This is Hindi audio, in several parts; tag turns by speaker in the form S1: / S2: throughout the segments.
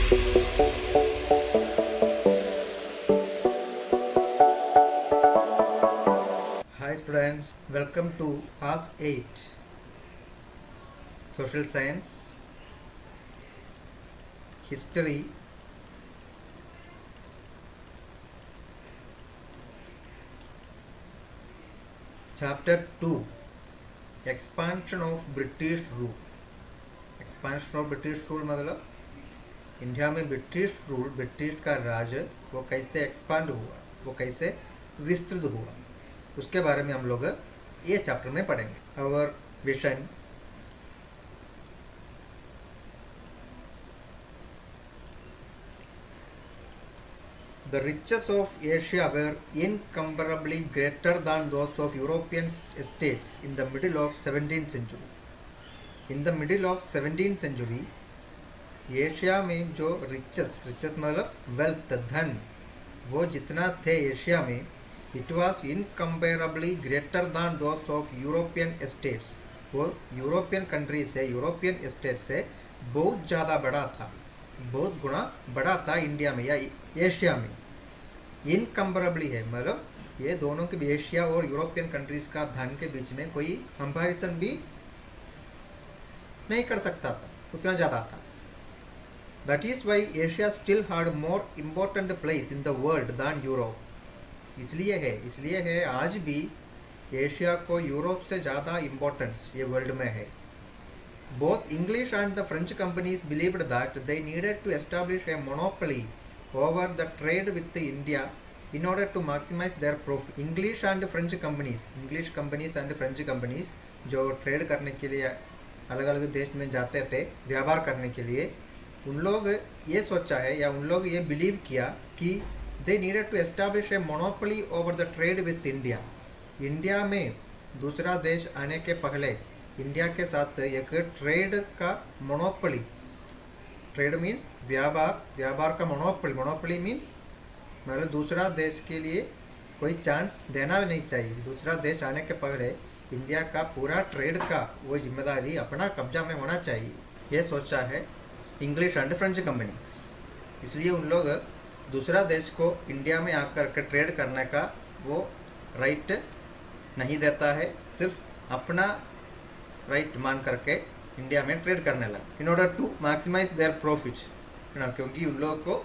S1: Hi students, welcome to Class 8 Social Science, History, Chapter 2 Expansion of British Rule. Expansion of British Rule मतलब इंडिया में ब्रिटिश रूल, ब्रिटिश का राज वो कैसे एक्सपांड हुआ, वो कैसे विस्तृत हुआ, उसके बारे में हम लोग ये चैप्टर में पढ़ेंगे. और vision The riches of Asia were incomparably greater than those of European states in the middle of 17th century. In the middle of 17th century, Asia में जो रिचेस मतलब वेल्थ, धन, वो जितना थे एशिया में, it was incomparably greater than those of European states. वो यूरोपियन कंट्री से, यूरोपियन स्टेट से बहुत ज़्यादा बड़ा था, बहुत गुना बड़ा था इंडिया में या एशिया में. इनकम्पेरेबली है मतलब ये दोनों के, एशिया और यूरोपियन कंट्रीज़ का धन के बीच में कोई कंपैरिजन भी नहीं कर सकता था, उतना ज़्यादा था. That is why Asia still had more important place in the world than Europe. इसलिए है आज भी एशिया को यूरोप से ज़्यादा इम्पोर्टेंस ये वर्ल्ड में है. Both English and the French companies believed that they needed to establish a monopoly over the trade with India in order to maximize their profit. English and French companies and French companies जो ट्रेड करने के लिए अलग अलग देश में जाते थे, व्यापार करने के लिए, उन लोग ये सोचा है या उन लोग ये बिलीव किया कि they needed to establish a monopoly over the trade with India. India में दूसरा देश आने के पहले इंडिया के साथ एक ट्रेड का मोनोपोली, ट्रेड मीन्स व्यापार का मोनोपोली मीन्स मतलब दूसरा देश के लिए कोई चांस देना भी नहीं चाहिए. दूसरा देश आने के पहले इंडिया का पूरा ट्रेड का वो जिम्मेदारी अपना कब्जा में होना चाहिए, ये सोचा है इंग्लिश एंड फ्रेंच कंपनीज. इसलिए उन लोग दूसरा देश को इंडिया में आकर के ट्रेड करने का वो राइट नहीं देता है, सिर्फ अपना राइट मान करके इंडिया में ट्रेड करने लगा. In order to maximise their profit, क्योंकि उन लोगों को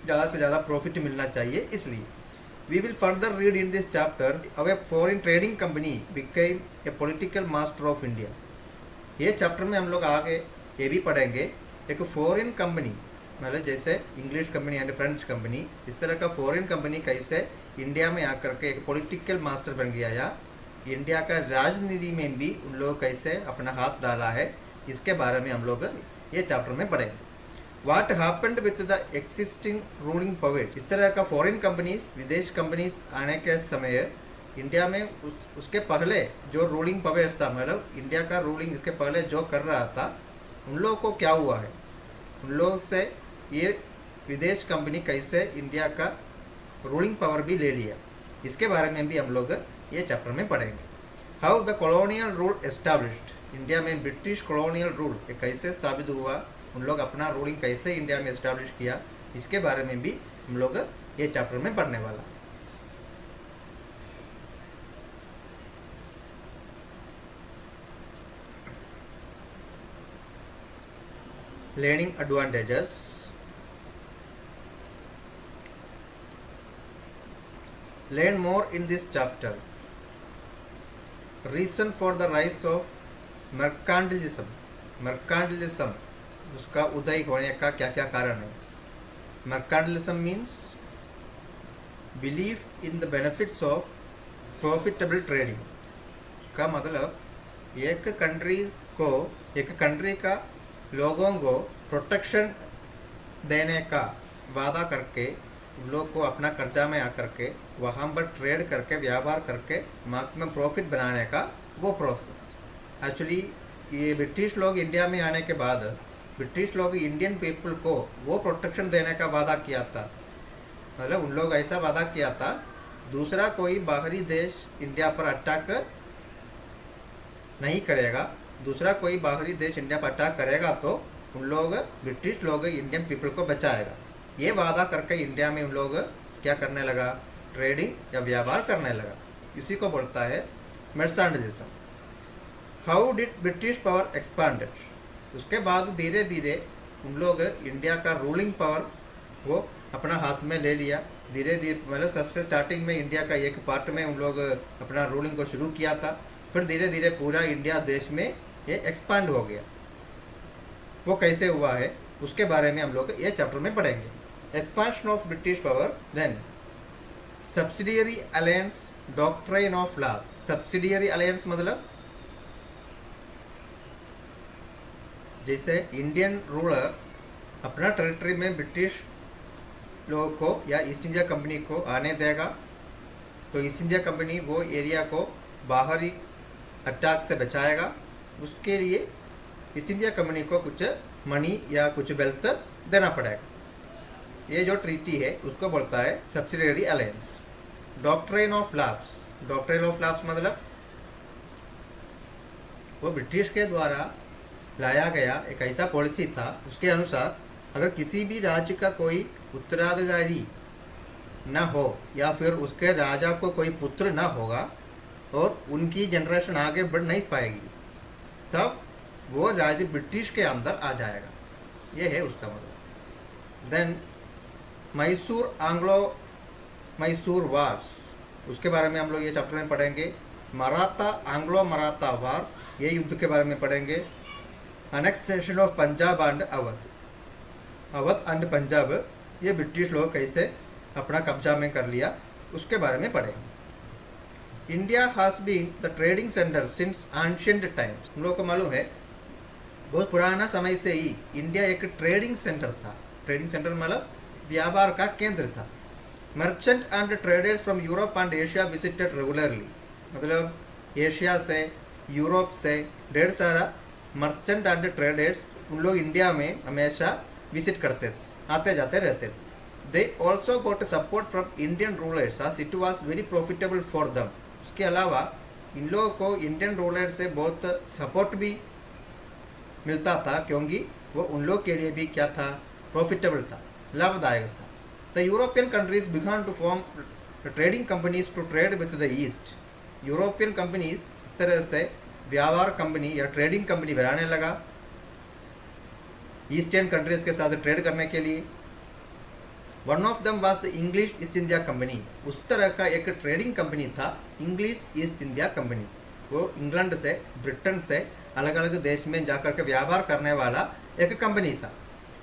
S1: ज़्यादा से ज़्यादा प्रॉफिट मिलना चाहिए. इसलिए we will further read in this chapter how a foreign trading company became a political master of India. ये चैप्टर में हम लोग आगे ये भी पढ़ेंगे एक फॉरेन कंपनी मतलब जैसे English company and French company, इस तरह का फॉरेन कंपनी कैसे इंडिया में आकर के एक पॉलिटिकल मास्टर बन गया या इंडिया का राजनीति में भी उन लोग कैसे अपना हाथ डाला है, इसके बारे में हम लोग ये चैप्टर में पढ़ेंगे. What happened with the existing ruling powers. इस तरह का फॉरेन कंपनीज, विदेश कंपनीज आने के समय इंडिया में उसके पहले जो रूलिंग पावर्स था, मतलब इंडिया का रूलिंग इसके पहले जो कर रहा था, उन लोगों को क्या हुआ है, उन लोगों से ये विदेश कंपनी कैसे इंडिया का रूलिंग पावर भी ले लिया, इसके बारे में भी हम लोग ये चैप्टर में पढ़ेंगे. How the colonial rule established. India में ब्रिटिश कॉलोनियल रूल कैसे स्थापित हुआ, उन लोग अपना रूलिंग कैसे इंडिया में एस्टैब्लिश किया, इसके बारे में भी हम लोग ये चैप्टर में पढ़ने वाला. Learning advantages. Learn more in this chapter. Reason for the rise of mercantilism. Mercantilism उसका उदय होने का क्या क्या कारण है. Mercantilism means belief in the benefits of profitable trading. उसका मतलब एक कंट्री का लोगों को प्रोटेक्शन देने का वादा करके उन लोग को अपना कर्जा में आकर के वहाँ पर ट्रेड करके व्यापार करके मैक्सिमम प्रॉफिट बनाने का वो प्रोसेस. एक्चुअली ये ब्रिटिश लोग इंडिया में आने के बाद ब्रिटिश लोग इंडियन पीपल को वो प्रोटेक्शन देने का वादा किया था, मतलब उन लोग ऐसा वादा किया था दूसरा कोई बाहरी देश इंडिया पर अटैक नहीं करेगा, दूसरा कोई बाहरी देश इंडिया पर अटैक करेगा तो उन लोग ब्रिटिश लोग इंडियन पीपल को बचाएगा, ये वादा करके इंडिया में उन लोग क्या करने लगा, ट्रेडिंग या व्यापार करने लगा। इसी को बोलता है merchandisation. How did British power expanded, उसके बाद धीरे धीरे उन लोग इंडिया का रूलिंग पावर वो अपना हाथ में ले लिया। धीरे धीरे मतलब सबसे स्टार्टिंग में इंडिया का एक पार्ट में उन लोग अपना रूलिंग को शुरू किया था, फिर धीरे धीरे पूरा इंडिया देश में ये एक्सपांड हो गया। वो कैसे हुआ है उसके बारे में हम लोग ये चैप्टर में पढ़ेंगे। Expansion of British power, then subsidiary alliance, doctrine of law. Subsidiary alliance मतलब जैसे इंडियन रूलर अपना टेरिटरी में ब्रिटिश लोगों को या ईस्ट इंडिया कंपनी को आने देगा, तो ईस्ट इंडिया कंपनी वो एरिया को बाहरी अटैक से बचाएगा। उसके लिए ईस्ट इंडिया कंपनी को कुछ मनी या कुछ वेल्थ देना पड़ेगा। ये जो ट्रीटी है उसको बोलता है subsidiary alliance. Doctrine of loss, doctrine of loss मतलब वो ब्रिटिश के द्वारा लाया गया एक ऐसा पॉलिसी था, उसके अनुसार अगर किसी भी राज्य का कोई उत्तराधिकारी न हो या फिर उसके राजा को कोई पुत्र न होगा और उनकी जनरेशन आगे बढ़ नहीं पाएगी, तब वो राज्य ब्रिटिश के अंदर आ जाएगा। ये है उसका मतलब। Then Mysore Anglo Mysore wars, उसके बारे में हम लोग ये चैप्टर में पढ़ेंगे। मराठा आंग्लो मराठा वार, ये युद्ध के बारे में पढ़ेंगे। Annexation of Punjab and Awadh, Awadh and Punjab ये ब्रिटिश लोग कैसे अपना कब्जा में कर लिया उसके बारे में पढ़ेंगे। India has been the trading centre since ancient times, हम लोग को मालूम है बहुत पुराना समय से ही इंडिया एक ट्रेडिंग सेंटर था। ट्रेडिंग सेंटर मतलब व्यापार का केंद्र था। Merchant and traders from Europe and Asia visited regularly, मतलब एशिया से यूरोप से ढेर सारा मर्चेंट एंड ट्रेडर्स उन लोग इंडिया में हमेशा विजिट करते थे, आते जाते रहते थे। They also got support from Indian rulers as it was very profitable for them। उसके अलावा इन लोगों को इंडियन रूलर से बहुत सपोर्ट भी मिलता था, क्योंकि वो उन लोग के लिए भी क्या था, प्रॉफिटेबल था, लाभदायक था। The European countries began to form trading companies to trade with the East. European companies इस तरह से व्यापार कंपनी या ट्रेडिंग कंपनी बनाने लगा ईस्टर्न कंट्रीज के साथ ट्रेड करने के लिए। One of them was the English East India company, उस तरह का एक ट्रेडिंग कंपनी था इंग्लिश ईस्ट इंडिया कंपनी। वो इंग्लैंड से ब्रिटेन से अलग अलग देश में जाकर के व्यापार करने वाला एक कंपनी था।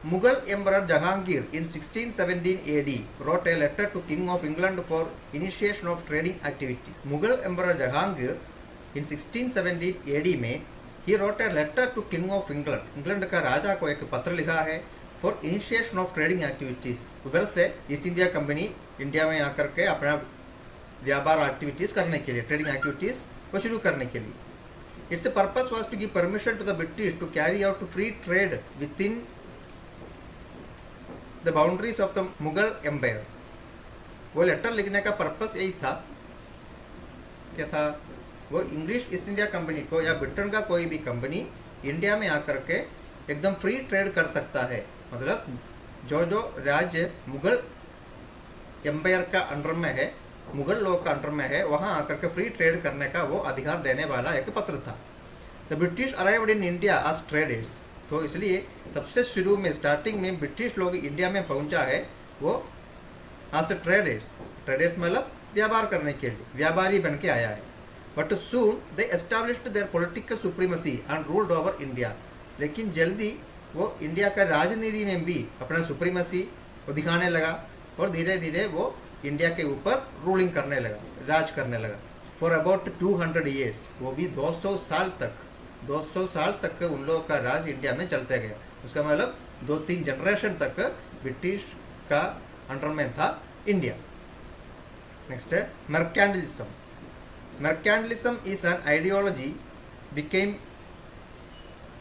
S1: Mughal emperor Jahangir in 1617 AD wrote a letter to King of England for initiation of trading activity। Mughal emperor Jahangir in 1617 AD में ही wrote a letter to King of England, England का राजा को एक पत्र लिखा है for initiation of trading activities. उधर से ईस्ट इंडिया कंपनी इंडिया में आकर के अपना व्यापार एक्टिविटीज़ करने के लिए, ट्रेडिंग एक्टिविटीज़ को शुरू करने के लिए। Its purpose was to give permission to the British to carry out free trade within the boundaries of the Mughal empire. वो लेटर लिखने का पर्पस यही था, क्या था, वो इंग्लिश ईस्ट इंडिया कंपनी को या ब्रिटेन का कोई भी कंपनी इंडिया में आकर के एकदम फ्री ट्रेड कर सकता है, मतलब जो जो राज्य मुगल एम्पायर का अंडर में है, मुगल लोग का अंडर में है, वहाँ आकर के फ्री ट्रेड करने का वो अधिकार देने वाला एक पत्र था। The British arrived in India as traders, तो इसलिए सबसे शुरू में स्टार्टिंग में ब्रिटिश लोग इंडिया में पहुँचा है वो एज ट्रेडर्स। ट्रेडर्स मतलब व्यापार करने के लिए, व्यापारी बन के आया है। But soon they established there political supremacy and ruled over India, लेकिन जल्दी वो इंडिया का राजनीति में भी अपना सुप्रीमेसी वो दिखाने लगा और धीरे धीरे वो इंडिया के ऊपर रूलिंग करने लगा, राज करने लगा। फॉर अबाउट 200 ईयर्स, वो भी 200 साल तक उन लोगों का राज इंडिया में चलते गया। उसका मतलब 2-3 जनरेशन तक ब्रिटिश का अंडर में था इंडिया। नेक्स्ट है mercantilism. Mercantilism is an ideology became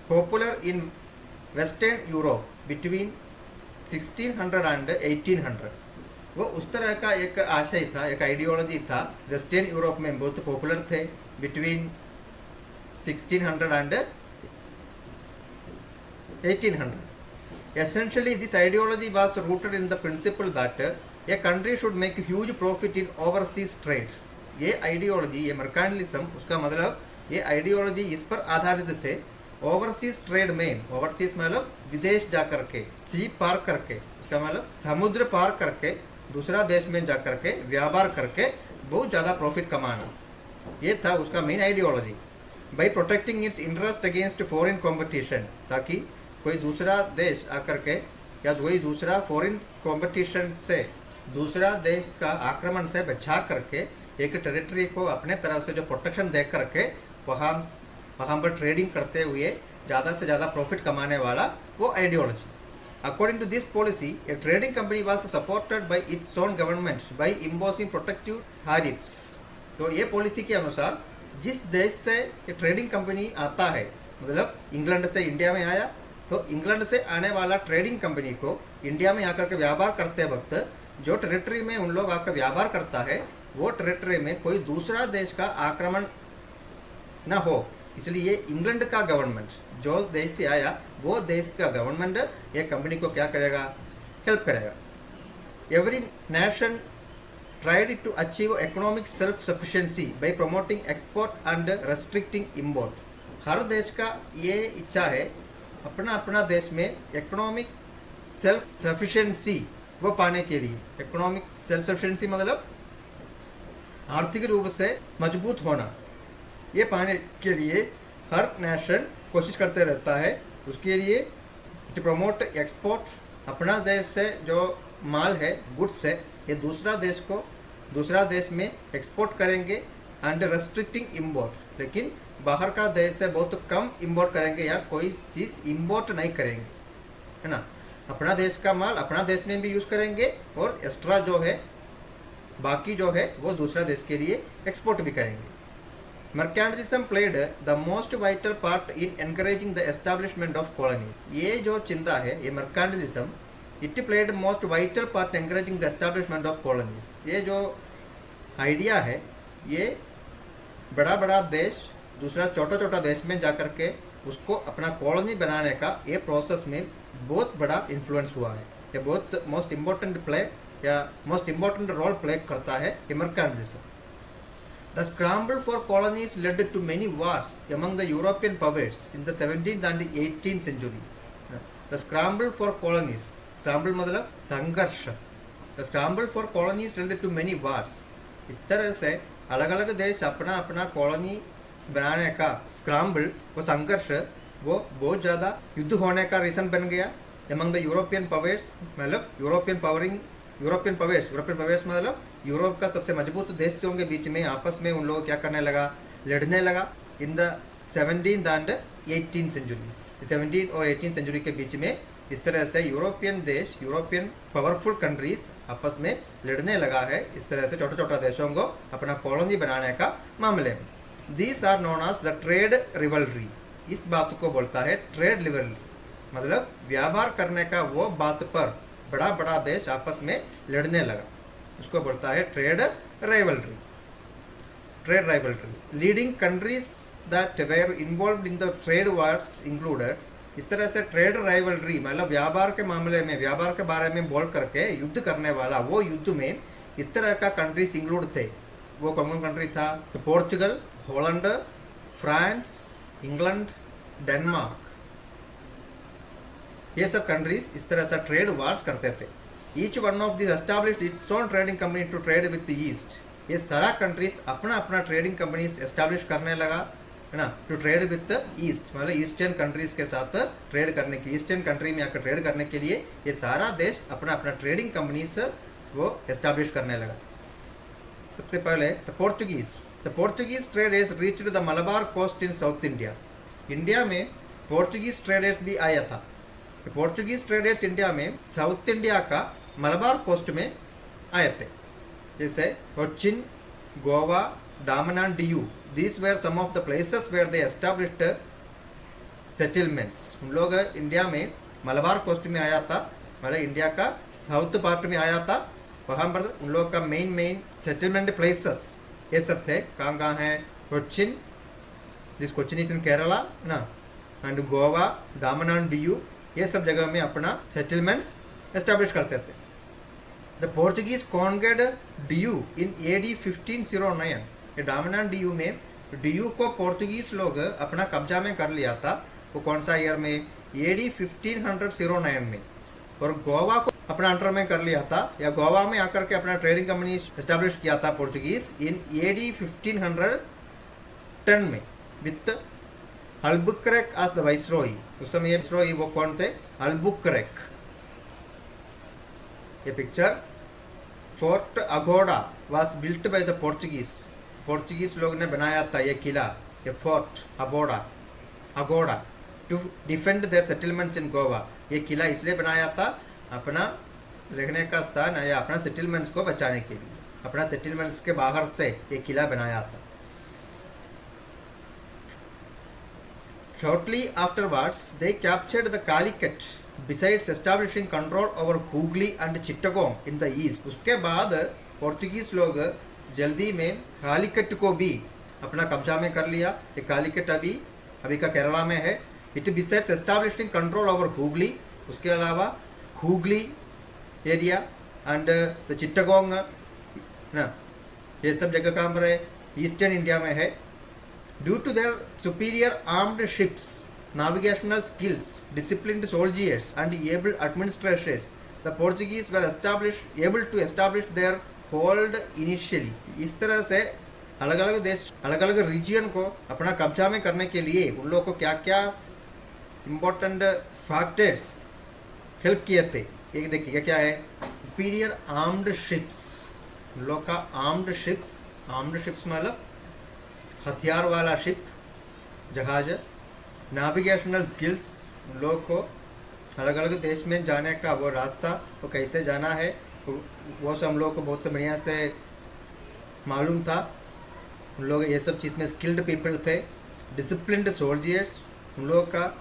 S1: popular in Western Europe between 1600 and 1800। वो उस तरह का एक आशय था, एक आइडियोलॉजी था, वेस्टर्न यूरोप में बहुत पॉपुलर थे between 1600 and 1800. Essentially, this ideology was rooted in the principle that a country should make huge profit in overseas trade. ये आइडियोलॉजी, ये मर्कांटलिज्म, उसका मतलब ये आइडियोलॉजी इस पर आधारित थे, ओवरसीज ट्रेड में, ओवरसीज मतलब विदेश जा करके, सी पार करके, इसका मतलब समुद्र पार करके दूसरा देश में जा करके व्यापार करके बहुत ज़्यादा प्रॉफिट कमाना, ये था उसका main ideology. By protecting it's interest against foreign competition, ताकि कोई दूसरा देश आकर के या कोई दूसरा फॉरेन कॉम्पिटिशन से, दूसरा देश का आक्रमण से बचा करके एक टेरिटरी को अपने तरफ से जो प्रोटेक्शन दे करके वहाँ पर ट्रेडिंग करते हुए ज़्यादा से ज़्यादा प्रॉफिट कमाने वाला वो ideology. According to this policy, a trading company was supported by its own government by imposing protective tariffs. तो ये पॉलिसी के अनुसार जिस देश से ये ट्रेडिंग कंपनी आता है, मतलब इंग्लैंड से इंडिया में आया, तो इंग्लैंड से आने वाला ट्रेडिंग कंपनी को इंडिया में आकर के व्यापार करते वक्त जो टेरिटरी में उन लोग आकर व्यापार करता है, वो टेरिटरी में कोई दूसरा देश का आक्रमण ना हो, इसलिए इंग्लैंड का गवर्नमेंट जो देश से आया वो देश का गवर्नमेंट ये कंपनी को क्या करेगा, हेल्प करेगा. Every nation tried to achieve economic self sufficiency by promoting export and restricting import. हर देश का ये इच्छा है अपना अपना देश में इकोनॉमिक सेल्फ सफिशिएंसी वो पाने के लिए. इकोनॉमिक सेल्फ सफिशिएंसी मतलब आर्थिक रूप से मजबूत होना, ये पाने के लिए हर नेशन कोशिश करते रहता है. उसके लिए टू प्रमोट एक्सपोर्ट, अपना देश से जो माल है, गुड्स है, ये दूसरा देश में एक्सपोर्ट करेंगे. एंड रेस्ट्रिक्टिंग इम्पोर्ट, लेकिन बाहर का देश से बहुत कम इम्पोर्ट करेंगे या कोई चीज़ इम्पोर्ट नहीं करेंगे, है ना. अपना देश का माल अपना देश में भी यूज़ करेंगे और एक्स्ट्रा जो है, बाकी जो है वो दूसरा देश के लिए एक्सपोर्ट भी करेंगे. Mercantilism played the most vital part in encouraging the establishment of colony. ये जो चिंता है, ये mercantilism, it played most vital part encouraging the establishment of colonies. ये जो आइडिया है, ये बड़ा बड़ा देश दूसरा छोटा छोटा देश में जा कर के उसको अपना कॉलोनी बनाने का ये प्रोसेस में बहुत बड़ा इन्फ्लुएंस हुआ है. ये बहुत मोस्ट इम्पोर्टेंट प्ले या मोस्ट इम्पोर्टेंट रोल प्ले करता है ये mercantilism. The scramble for colonies led to many wars among the European powers in the 17th and 18th century. The scramble for colonies, scramble मतलब संघर्ष. The scramble for colonies led to many wars. इस तरह से अलग अलग देश अपना अपना कॉलोनी बनाने का स्क्रैम्बल, वो संघर्ष, वो बहुत ज़्यादा युद्ध होने का रीज़न बन गया. अमंग द यूरोपियन पवर्स मतलब यूरोपियन पवर्स मतलब यूरोप का सबसे मजबूत देशों के बीच में आपस में उन लोग क्या करने लगा, लड़ने लगा. इन the 17th and 18th centuries, 17th और 18th सेंचुरी के बीच में इस तरह से यूरोपियन देश, यूरोपियन पावरफुल कंट्रीज आपस में लड़ने लगा है, इस तरह से छोटा छोटा देशों को अपना कॉलोनी बनाने का मामले में. These are known as the trade rivalry. इस बात को बोलता है ट्रेड रिवलरी, मतलब व्यापार करने का वो बात पर बड़ा बड़ा देश आपस में लड़ने लगा, उसको बोलता है trade rivalry. Trade rivalry. Leading countries that were involved in the trade wars included. इस तरह से ट्रेड राइवलरी मतलब व्यापार के मामले में, व्यापार के बारे में बोल करके युद्ध करने वाला, वो युद्ध में इस तरह का कंट्रीज इंक्लूड थे. वो कौन कौन कंट्री था? तो Portugal, Holland, France, England, Denmark, ये सब कंट्रीज इस तरह से ट्रेड वार्स करते थे. Each one of this established its own trading company to trade with the East. ये सारा कंट्रीज अपना अपना ट्रेडिंग कंपनीज एस्टैब्लिश करने लगा, है ना, to trade with the East, मतलब ईस्टर्न कंट्रीज के साथ ट्रेड करने की, ईस्टर्न कंट्री में आकर ट्रेड करने के लिए ये सारा देश अपना अपना ट्रेडिंग कंपनीज वो एस्टैब्लिश करने लगा. सबसे पहले the Portuguese traders reached the Malabar coast in south India. India में पोर्चुगीज ट्रेडर्स भी आया था. पोर्चुगीज ट्रेडर्स इंडिया में साउथ इंडिया का मलबार कोस्ट में आए थे, जैसे Cochin, Goa, Daman and Diu. These were some of the places where they established settlements. उन लोग इंडिया में मलबार कोस्ट में आया था, मतलब इंडिया का साउथ पार्ट में आया था. वहाँ पर उन लोग का मेन सेटलमेंट प्लेसेस ये सब थे. कहाँ कहाँ हैं? Cochin, this Cochin is in Kerala, ना, एंड गोवा, दामन एंड दियू, ये सब जगह में अपना सेटलमेंट्स एस्टेब्लिश करते थे. The Portuguese conquered Diu in AD 1509. ये दामन एंड दियू में दियू को पोर्चुगीज लोग अपना कब्जा में कर लिया था. वो कौन सा ईयर में? AD 1509 में. और गोवा को अपना अंडर में कर लिया था, या गोवा में आकर के अपना ट्रेडिंग कंपनी एस्टेब्लिश किया था पोर्चुगीज इन AD 1510 में with Albuquerque as the viceroy. उस समय ये वाइसरॉय वो कौन थे? अल्बुकरेक. ये picture fort Aguada was built by the Portuguese लोग ने बनाया था ये किला, ये fort Aguada to defend their settlements in Goa. ये किला इसलिए बनाया था अपना रहने का स्थान या अपना सेटलमेंट्स को बचाने के लिए. अपना सेटलमेंट्स के बाहर से ये किला बनाया था. Shortly afterwards, they captured the Calicut, besides establishing control over Hooghly and Chittagong in the east. उसके बाद पोर्चुगीज लोग जल्दी में कालीकट को भी अपना कब्जा में कर लिया. ये कालीकट अभी का केरला में है. It besides establishing control over Hooghly, उसके अलावा Hooghly area and the Chittagong ना, ये सब जगह कहाँ पर है? ईस्टर्न इंडिया में है. Due to their superior armed ships, navigational skills, disciplined soldiers and able administrators, the Portuguese were able to establish their hold initially. इस तरह से अलग अलग देश, अलग अलग रीजन को अपना कब्जा में करने के लिए उन लोगों को क्या क्या इम्पोर्टेंट फैक्टर्स हेल्प किए थे. एक देखिए क्या है? Superior armed ships. उन लोग का आर्म्ड शिप्स मतलब हथियार वाला शिप, जहाज. नेविगेशनल स्किल्स, उन लोगों को अलग अलग देश में जाने का वो रास्ता, वो कैसे जाना है, वो सब हम लोग को बहुत बढ़िया से मालूम था. उन लोग ये सब चीज़ में स्किल्ड पीपल थे. डिसिप्लिन्ड सोल्जियर्स, उन लोगों का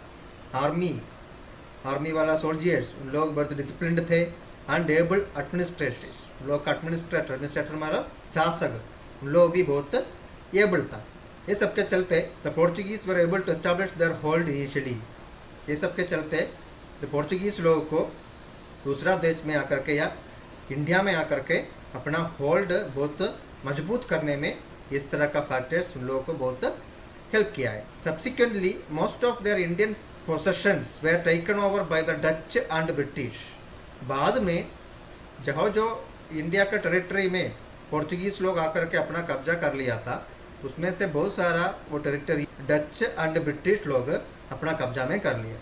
S1: आर्मी वाला सोल्जियर्स, उन लोग बहुत डिसिप्लिन्ड थे. एंड एबल एडमिनिस्ट्रेटर्स, उन लोग का एडमिनिस्ट्रेटर मतलब शासक, उन लोग भी बहुत एबल था. ये सब के चलते the Portuguese were able to establish their hold initially. ये सब के चलते द पोर्चुगीज लोगों को दूसरा देश में आकर के या इंडिया में आकर के अपना होल्ड बहुत मजबूत करने में इस तरह का फैक्टर्स उन लोगों को बहुत हेल्प किया है. Subsequently most of their Indian possessions were taken over by the Dutch and British. बाद में जहाँ जो इंडिया का टेरिटरी में पोर्चुगीज लोग आकर के अपना कब्जा कर लिया था, उसमें से बहुत सारा वो टेरिटरी डच एंड ब्रिटिश लोग अपना कब्जा में कर लिया.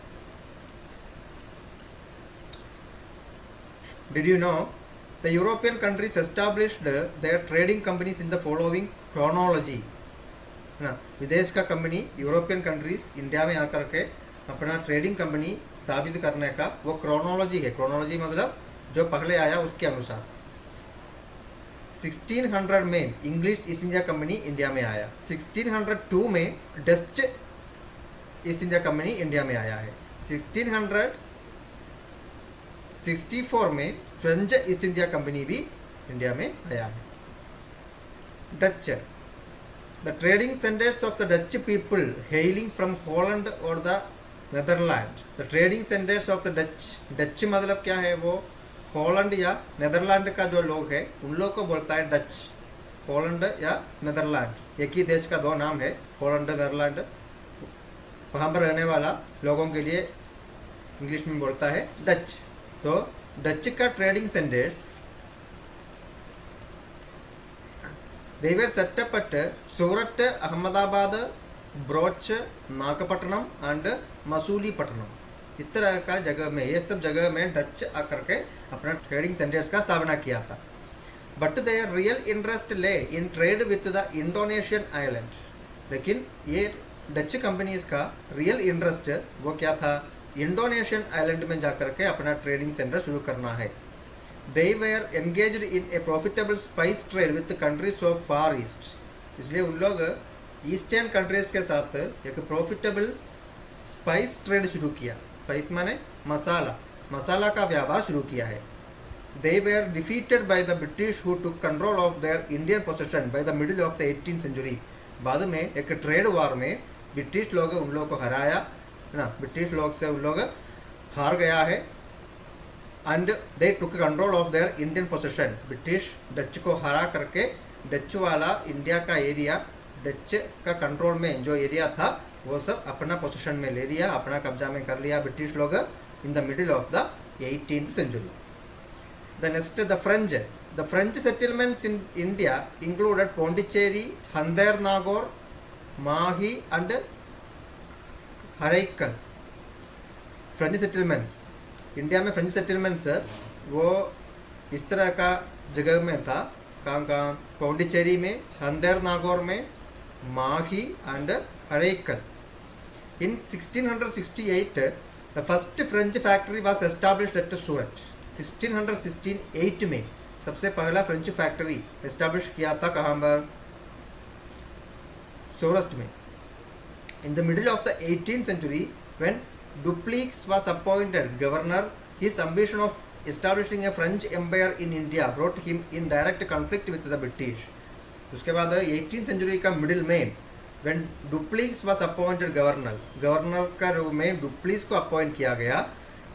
S1: Did you know the European countries established their trading companies in the following chronology. ना, विदेश का कंपनी यूरोपियन कंट्रीज इंडिया में आकर के अपना ट्रेडिंग कंपनी स्थापित करने का वो क्रोनोलॉजी है. क्रोनोलॉजी मतलब जो पहले आया उसके अनुसार. 1600 में English East India Company India में आया. 1602 में Dutch East India Company India में आया है. 1664 में फ्रेंच ईस्ट इंडिया कंपनी भी इंडिया में आया है. Dutch, the trading centres of the Dutch people hailing from Holland और the Netherland. The trading centres of the Dutch मतलब क्या है? वो हॉलैंड या नेदरलैंड का जो लोग है उन लोग को बोलता है डच. हॉलैंड या नेदरलैंड एक ही देश का दो नाम है, हॉलैंड नेदरलैंड. वहाँ पर रहने वाला लोगों के लिए इंग्लिश में बोलता है डच. तो डच का trading centres they were set up at Surat, Ahmedabad, broach, Nagapattinam and Masulipatnam. इस तरह का जगह में, ये सब जगह में डच आकर के अपना ट्रेडिंग सेंटर्स का स्थापना किया था. बट देयर रियल इंटरेस्ट ले in trade with the Indonesian island. लेकिन ये डच कंपनीज का रियल इंटरेस्ट वो क्या था? इंडोनेशियन आइलैंड में जाकर के अपना ट्रेडिंग सेंटर शुरू करना है. They were engaged in a profitable spice trade with countries of far east. इसलिए उन लोग ईस्टर्न कंट्रीज के साथ एक प्रॉफिटेबल स्पाइस ट्रेड शुरू किया. स्पाइस माने मसाला का व्यापार शुरू किया है. They were defeated by the British who took control of their Indian possession by the middle of the 18th century. बाद में एक ट्रेड वार में ब्रिटिश लोग उन लोगों को हराया है ना, ब्रिटिश लोग से उन लोग हार गया है। And they took control of their Indian position, British Dutch को हरा करके डच वाला इंडिया का एरिया, डच का कंट्रोल में जो एरिया था वो सब अपना पोजीशन में ले लिया, अपना कब्जा में कर लिया ब्रिटिश लोग in the middle of the 18th century. The next, the French settlements in India included Pondicherry, Chandler Nagore, Mahi and Haraikal. French settlements, India में फ्रेंच सेटलमेंट्स वो इस तरह का जगह में था, कहाँ पौंडीचेरी में, चंदेर नागौर में, माही एंड हरेकल. In 1668 the first French factory was established at Surat. 1668 में सबसे पहला फ्रेंच फैक्ट्री एस्टैब्लिश किया था कहाँ पर? सूरत में. In the middle of the 18th century when Dupleix was appointed governor, his ambition of establishing a French empire in India brought him in direct conflict with the British. उसके बाद 18th century का मिडिल में when Dupleix was appointed governor, governor का रूप में Dupleix को अपॉइंट किया गया.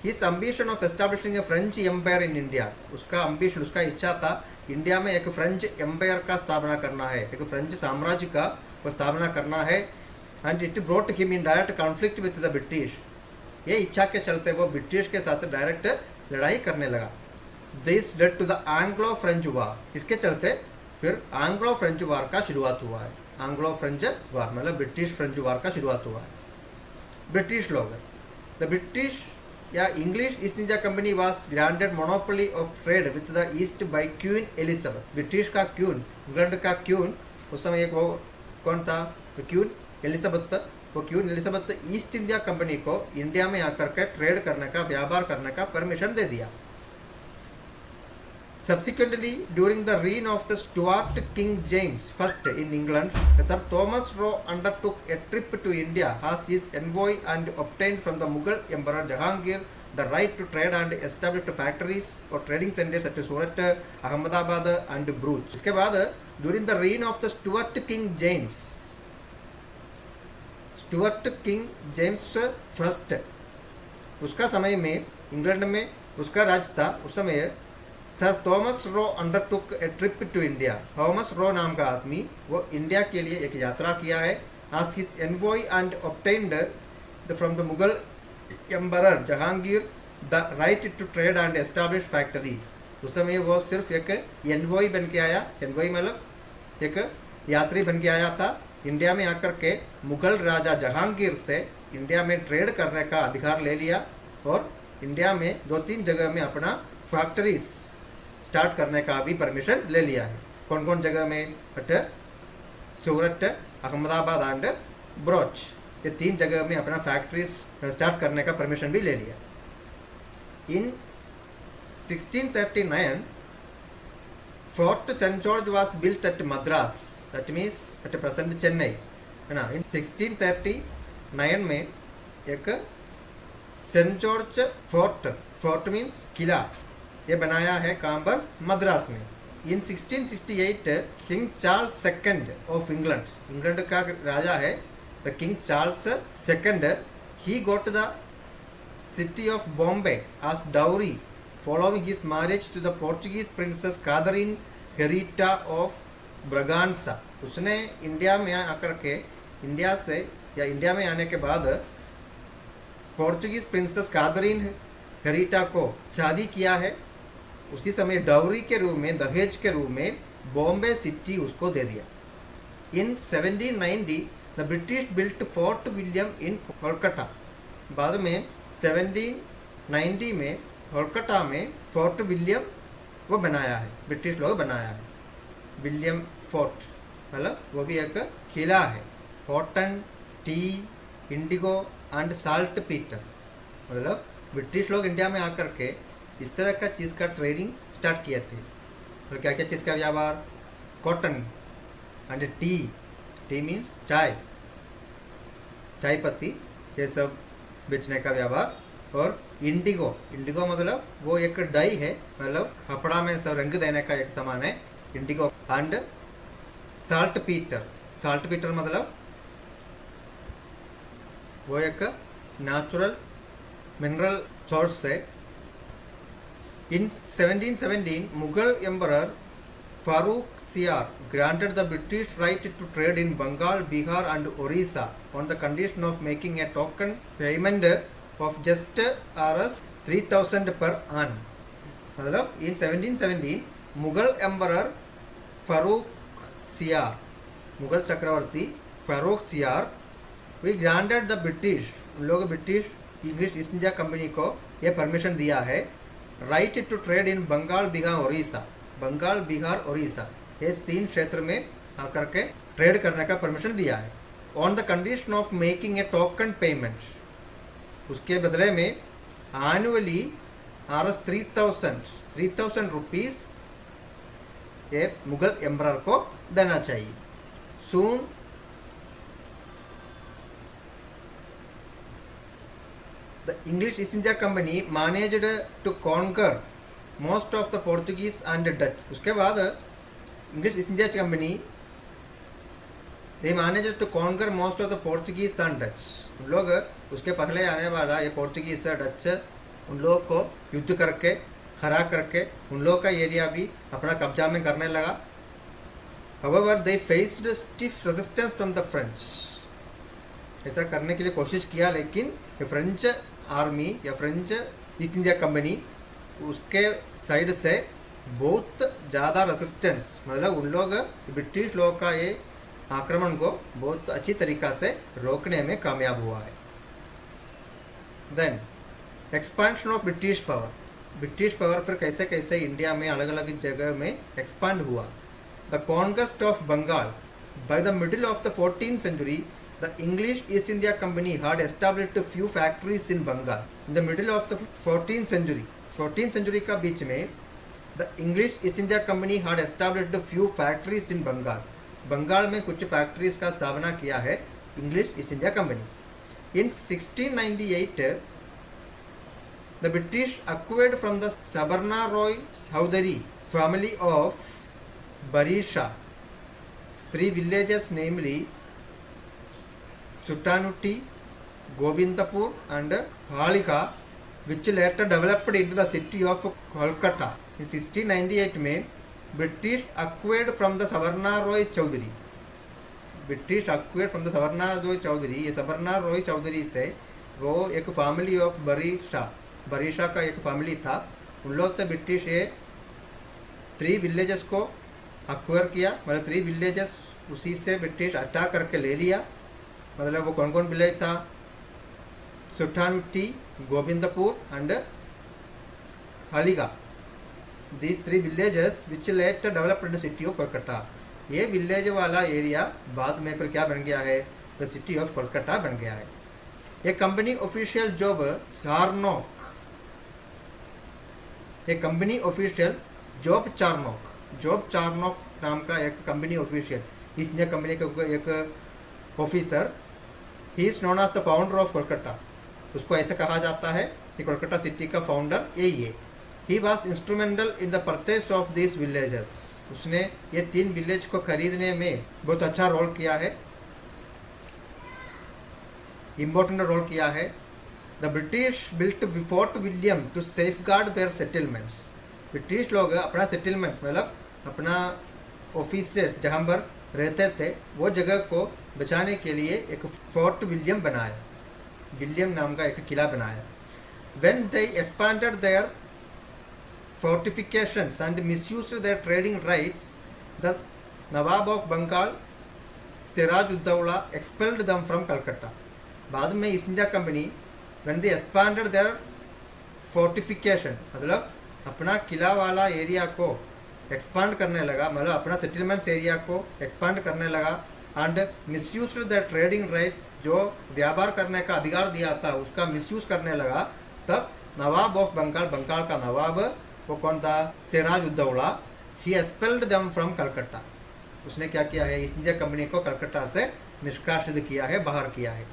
S1: his ambition of establishing a French empire in India, उसका ambition, उसका इच्छा था इंडिया में एक फ्रेंच एम्पायर का स्थापना करना है, एक फ्रेंच साम्राज्य का वो स्थापना करना है. And it brought him in direct conflict with the British. ये इच्छा के चलते वो ब्रिटिश के साथ डायरेक्ट लड़ाई करने लगा. This led to the Anglo French war. इसके चलते फिर एंग्लो फ्रेंच वार का शुरुआत हुआ है. एंग्लो फ्रेंच वार मतलब ब्रिटिश फ्रेंच वार का शुरुआत हुआ है. ब्रिटिश लोग, the British or English East India company was granted monopoly of trade with the East by Queen Elizabeth. British का क्वीन, इंग्लैंड का क्वीन उस समय एक वो कौन था? Queen Elizabeth. वो Queen Elizabeth East India company को इंडिया में आकर के ट्रेड करने का, व्यापार करने का परमिशन दे दिया. Subsequently, during the reign of the Stuart King James I in England, Sir Thomas Roe undertook a trip to India as his envoy and obtained from the Mughal Emperor Jahangir the right to trade and established factories or trading centers at Surat, Ahmedabad and Bruch. इसके बाद during the reign of the Stuart King James first, उसका समय में इंग्लैंड में उसका राज था. उस समय sir Thomas Roe undertook a trip to India. Thomas Roe नाम का आदमी वो इंडिया के लिए एक यात्रा किया है. as his envoy and obtained from the Mughal Emperor Jahangir the right to trade and establish factories. उस समय वो सिर्फ एक एनवॉय बन के आया. एनवॉय मतलब एक यात्री बन के आया था. इंडिया में आकर के मुगल राजा जहांगीर से इंडिया में ट्रेड करने का अधिकार ले लिया और इंडिया में 2-3 जगह में अपना फैक्ट्रीज स्टार्ट करने का भी परमिशन ले लिया है. कौन कौन जगह में? सूरत, अहमदाबाद एंड ब्रोच. ये 3 जगह में अपना फैक्ट्रीज स्टार्ट करने का परमिशन भी ले लिया. In 1639 fort Saint George was built at Madras, that means at present Chennai, है ना. इन 1639 में एक सेंट जॉर्ज फोर्ट मीन्स किला, ये बनाया है कहाँ पर? मद्रास में. In 1668 king Charles second of England, England का राजा है the king Charles second, he got the city of Bombay as dowry following his marriage to the Portuguese princess Catherine Henrietta of ब्रगांसा. उसने इंडिया में आकर के इंडिया में आने के बाद पोर्चुगीज प्रिंसेस कैथरीन हेरिटा को शादी किया है. उसी समय डाउरी के रूप में, दहेज के रूप में बॉम्बे सिटी उसको दे दिया. In 1790 the British built fort William in Kolkata. बाद में 1790 में कोलकाता में फोर्ट विलियम वो बनाया है, ब्रिटिश लोग बनाया है. विलियम फोर्ट मतलब वो भी एक किला है. Cotton, T, Indigo and salt Peter, मतलब ब्रिटिश लोग इंडिया में आकर के इस तरह का चीज़ का ट्रेडिंग स्टार्ट किए थे. और क्या क्या चीज़ का व्यापार? कॉटन एंड टी मीन्स चाय पत्ती, ये सब बेचने का व्यापार. और इंडिगो मतलब वो एक डाई है, मतलब कपड़ा में सब रंग देने का एक सामान है इंडिगो. एंड साल्ट पीटर मतलब वो एक natural mineral source से. In 1717, Mughal Emperor Farooq Siyar granted the British right to trade in Bengal, Bihar and Orissa on the condition of making a token payment of just Rs 3000 per annum. मतलब in 1717 मुगल एम्परर फारूक सियार, मुगल चक्रवर्ती फारूक सियार, वी ग्रांटेड द ब्रिटिश, उन लोग British English East India company को यह परमिशन दिया है, right to trade in Bengal, Bihar, Orissa. Bengal, Bihar, Orissa ये 3 क्षेत्र में आकर के ट्रेड करने का परमिशन दिया है. On the condition of making A token payment, उसके बदले में एनुअली Rs 3000 रुपीज ये मुगल एम्परर को देना चाहिए. Soon the English East India Company managed to conquer most of the Portuguese and Dutch. उसके बाद English East India Company they managed to conquer most of the Portuguese and Dutch. उन लोग उसके पहले आने वाला ये पोर्तुगीज से डच उन लोगों को युद्ध करके हरा करके उन लोगों का एरिया भी अपना कब्जा में करने लगा. However, they faced stiff resistance from the French. ऐसा करने के लिए कोशिश किया, लेकिन ये फ्रेंच आर्मी या फ्रेंच ईस्ट इंडिया कंपनी उसके साइड से बहुत ज़्यादा रेसिस्टेंस, मतलब उन लोग ब्रिटिश लोग का ये आक्रमण को बहुत अच्छी तरीक़ा से रोकने में कामयाब हुआ है. Then expansion of British power. British power फिर कैसे कैसे इंडिया में अलग अलग जगह में एक्सपांड हुआ. The conquest of Bengal. By the middle of the 14th century, the English East India company had established few factories in Bengal. In the middle of the 14th century, 14th century का बीच में the English East India company had established few factories in Bengal. Bengal में कुछ फैक्ट्रीज का स्थापना किया है English East India company. In 1698, the British acquired from the Sabarna Roy Chowdhury family of Barisha 3 villages, namely Chuttanutti, Gobindapur and Halika, which later developed into the city of Kolkata. In 1698 में British acquired from the Sabarna Roy Chowdhury, British acquired from the Sabarna Roy Chowdhury. ये सवर्णा रॉय चौधरी से वो एक फैमिली ऑफ बरीशा का एक फैमिली था. उन लोग तो ब्रिटिश ये 3 विलेजेस को अक्वायर किया, मतलब 3 विलेजेस उसी से ब्रिटिश अटैक करके ले लिया. मतलब वो कौन कौन विलेज था? सुट्टानुट्टी, गोविंदपुर एंड हलिगा. These 3 villages which later developed in the city of Kolkata. ये विलेज वाला एरिया बाद में फिर क्या बन गया है? द सिटी ऑफ कोलकाता बन गया है. ये कंपनी ऑफिशियल जॉब चारनोक, ये कंपनी ऑफिशियल जॉब चारनोक नाम का एक company official East India company का एक officer, he is known as the founder of Kolkata. उसको ऐसे कहा जाता है कि कोलकाता सिटी का फाउंडर यही है. He was instrumental in the purchase of this villages. उसने ये 3 विलेज को खरीदने में बहुत अच्छा रोल किया है, इम्पोर्टेंट रोल किया है. The British built fort William to safeguard their settlements. British लोग अपना सेटलमेंट्स मतलब अपना ऑफिसेस जहाँ पर रहते थे वो जगह को बचाने के लिए एक फोर्ट विलियम बनाया, विलियम नाम का एक किला बनाया. When they expanded their fortifications and misused their trading rights, the Nawab of Bengal, Siraj-ud-Dawla, expelled them from Calcutta. बाद में east India company when they expanded their fortification, मतलब अपना किला वाला एरिया को एक्सपांड करने लगा, मतलब अपना सेटलमेंट्स एरिया को एक्सपांड करने लगा, and misused the trading rights, जो व्यापार करने का अधिकार दिया था उसका मिसयूज करने लगा. तब नवाब ऑफ बंगाल, बंगाल का नवाब वो कौन था? सिराज-उद-दौला. ही एक्सपेल्ड देम फ्रॉम कलकत्ता. उसने क्या किया है? ईस्ट इंडिया कंपनी को कलकत्ता से निष्कासित किया है, बाहर किया है.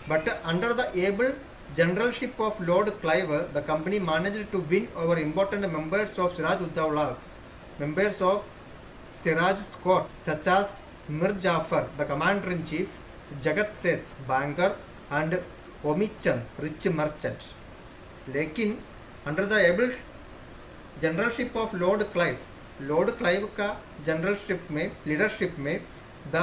S1: But under the able generalship of Lord Clive, the company managed to win over important members of Siraj-ud-Daula, members of Siraj स्कॉट such as Mir Jafar the commander in chief, Jagat Seth banker and Omichand rich merchant. लेकिन under the able generalship of Lord Clive का जनरलशिप में लीडरशिप में the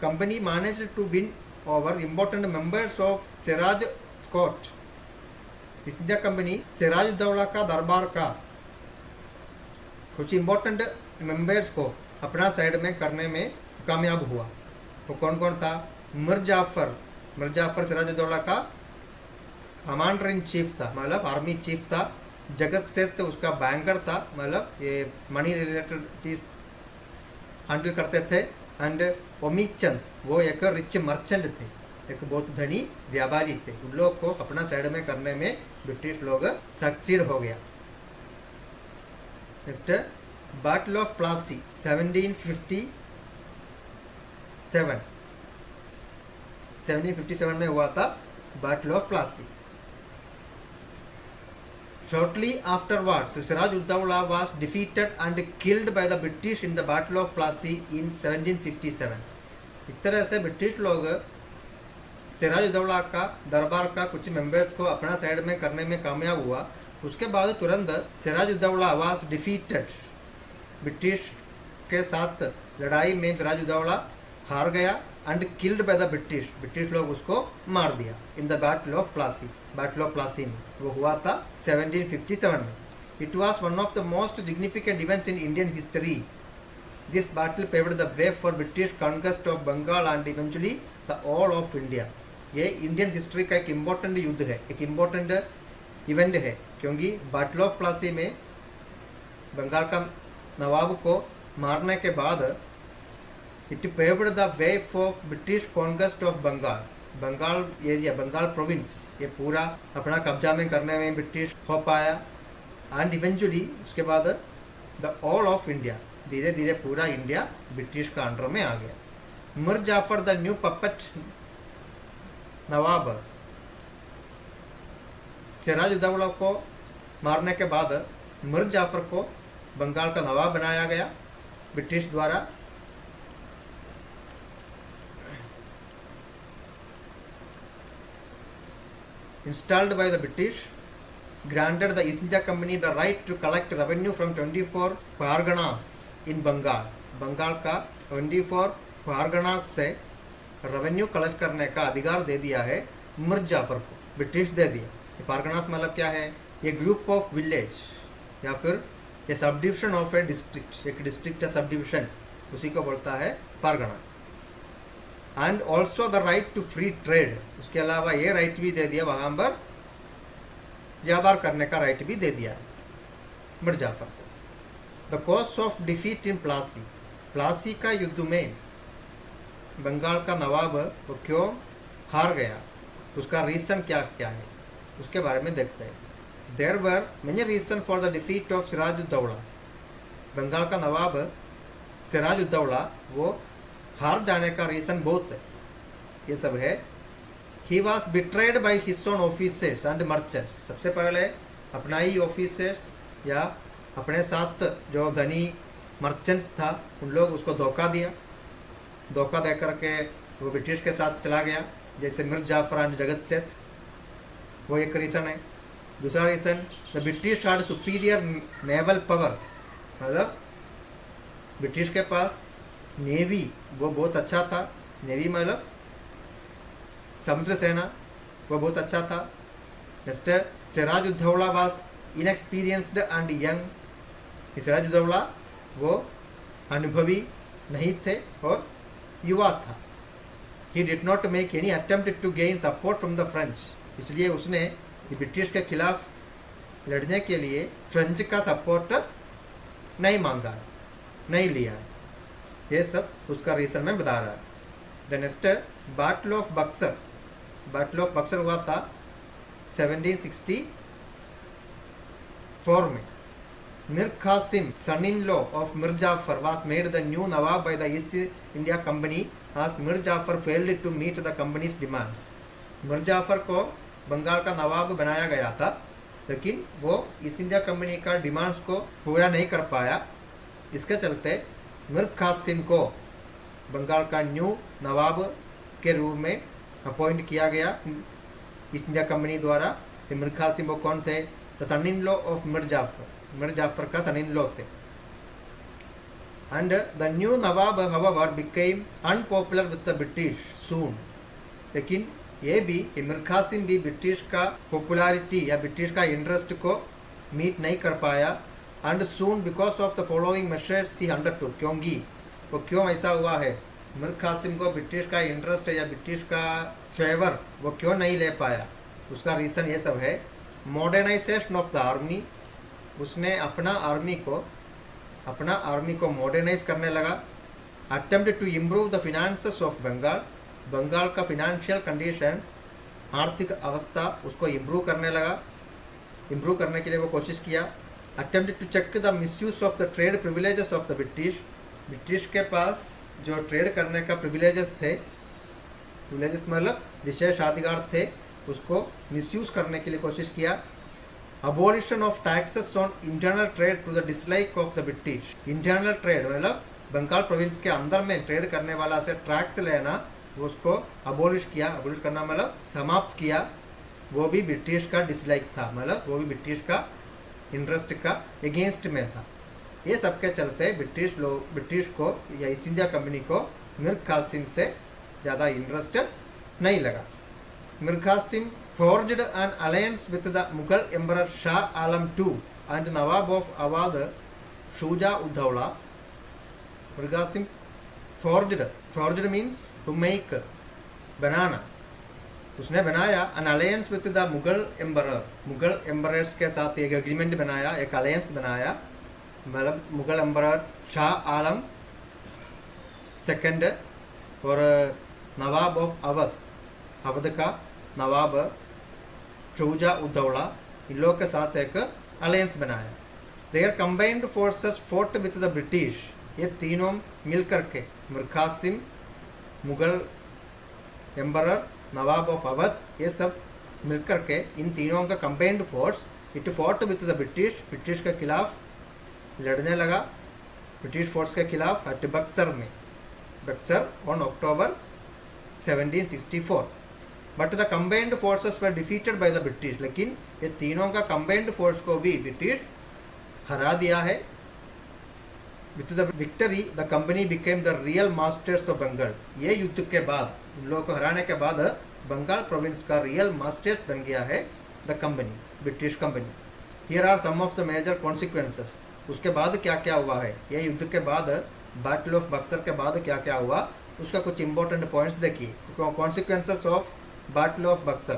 S1: company manage to win over important members of Siraj स्कॉट। ईस्ट इंडिया कंपनी सिराजुद्दौला का दरबार का कुछ इम्पोर्टेंट मेंबर्स को अपना साइड में करने में कामयाब हुआ। वो कौन कौन था? मिर जाफर सिराजुद्दौला का कमांडर इन चीफ था, मतलब आर्मी चीफ था। जगत सेठ उसका बैंकर था, मतलब ये मनी रिलेटेड चीज हैंडल करते थे। एंड ओमीद चंद वो एक रिच मर्चेंट थे, एक बहुत धनी व्यापारी थे। उन लोग को अपना साइड में करने में ब्रिटिश लोग सक्सीड हो गया। नेक्स्ट बैटल ऑफ प्लासी 1757 में हुआ था battle of Plassey. Shortly afterwards, Siraj-ud-Dawla was defeated and killed by the British in the Battle of Plassey in 1757। इस तरह से ब्रिटिश लोग सिराजुद्दौला का दरबार का कुछ मेंबर्स को अपना साइड में करने में कामयाब हुआ। उसके बाद तुरंत सिराजुद्दौला वाज डिफीटेड, ब्रिटिश के साथ लड़ाई में सिराजुद्दौला हार गया। And killed by the British लोग उसको मार दिया in the battle of Plassey में। वो हुआ था 1757 में। It was one of the most significant events in Indian history. This battle paved the way for British conquest of Bengal and eventually the all of India. ये इंडियन हिस्ट्री का एक इम्पोर्टेंट युद्ध है, एक इम्पोर्टेंट इवेंट है, क्योंकि बैटल ऑफ प्लासी में बंगाल का नवाब को मारने के बाद it paved the way for British conquest of Bengal area, Bengal province, ये पूरा अपना कब्जा में करने में ब्रिटिश हो पाया। एंड इवेंचुअली उसके बाद द ऑल ऑफ इंडिया, धीरे धीरे पूरा इंडिया ब्रिटिश का अंडर में आ गया। मिर जाफर द न्यू पपेट नवाब, सिराजुद्दौला को मारने के बाद मिर जाफर को बंगाल का नवाब बनाया गया ब्रिटिश द्वारा। Installed by the British, granted the East India Company the right to collect revenue from 24 Parganas in Bengal। Bengal का 24 Parganas से रेवेन्यू कलेक्ट करने का अधिकार दे दिया है मिर जाफर को, ब्रिटिश दे दिया। ये पारगनास मतलब क्या है? ये ग्रुप ऑफ विलेज या फिर ये sub division of A district, एक डिस्ट्रिक्ट या सब डिविजन, उसी को बोलता है पारगना। And also the right to free trade, उसके अलावा ये राइट भी दे दिया, वहाँ पर व्यापार करने का राइट भी दे दिया है मिर जाफर को। द कॉज ऑफ डिफीट इन प्लासी का युद्ध में बंगाल का नवाब वो क्यों हार गया, उसका रीज़न क्या क्या है, उसके बारे में देखते हैं। There were many reason for the defeat of Sirajuddaulah. Bengal का नवाब सिराजुद्दौला वो हार जाने का रीज़न बहुत है, ये सब है। He was betrayed by his own officers and merchants. सबसे पहले अपना ही ऑफिसर्स या अपने साथ जो धनी मर्चेंट्स था उन लोग उसको धोखा दे करके वो ब्रिटिश के साथ चला गया, जैसे मिर जाफर एंड जगत सेठ, वो एक रीज़न है। दूसरा reason, the British had superior naval power, मतलब ब्रिटिश के पास नेवी वो बहुत अच्छा था। नेवी मतलब समुद्र सेना, वो बहुत अच्छा था। Next, Sirajuddaulah was inexperienced and young. Sirajuddaulah वो अनुभवी नहीं थे और युवा था। He did not make any attempt to gain support from the French, इसलिए उसने ब्रिटिश के खिलाफ लड़ने के लिए फ्रेंच का सपोर्ट नहीं मांगा, नहीं लिया। ये सब उसका रीज़न में बता रहा है। The next, battle of Buxar हुआ था 1764 में। Mir Qasim, son in law of Mir Jafar, was made the new nawab by the East India company as Mir Jafar failed to meet the company's demands. Mir Jafar को बंगाल का नवाब बनाया गया था, लेकिन वो ईस्ट इंडिया कंपनी का डिमांड्स को पूरा नहीं कर पाया। इसके चलते मिर कासिम को बंगाल का न्यू नवाब के रूप में अपॉइंट किया गया ईस्ट इंडिया कंपनी द्वारा। ये मीर कासिम वो कौन थे? The son in law of Mir Jafar का सन इन लॉ थे। And the new nawab however became unpopular with the British soon. लेकिन ये भी कि मीर कासिम भी ब्रिटिश का पॉपुलैरिटी या ब्रिटिश का इंटरेस्ट को मीट नहीं कर पाया। And soon because of the following measures he undertook. क्योंकि वो क्यों ऐसा हुआ है? मीर कासिम को ब्रिटिश का इंटरेस्ट या ब्रिटिश का फेवर वो क्यों नहीं ले पाया? उसका रीज़न ये सब है। Modernisation of the army. उसने अपना आर्मी को मॉडर्नाइज करने लगा। Attempt to improve the finances of Bengal. Bengal का फिनेंशियल कंडीशन, आर्थिक अवस्था उसको इम्प्रूव करने लगा। इम्प्रूव करने के लिए वो कोशिश किया। Attempt to check the misuse of the trade privileges of the British. British के पास जो ट्रेड करने का प्रिविलेजेस थे, प्रिविलेजेस मतलब विशेष अधिकार थे, उसको मिसयूज करने के लिए कोशिश किया। Abolition of taxes on internal trade to the dislike of the British. Internal trade मतलब बंगाल प्रोविंस के अंदर में ट्रेड करने वाला से टैक्स लेना, वो उसको अबॉलिश किया। अबॉलिश करना मतलब समाप्त किया। वो भी ब्रिटिश का डिसलाइक था, मतलब वो भी ब्रिटिश का इंटरेस्ट का अगेंस्ट में था। ये सब के चलते ब्रिटिश को या ईस्ट इंडिया कंपनी को मीर कासिम से ज़्यादा इंटरेस्ट नहीं लगा। Mir Qasim forged an alliance with the Mughal Emperor Shah Alam II and Nawab of Awadh Shuja Uddawla. Mir Qasim forged means to make, बनाना। उसने बनाया an alliance with the Mughal Emperor। Mughal emperors के साथ एक एग्रीमेंट बनाया, एक अलायंस बनाया। मतलब मुगल एम्परर शाह आलम सेकंड और नवाब ऑफ अवध का नवाब शूजा उद्दौला, इन लोगों के साथ एक अलायंस बनाया। Their combined forces fought with the British. ये तीनों मिलकर के मीर कासिम, मुगल एम्परर, नवाब ऑफ अवध, ये सब मिलकर के इन तीनों का combined force it fought with the British. British के खिलाफ लड़ने लगा, ब्रिटिश फोर्स के खिलाफ at Buxar on October 1764। But the combined forces were defeated by the British. लेकिन ये तीनों का कंबाइंड फोर्स को भी ब्रिटिश हरा दिया है। With the victory the company became the real masters of Bengal. ये युद्ध के बाद, इन लोगों को हराने के बाद बंगाल प्रोविंस का रियल मास्टर्स बन गया है the company, British company. Here are some of the major consequences. उसके बाद क्या क्या हुआ है, ये युद्ध के बाद, बैटल ऑफ बक्सर के बाद क्या क्या हुआ, उसका कुछ इंपॉर्टेंट पॉइंट्स देखिए। Consequences of Battle of Buxar.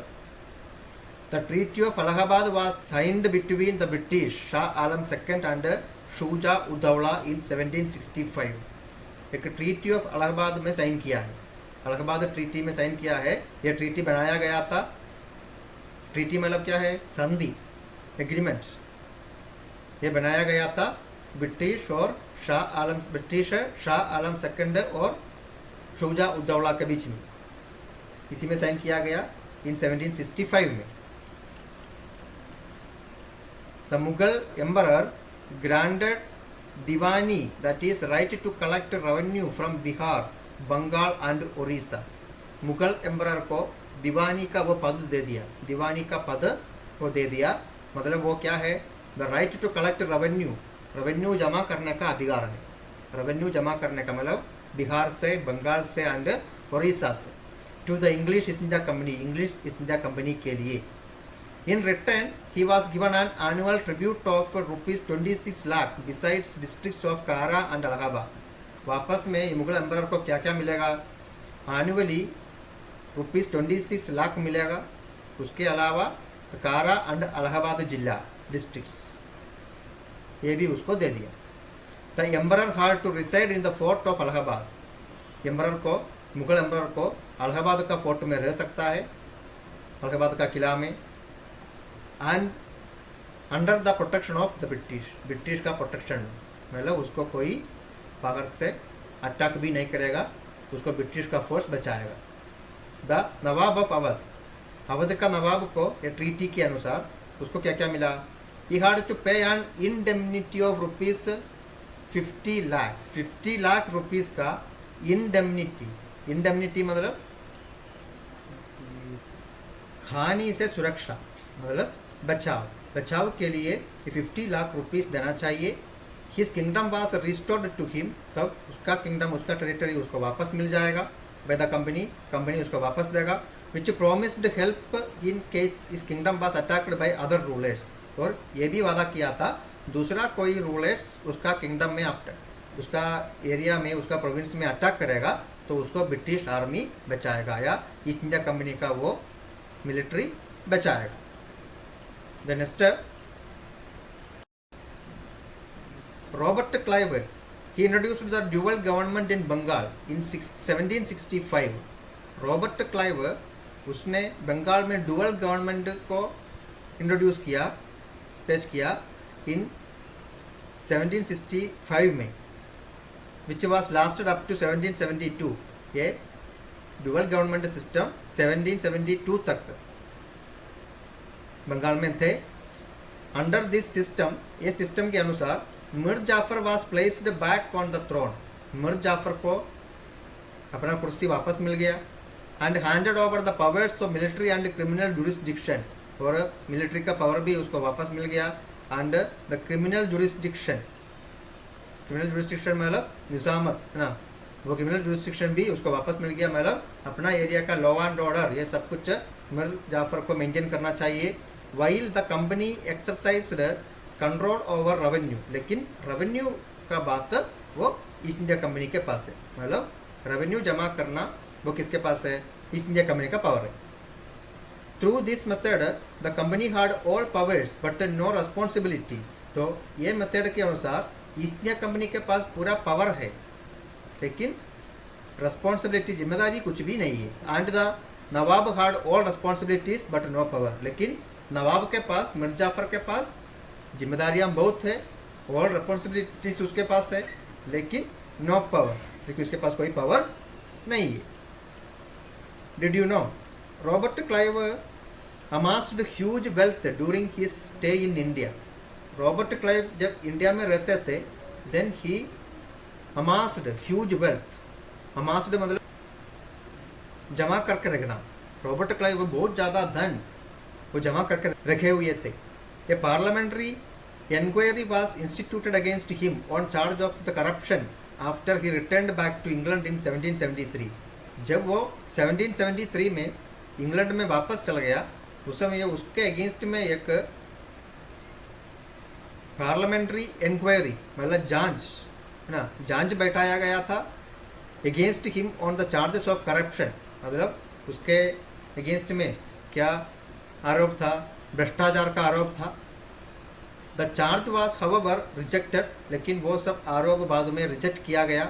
S1: The Treaty of Allahabad was signed between the British Shah Alam II and Shuja Uddawla in 1765. एक ट्रीटी ऑफ अलाहाबाद में साइन किया है, अलाहाबाद ट्रीटी में साइन किया है। यह ट्रीटी बनाया गया था। ट्रीटी मतलब क्या है? संधि, एग्रीमेंट। ये बनाया गया था ब्रिटिश शाह आलम सेकंड और शूजा उद्दौला के बीच में। इसी में साइन किया गया इन 1765 में। The Mughal emperor granted diwani, that is right to collect revenue from Bihar, Bengal and Orissa. Mughal emperor को दीवानी का वो पद दे दिया, दीवानी का पद वो दे दिया। मतलब वो क्या है? The right to collect revenue जमा करने का अधिकार है। रेवेन्यू जमा करने का मतलब बिहार से, बंगाल से एंड उड़ीसा से, to the English East India company के लिए। In return he was given an annual tribute of ₹26 lakh besides districts of Kara and Allahabad. वापस में मुगल एम्परर को क्या क्या मिलेगा? एनुअली ₹26 लाख मिलेगा। उसके अलावा कारा एंड इलाहाबाद जिला डिस्ट्रिक्ट्स, ये भी उसको दे दिया। The emperor had to reside in the fort of Allahabad. Mughal emperor को इलाहाबाद का फोर्ट में रह सकता है, इलाहाबाद का किला में, and under the protection of the British का प्रोटेक्शन। मतलब उसको कोई बाहर से अटैक भी नहीं करेगा, उसको ब्रिटिश का फोर्स बचाएगा। द नवाब ऑफ अवध का नवाब को ये ट्रीटी के अनुसार उसको क्या क्या मिला? He had to pay an indemnity of ₹50 lakh. 50 lakh rupees का इंडेमनिटी मतलब हानि से सुरक्षा मतलब बचाव के लिए 50 लाख रुपीस देना चाहिए। His kingdom was restored to him, तब उसका किंगडम, उसका टेरिटरी उसको वापस मिल जाएगा बाय द कंपनी उसको वापस देगा। विच प्रोमिस्ड हेल्प इन केस इस kingdom was attacked by other rulers, और ये भी वादा किया था दूसरा कोई रूलर्स उसका किंगडम में उसका एरिया में, उसका प्रोविंस में अटैक करेगा तो उसको ब्रिटिश आर्मी बचाएगा या ईस्ट इंडिया कंपनी का वो मिलिट्री बचाएगा। The next Robert Clive, he introduced the dual government in Bengal in 1765। Robert Clive उसने बंगाल में डुअल गवर्नमेंट को इंट्रोड्यूस किया, पेश किया इन 1765 में, which was lasted up to 1772। ये डुअल गवर्नमेंट सिस्टम 1772 तक बंगाल में थे। अंडर दिस सिस्टम, ये सिस्टम के अनुसार Mir Jafar was placed back on the throne, Mir Jafar को अपना कुर्सी वापस मिल गया। And handed over the powers of military and criminal jurisdiction, और मिलिट्री का पावर भी उसको वापस मिल गया। एंड द क्रिमिनल जुरिस्डिक्शन मतलब निजामत है ना, वो क्रिमिनल जुरिस्डिक्शन भी उसको वापस मिल गया, मतलब अपना एरिया का लॉ एंड ऑर्डर ये सब कुछ मिर्ज जाफर को मेंटेन करना चाहिए। While the company exercised control over revenue, लेकिन रेवेन्यू का बात वो ईस्ट इंडिया कंपनी के पास है, मतलब रेवेन्यू जमा करना वो किसके पास है, ईस्ट इंडिया कंपनी का पावर है। Through this method the company had all powers but no responsibilities, तो ये मेथड के अनुसार ईस्ट इंडिया कंपनी के पास पूरा पावर है लेकिन रिस्पॉन्सिबिलिटी जिम्मेदारी कुछ भी नहीं है। And the nawab had all responsibilities but no power, लेकिन नवाब के पास, मिर्ज जाफर के पास जिम्मेदारियाँ बहुत है, ऑल रिस्पॉन्सिबिलिटीज उसके पास है लेकिन नो पावर, लेकिन उसके पास कोई पावर नहीं है। Did you know Robert Clive amassed huge wealth during his stay in India. Robert Clive जब इंडिया में रहते थे देन ही अमास्ड ह्यूज वेल्थ, अमास्ड मतलब जमा करके रखना। रॉबर्ट क्लाइव बहुत ज़्यादा धन वो जमा करके रखे हुए थे। A parliamentary inquiry was instituted against him on charge of the corruption after he returned back to England in 1773। जब वो 1773 में इंग्लैंड में वापस चला गया उस समय उसके अगेंस्ट में एक पार्लियामेंट्री इंक्वायरी मतलब जांच है ना, जांच बैठाया गया था against him on the charges of corruption, मतलब उसके अगेंस्ट में क्या आरोप था, भ्रष्टाचार का आरोप था। The charge was however rejected, लेकिन वो सब आरोप बाद में रिजेक्ट किया गया।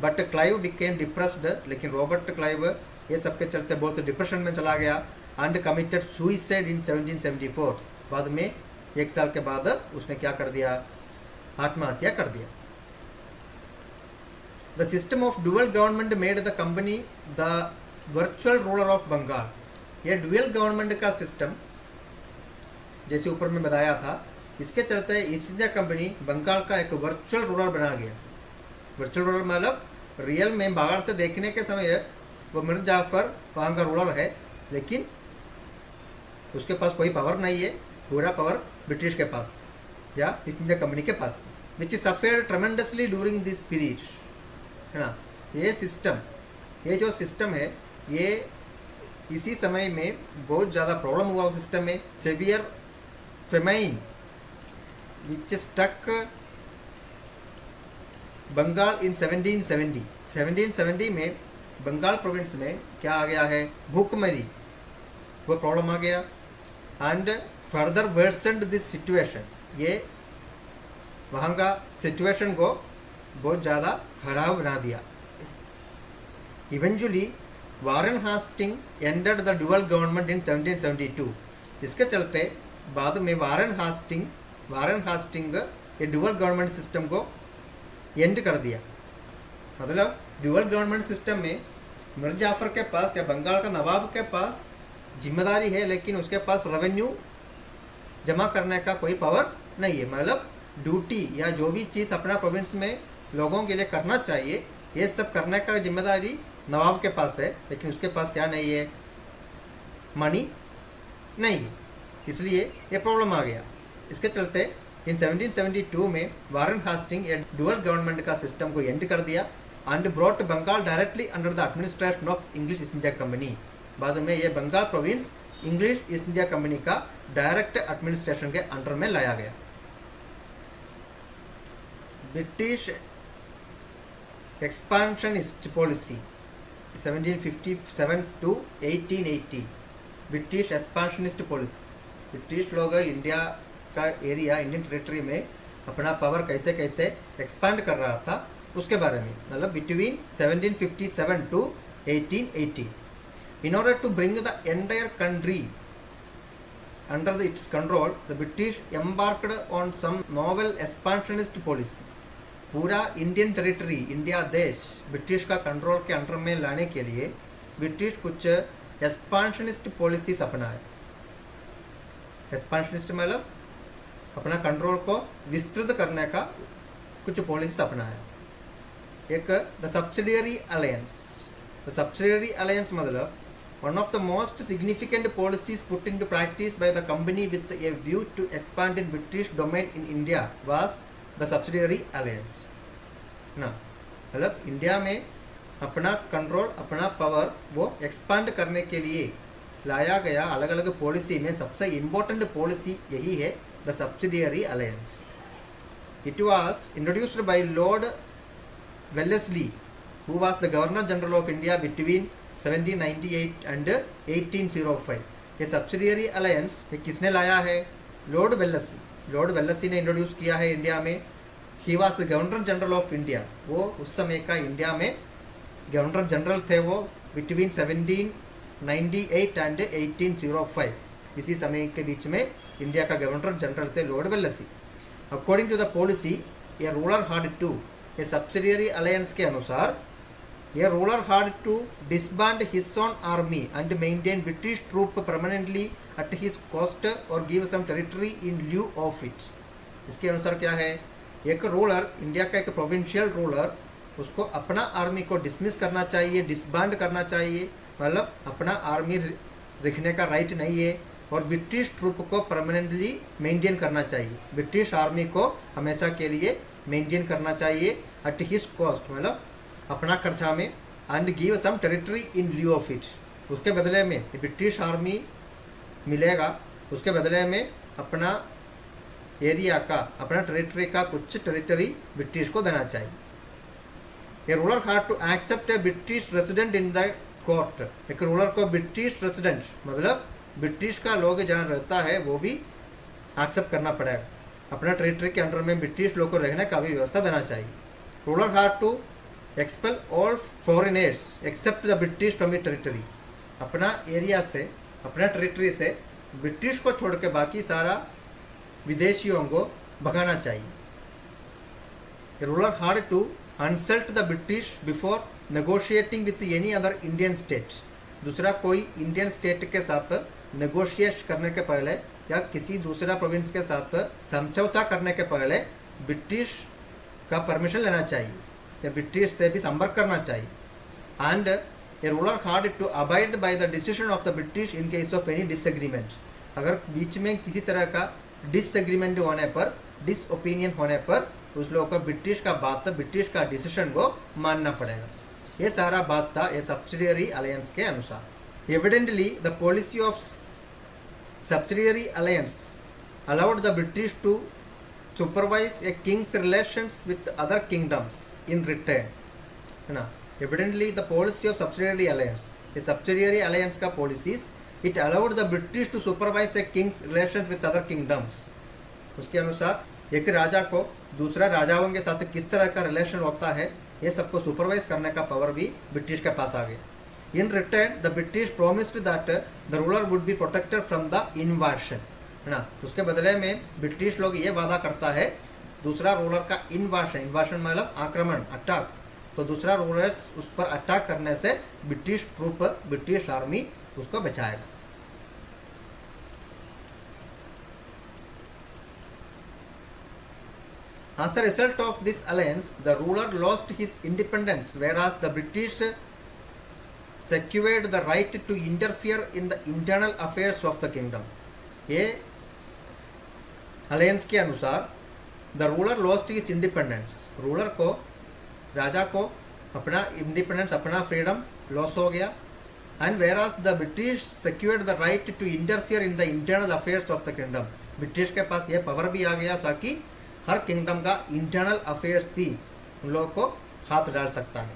S1: बट क्लाइव बिकेम डिप्रेस्ड, लेकिन रॉबर्ट क्लाइव ये सब के चलते बहुत डिप्रेशन में चला गया। एंड कमिटेड सुइसाइड इन 1774, बाद में एक साल के बाद उसने क्या कर दिया, आत्महत्या कर दिया। The system of dual government made the company the virtual ruler of Bengal. ये डुअल गवर्नमेंट का सिस्टम जैसे ऊपर में बताया था, इसके चलते ईस्ट इंडिया कंपनी बंगाल का एक वर्चुअल रूलर बना गया। वर्चुअल रूलर मतलब रियल में बाहर से देखने के समय वो मिर्ज जाफर वहाँ का रूलर है लेकिन उसके पास कोई पावर नहीं है, पूरा पावर ब्रिटिश के पास या ईस्ट इंडिया कंपनी के पास, which is suffer tremendously during this period है ना। ये सिस्टम, ये जो सिस्टम है ये इसी समय में बहुत ज़्यादा प्रॉब्लम हुआ उस सिस्टम में। सेवियर फेमाइन विच स्टक बंगाल इन 1770। 1770 में बंगाल प्रोविंस में क्या आ गया है, भूखमरी, वो प्रॉब्लम आ गया। एंड फर्दर वर्सेंड दिस सिचुएशन, ये वहाँ का सिचुएशन को बहुत ज़्यादा खराब बना दिया। Eventually Warren Hastings ended the dual government इन 1772। इसके चलते बाद में वारेन हास्टिंग ये डुअल गवर्नमेंट सिस्टम को एंड कर दिया। मतलब डुअल गवर्नमेंट सिस्टम में मिर्ज जाफर के पास या बंगाल का नवाब के पास जिम्मेदारी है लेकिन उसके पास रेवेन्यू जमा करने का कोई पावर नहीं है, मतलब ड्यूटी या जो भी चीज़ अपना प्रोविंस में लोगों के लिए करना चाहिए ये सब करने का जिम्मेदारी नवाब के पास है, लेकिन उसके पास क्या नहीं है, मनी नहीं, इसलिए ये प्रॉब्लम आ गया। इसके चलते इन 1772 में वारन हास्टिंग एक डुअल गवर्नमेंट का सिस्टम को एंड कर दिया and brought Bengal directly under the administration of English East India company. बाद में ये Bengal province English East India company का डायरेक्ट एडमिनिस्ट्रेशन के अंडर में लाया गया। British expansionist policy 1757 to 1880। British expansionist policy, British लोग इंडिया का एरिया, इंडियन टेरिटरी में अपना पावर कैसे कैसे एक्सपांड कर रहा था उसके बारे में, मतलब between 1757 to 1880। In order to bring the entire country under its control, the British embarked on some novel expansionist policies. पूरा इंडियन टेरिटरी, इंडिया देश ब्रिटिश का कंट्रोल के अंडर में लाने के लिए ब्रिटिश कुछ एक्सपांशनिस्ट पॉलिसीज अपनाए। एक्सपांशनिस्ट मतलब अपना कंट्रोल को विस्तृत करने का कुछ पॉलिसीज अपनाए। एक the subsidiary alliance. The subsidiary alliance मतलब one of the most significant policies put into practice by the company with a view to expand in British domain in India was the subsidiary alliance ना। मतलब इंडिया में अपना कंट्रोल, अपना पावर वो एक्सपांड करने के लिए लाया गया अलग अलग पॉलिसी में सबसे इम्पोर्टेंट पॉलिसी यही है, the subsidiary alliance. It was introduced by Lord Wellesley who was the governor general of India between 1798 and 1805। ये सब्सिडियरी अलायंस ये किसने लाया है? Lord Wellesley. लॉर्ड वेलेस्ली ने इंट्रोड्यूस किया है इंडिया में। He was the governor general of India, वो उस समय का इंडिया में गवर्नर जनरल थे वो बिटवीन 1798 एंड 1805। इसी समय के बीच में इंडिया का गवर्नर जनरल थे lord Wellesley. According to the policy a ruler had to, ये सब्सिडियरी अलायंस के अनुसार a ruler had to disband his own army and maintain British troop permanently at his cost और give some territory in lieu of it. इसके अनुसार क्या है? एक रूलर, इंडिया का एक प्रोविंशियल रूलर, उसको अपना आर्मी को डिसमिस करना चाहिए, डिसबैंड करना चाहिए, मतलब अपना आर्मी रखने का राइट नहीं है, और ब्रिटिश ट्रूप को परमानेंटली मेंटेन करना चाहिए। ब्रिटिश आर्मी को हमेशा के लिए मेंटेन करना चाहिए एट हिज कॉस्ट, मतलब अपना खर्चा में, and give some territory in lieu of it. उसके बदले में ब्रिटिश आर्मी मिलेगा, उसके बदले में अपना एरिया का, अपना टेरिटरी का कुछ टेरिटरी ब्रिटिश को देना चाहिए। A ruler had to accept a British resident in the court. एक रूलर को ब्रिटिश रेसिडेंट मतलब ब्रिटिश का लोग जहाँ रहता है वो भी एक्सेप्ट करना पड़ेगा। अपना टेरिटरी के अंडर में ब्रिटिश लोग को रहने का भी व्यवस्था देना चाहिए। Ruler had to expel all foreigners except the British from the territory. अपना एरिया से, अपना टेरिटरी से ब्रिटिश को छोड़ के बाकी सारा विदेशियों को भगाना चाहिए। Ruler had to consult the British before negotiating with any other Indian state. दूसरा कोई इंडियन स्टेट के साथ नेगोशिएट करने के पहले या किसी दूसरा प्रोविंस के साथ समझौता करने के पहले ब्रिटिश का परमिशन लेना चाहिए या ब्रिटिश से भी संपर्क करना चाहिए। And a ruler had to abide by the decision of the British in case of any disagreement. अगर बीच में किसी तरह का डिसएग्रीमेंट होने पर, डिसओपिनियन होने पर उस लोगों को ब्रिटिश का बात, ब्रिटिश का डिसीजन को मानना पड़ेगा। ये सारा बात था ये सब्सिडियरी अलायंस के अनुसार। Evidently the policy of subsidiary alliance allowed the British to supervise a king's relations with other kingdoms in return, है ना। Evidently the policy of subsidiary alliance, ये सब्सिडियरी अलायंस का policies, it allowed the British to supervise a king's relation with other kingdoms. उसके अनुसार एक राजा को दूसरा राजाओं के साथ किस तरह का रिलेशन होता है ये सबको सुपरवाइज करने का पावर भी ब्रिटिश के पास आ गया। In return the British promised that the ruler would be protected from the invasion, है ना। उसके बदले में ब्रिटिश लोग ये वादा करता है दूसरा रूलर का इन्वाशन, इन्वाशन मतलब आक्रमण, अटैक, तो दूसरा रूलर्स उस पर अटैक करने से ब्रिटिश ट्रूप, ब्रिटिश आर्मी उसको बचाएगा। As a result of this alliance, the ruler lost his independence, whereas the British secured the right to interfere in the internal affairs of the kingdom. ये अलायंस के अनुसार the ruler lost his independence, ruler को, राजा को अपना इंडिपेंडेंस, अपना फ्रीडम लॉस हो गया. And whereas the British secured the right to interfere in the internal affairs of the kingdom. British के पास ये पावर भी आ गया ताकि हर किंगडम का इंटरनल अफेयर्स भी उन लोगों को हाथ डाल सकता है.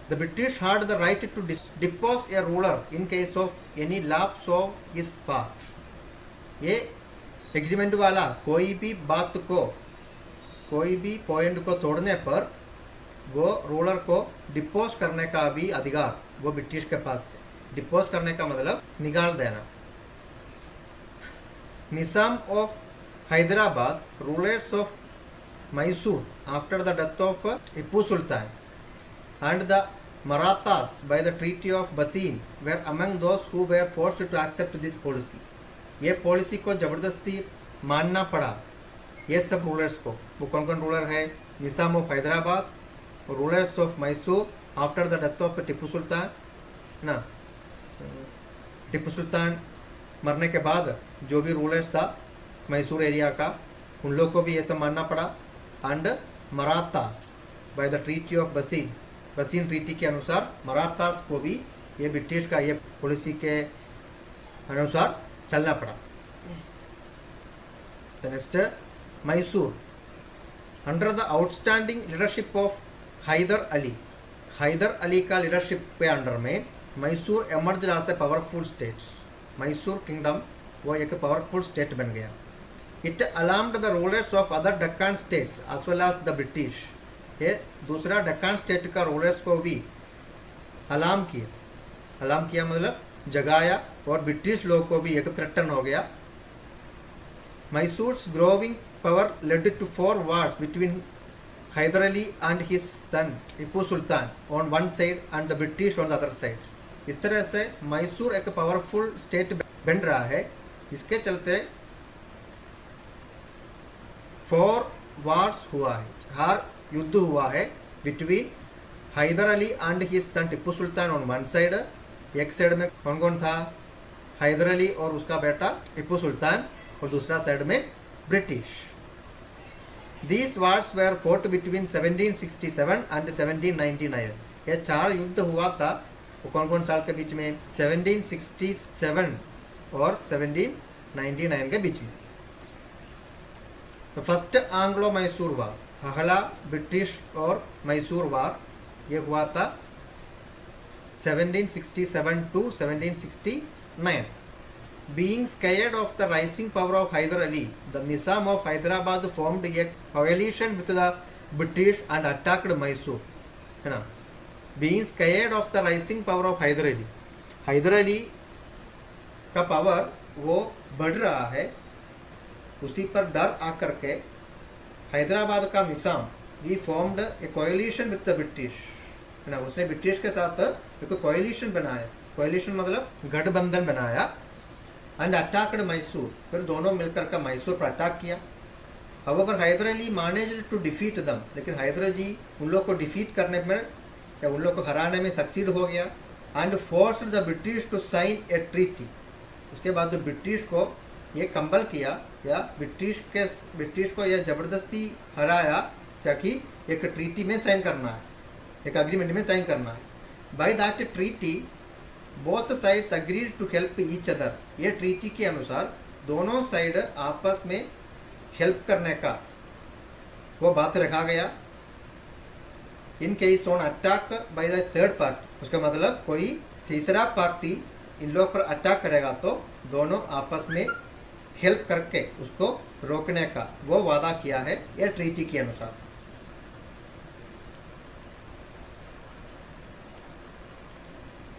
S1: The British had the right to depose a ruler in case of any lapse of his part. ये एग्रीमेंट वाला कोई भी बात को, कोई भी पॉइंट को तोड़ने पर वो रूलर को डिपोज करने का भी अधिकार वो ब्रिटिश के पास है. डिपोज करने का मतलब निकाल देना. Nizam of Hyderabad, rulers of Mysore after the death of Tipu Sultan and the Marathas by the Treaty of Bassein were among those who were forced to accept this policy. ये पॉलिसी को ज़बरदस्ती मानना पड़ा ये सब रूलर्स को. वो कौन कौन रूलर है? Nizam of Hyderabad, rulers of Mysore after the death of Tipu Sultan, है ना. टिप्पू सुल्तान मरने के बाद जो भी रूलर्स था मैसूर एरिया का, उन लोग को भी ये सब मानना पड़ा. And Marathas bye the treaty of बसीन, बसीन ट्रीटी के अनुसार मराठास को भी ये ब्रिटिश का ये पॉलिसी के अनुसार चलना पड़ा. Next Mysore, under the outstanding leadership of Hyder Ali. Hyder Ali का लीडरशिप के अंडर में Mysore emerge as a powerful state. Mysore kingdom वो एक पावरफुल स्टेट बन गया. It alarmed the rulers of other Deccan states as well as the British. ये दूसरा डक्कन स्टेट का रूलर्स को भी अलार्म किया. अलार्म किया मतलब जगाया, और ब्रिटिश लोग को भी एक थ्रेटन हो गया. Mysore's growing power led to 4 wars between Haider Ali and his son Tipu Sultan on one side and the British on the other side. इस तरह से मैसूर एक पावरफुल स्टेट बन रहा है. इसके चलते 4 wars हुआ है, हर युद्ध हुआ है between Haider Ali and his son Tipu Sultan on one side. एक साइड में कौन कौन था? हैदर अली और उसका बेटा टिप्पू सुल्तान, और दूसरा साइड में British. These wars were fought between 1767 and 1799. ये 4 युद्ध हुआ था. वो कौन कौन साल के बीच में? 1767 और 1799 के बीच में. तो फर्स्ट एंग्लो मैसूर वार, पहला ब्रिटिश और मैसूर वार, ये हुआ था 1767 to 1769. Being scared of the rising power of Hyder Ali, the Nizam of Hyderabad formed a coalition with the British and attacked Mysore. है ना. Being scared of the rising power of Hyder Ali, Haider Ali का पावर वो बढ़ रहा है, उसी पर डर आकर के हैदराबाद का निज़ाम ही formed a coalition with the British, है ना. उसने ब्रिटिश के साथ एक कोएलिशन बनाया. कोएलिशन मतलब गठबंधन बनाया. एंड अटैक्ड मैसूर, फिर दोनों मिलकर का मैसूर पर अटैक किया. However Hyder Ali managed to defeat them, लेकिन हैदर अली उन लोग को डिफीट करने में या उन लोग को हराने में सक्सीड हो गया. And forced the British to sign a treaty. उसके बाद ब्रिटिश को ये कंपल किया या ब्रिटिश को यह ज़बरदस्ती हराया ताकि एक ट्रीटी में साइन करना है, एक अग्रीमेंट में साइन करना है. By that treaty both sides agreed to help each other. ये ट्रीटी के अनुसार दोनों साइड आपस में हेल्प करने का वो बात रखा गया. In case on attack by the third party, उसका मतलब कोई तीसरा पार्टी इन लोग पर अटैक करेगा तो दोनों आपस में हेल्प करके उसको रोकने का वो वादा किया है यह ट्रीटी के अनुसार.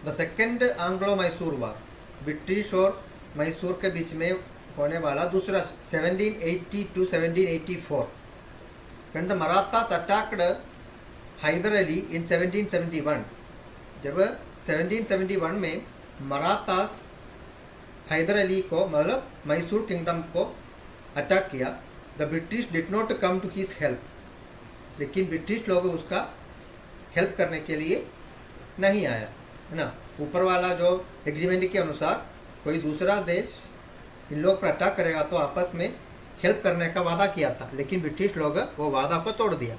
S1: The second Anglo Mysore war, British और मैसूर के बीच में होने वाला दूसरा 1780 to 1784. When the Marathas attacked Haider Ali इन 1771, जब 1771 में मराठास हैदर अली को मतलब मैसूर किंगडम को अटैक किया, the British did not come to his help. लेकिन ब्रिटिश लोग उसका हेल्प करने के लिए नहीं आया, है ना. ऊपर वाला जो एग्रीमेंट के अनुसार कोई दूसरा देश इन लोग पर अटैक करेगा तो आपस में हेल्प करने का वादा किया था, लेकिन ब्रिटिश लोग वो वादा को तोड़ दिया।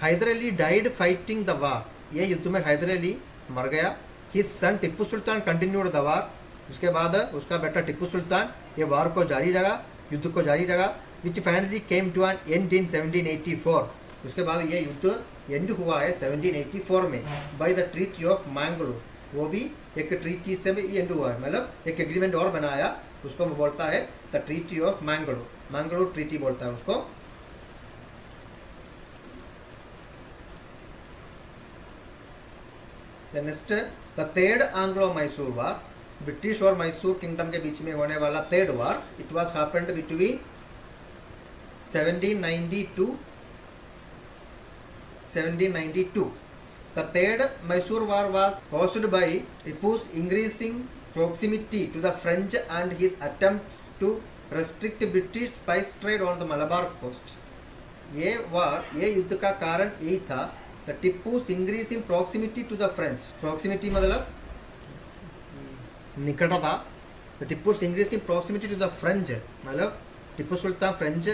S1: Hyder Ali died fighting the war, ये युद्ध में हैदर अली मर गया। His son Tipu Sultan continued the war, उसके बाद उसका बेटा टिप्पू सुल्तान ये वार को जारी रखा, युद्ध को जारी रखा, which finally came to an end in 1784। उसके बाद ये युद्ध एंड हुआ है 1784 में bye the treaty of Mangalore. वो भी एक ट्रीटी से एंड हुआ है, मतलब एक एग्रीमेंट और बनाया, उसको बोलता है the treaty of Mangalore, Mangalore treaty बोलता है उसको। Next the third Anglo Mysore war, British और मैसूर किंगडम के बीच में होने वाला third war, it was happened between 1792। The third Mysore war was caused by Tipu's increasing proximity to the French and his attempts to restrict British spice trade on the Malabar coast. ये वार, ये युद्ध का कारण यही था, the Tipu's increasing proximity to the French. Proximity मतलब निकटता, the Tipu's increasing proximity to the French मतलब टिप्पू सुल्तान फ्रेंच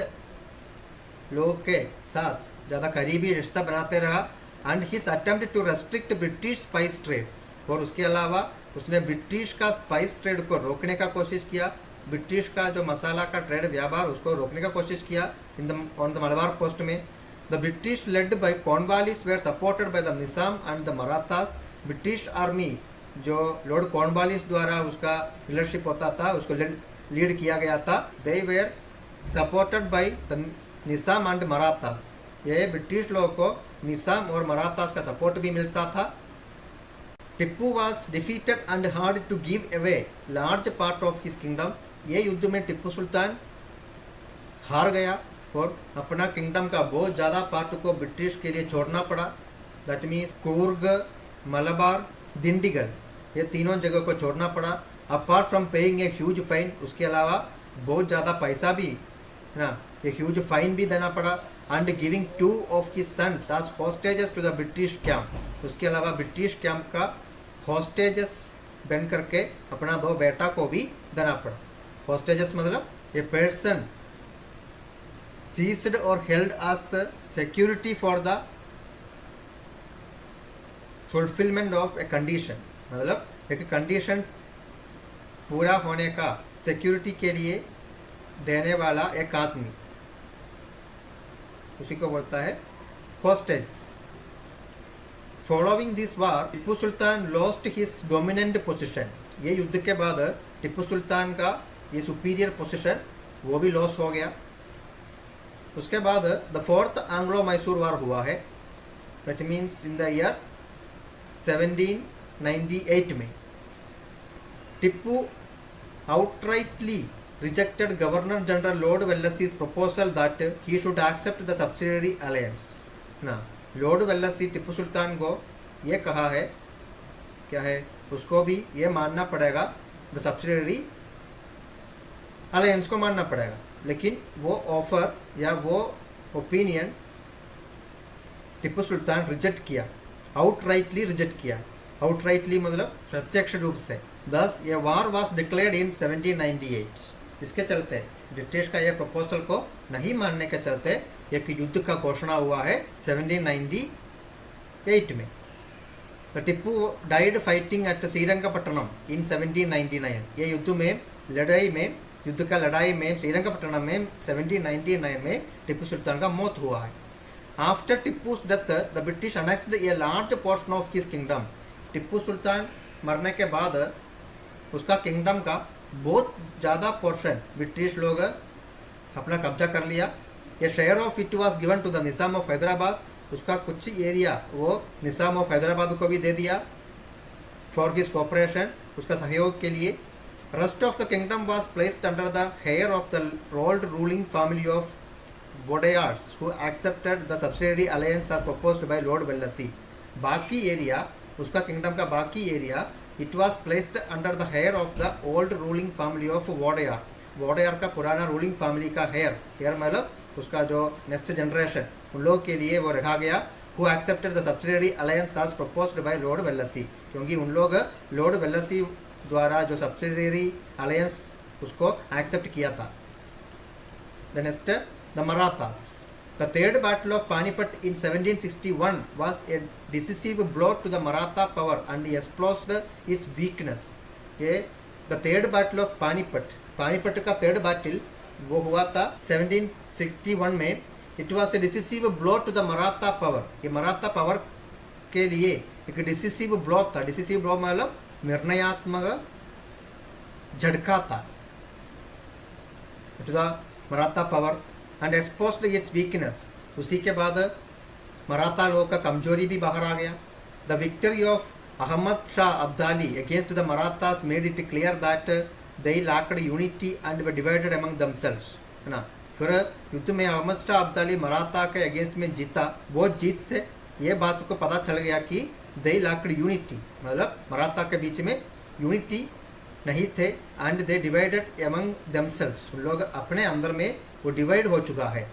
S1: लोगों के साथ ज़्यादा करीबी रिश्ता बनाते रहा। And his attempt to restrict British spice trade, और उसके अलावा उसने ब्रिटिश का स्पाइस ट्रेड को रोकने का कोशिश किया, ब्रिटिश का जो मसाला का ट्रेड व्यापार उसको रोकने का कोशिश किया in the on the Malabar coast में। The British led by Cornwallis were supported by the Nizam and the Marathas. British army जो लॉर्ड कॉर्नवालिस द्वारा उसका लीडरशिप होता था, उसको लीड किया गया था। They were supported by the Nizam and Marathas, ये ब्रिटिश लोगों को निज़ाम और मराठास का सपोर्ट भी मिलता था। Tipu was defeated and had to give away large part of his kingdom. ये युद्ध में टिप्पू सुल्तान हार गया और अपना किंगडम का बहुत ज़्यादा पार्ट को ब्रिटिश के लिए छोड़ना पड़ा। दैट मीन्स कूर्ग, मलबार, दिंडीगल, ये तीनों जगह को छोड़ना पड़ा। Apart from paying a huge fine, उसके अलावा बहुत ज़्यादा पैसा भी है ना, ये ह्यूज फाइन भी देना पड़ा। And giving 2 of his sons as hostages to the British camp, उसके अलावा ब्रिटिश कैंप का हॉस्टेजेस बन करके अपना 2 बेटा को भी देना पड़ा। हॉस्टेजेस मतलब ए पर्सन सीज्ड और held as security for the fulfilment of a condition, मतलब एक कंडीशन पूरा होने का सिक्योरिटी के लिए देने वाला एक आदमी, उसी को बोलता है hostages. Following this war Tipu Sultan lost his dominant position. ये युद्ध के बाद टिप्पू सुल्तान का ये सुपीरियर पोजीशन वो भी लॉस हो गया। उसके बाद the fourth Anglo Mysore war हुआ है, that means in the year 1798 में। Tipu outrightly rejected Governor General Lord Wellesley's proposal that he should accept the subsidiary alliance। ना लॉर्ड वेल्लेस्ली टिप्पू सुल्तान को ये कहा है, क्या है, उसको भी ये मानना पड़ेगा, द सब्सिडियरी अलायंस को मानना पड़ेगा। लेकिन वो ऑफर या वो ओपिनियन टिप्पू सुल्तान रिजेक्ट किया, आउटराइटली रिजेक्ट किया। आउटराइटली मतलब प्रत्यक्ष रूप से। दस ये वार वाज डिक्लेयर्ड इन 1798। इसके चलते ब्रिटिश का यह प्रपोजल को नहीं मानने के चलते एक युद्ध का घोषणा हुआ है 1798 में। तो Tipu died fighting at Srirangapatnam in 1799। ये युद्ध का लड़ाई में श्रीरंगपट्टनम में 1799 में टिप्पू सुल्तान का मौत हुआ है। After Tipu's death the British annexed a large portion of his kingdom. Tipu Sultan मरने के बाद उसका किंगडम का बहुत ज़्यादा पोर्शन ब्रिटिश लोग अपना कब्जा कर लिया। ये share of it was given to the Nizam of Hyderabad. उसका कुछ एरिया वो निज़ाम ऑफ हैदराबाद को भी दे दिया फॉर हिज कोऑपरेशन, उसका सहयोग के लिए। Rest of the kingdom was placed under the heir of the old ruling family of Wodeyars who accepted the subsidiary alliance are proposed by lord Wellesley. बाकी एरिया, उसका किंगडम का बाकी area it was placed under the heir of the old ruling family of Wodeyar. Wodeyar का पुराना रूलिंग फैमिली का हेयर मतलब उसका जो नेक्स्ट जनरेशन, उन लोगों के लिए वो रखा गया। who accepted the subsidiary alliance as proposed by Lord Wellesley, क्योंकि उन लोग लॉर्ड वेल्लेसी द्वारा जो सब्सिडियरी अलायंस उसको एक्सेप्ट किया था. The next, the Marathas. The third battle of Panipat in 1761 was a decisive blow to the Maratha power and exposed its weakness. ये the third battle of Panipat का थर्ड बैटल वो हुआ था 1761 में. It was a decisive blow to the Maratha power. ये मराठा पावर के लिए एक डिसिसिव ब्लो था. डिसिसिव ब्लो मतलब निर्णयात्मक झटका था to the Maratha power and exposed its weakness. उसी के बाद मराठा लोगों का कमजोरी भी बाहर आ गया. The victory of Ahmad Shah Abdali against the Marathas made it clear that they lacked unity and were divided among themselves, है ना. फिर युद्ध में अहमद शाह अब्दाली मराठा के अगेंस्ट में जीता. वो जीत से ये बात को पता चल गया कि they lacked unity मतलब मराठा के बीच में यूनिटी नहीं थे. And they divided among themselves, उन लोग अपने अंदर में वो डिवाइड हो चुका है.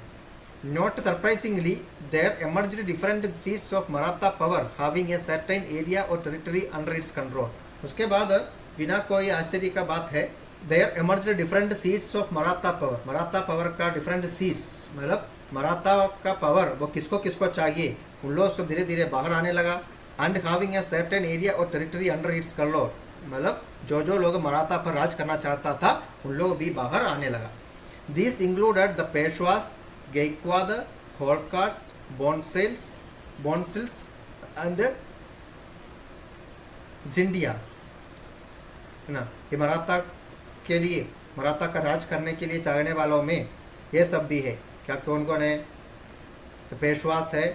S1: Not surprisingly, there emerged different seats of Maratha power having a certain area or territory under its control. उसके बाद बिना कोई आश्चर्य का बात है there emerged different seats of Maratha power. Maratha power का डिफरेंट सीट्स मतलब मराठा का पावर वो किसको किसको चाहिए उन लोग सब धीरे धीरे बाहर आने लगा. And having a certain area और टेरिटरी अंडर इट्स कंट्रोल मतलब जो जो लोग मराठा पर राज करना चाहता था उन लोग भी बाहर आने लगा. This included the Peshwas, Gaekwad, Holkars, Bhonsles and Scindias, है ना. ये मराठा के लिए मराठा का राज करने के लिए चाहने वालों में ये सब भी है. क्या कौन कौन है? तो पेशवास है,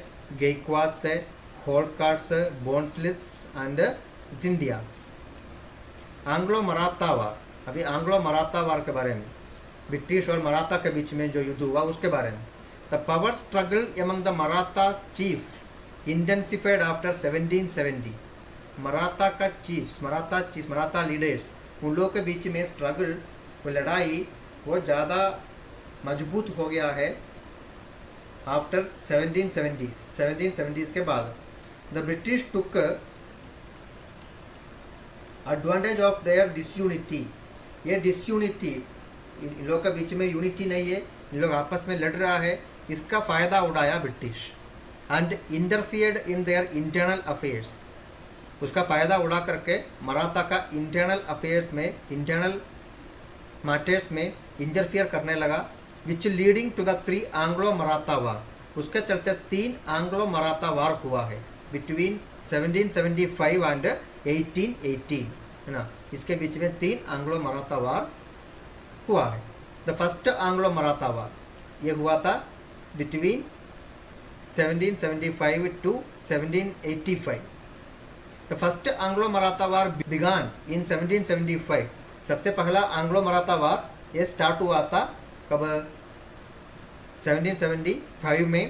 S1: गायकवाड़ है, होलकर्स, बोनसिल्स एंड जिंडियास. एंग्लो मराठा वार. अभी एंग्लो मराठा वार के बारे में ब्रिटिश और मराठा के बीच में जो युद्ध हुआ उसके बारे में. The power struggle among the Maratha chief intensified after 1770. Maratha का चीफ्स मराठा लीडर्स उन लोगों के बीच में स्ट्रगल वो लड़ाई वो ज़्यादा मजबूत हो गया है आफ्टर 1770s के बाद. The British took advantage of their disunity. ये डिसयूनिटी इन लोगों के बीच में यूनिटी नहीं है, इन लोग आपस में लड़ रहा है, इसका फ़ायदा उठाया British. And interfered in their internal affairs. उसका फ़ायदा उड़ा करके मराठा का इंटरनल अफेयर्स में इंटरनल मैटर्स में इंटरफियर करने लगा. Which leading to the 3 Anglo Maratha war. उसके चलते 3 एंग्लो मराठा वार हुआ है बिटवीन 1775 एंड 1818, है ना. इसके बीच में 3 एंग्लो मराठा वार हुआ है. द फर्स्ट एंग्लो मराठा वार ये हुआ था between 1775 to 1785. The first Anglo-Maratha War began in 1775. सबसे पहला एंग्लो मराठा वार ये स्टार्ट हुआ था कब 1775 में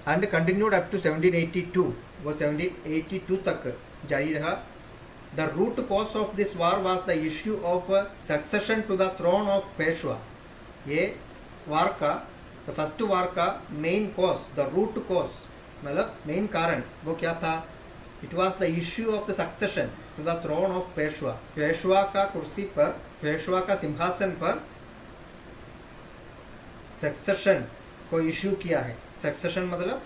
S1: एंड कंटिन्यूड अप टू 1782. वो 1782 तक जारी रहा. The root cause of this war was the issue of succession to the throne of Peshwa. ये वार का द फर्स्ट वार का main cause the root cause मतलब मेन कारण वो क्या था? It was the issue of the succession to the throne of Peshwa. Peshwa का कुर्सी पर पेशवा का सिंहासन पर सक्सेशन को इश्यू किया है. सक्सेशन मतलब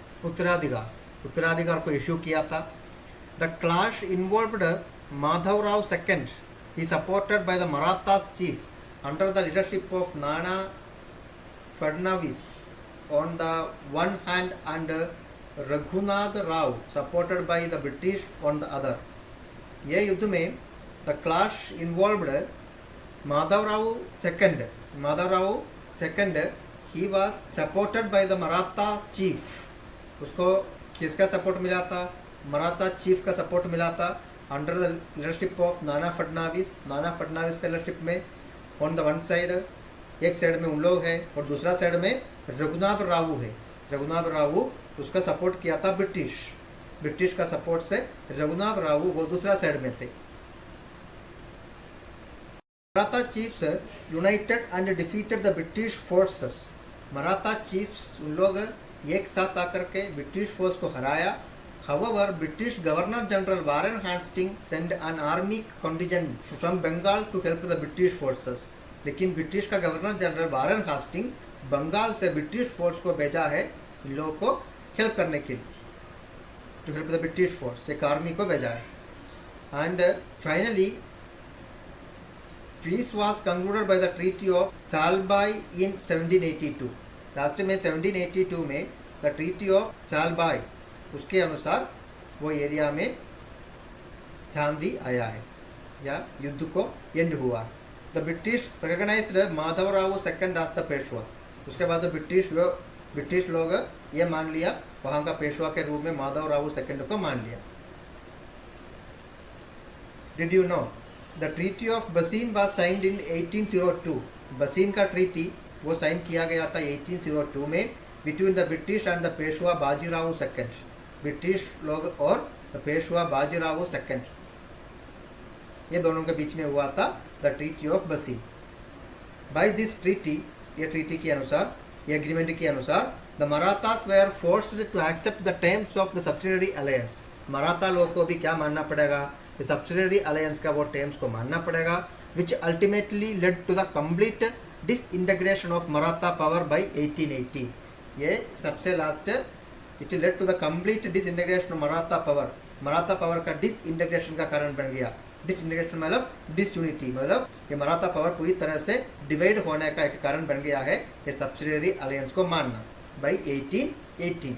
S1: उत्तराधिकार को इश्यू किया था. The clash involved Madhavrao second. He supported by the Marathas chief under the leadership of Nana Phadnavis on the one hand and Raghunath Rao supported by the British on the other. ये युद्ध में the clash involved Madhavrao second he was supported by the Maratha chief. उसको किसका सपोर्ट मिला था? मराठा चीफ का सपोर्ट मिला था under the leadership of Nana Fadnavis. Nana Phadnavis के लीडरशिप में ऑन द वन साइड एक साइड में उन लोग है और दूसरा साइड में रघुनाथ राव है. रघुनाथ राव उसका सपोर्ट किया था ब्रिटिश का सपोर्ट से रघुनाथ राव वो दूसरा साइड में थे. Maratha chiefs United and defeated the British forces. Maratha chiefs उन लोग एक साथ आकर के ब्रिटिश फोर्स को हराया। However, British Governor General Warren Hastings sent an army contingent from Bengal to help the British forces. लेकिन ब्रिटिश का गवर्नर जनरल वारन हास्टिंग बंगाल से ब्रिटिश फोर्स को भेजा है इन लोगों को हेल्प करने के लिए, to help the British force, एक आर्मी को भेजा है। And finally peace was concluded by the treaty of Salbai in 1782। Last में 1782 में द ट्रीटी ऑफ सालबाई, उसके अनुसार वो एरिया में शांति आया है या युद्ध को एंड हुआ। The British recognised Madhavrao second as the Peshwa. उसके बाद ब्रिटिश लोग ये मान लिया, वहाँ का पेशवा के रूप में माधवराव सेकंड को मान लिया। Did you know the treaty of बसीन वाज साइंड इन 1802। बसीन का ट्रीटी वो साइन किया गया था 1802 में between the British and the Peshwa Bajirao second. British लोग और द पेशवा बाजीराव सेकंड, ये दोनों के बीच में हुआ था the treaty of Bassein. By this treaty, ये ट्रीटी के अनुसार, ये एग्रीमेंट के अनुसार the Marathas were forced to accept the terms of the subsidiary alliance. Maratha लोगों को भी क्या मानना पड़ेगा, ये सब्सिडियरी अलायंस का वो टर्म्स को मानना पड़ेगा, which ultimately led to the complete disintegration of Maratha power by 1880। ये सबसे last, it led to the complete disintegration of Maratha power. Maratha power का डिसइंटीग्रेशन का कारण बन गया। डिसइंटीग्रेशन मतलब डिसयूनिटी, मतलब ये मराठा पावर पूरी तरह से डिवाइड होने का एक कारण बन गया है ये सब्सिडियरी अलायंस को मानना by 1818।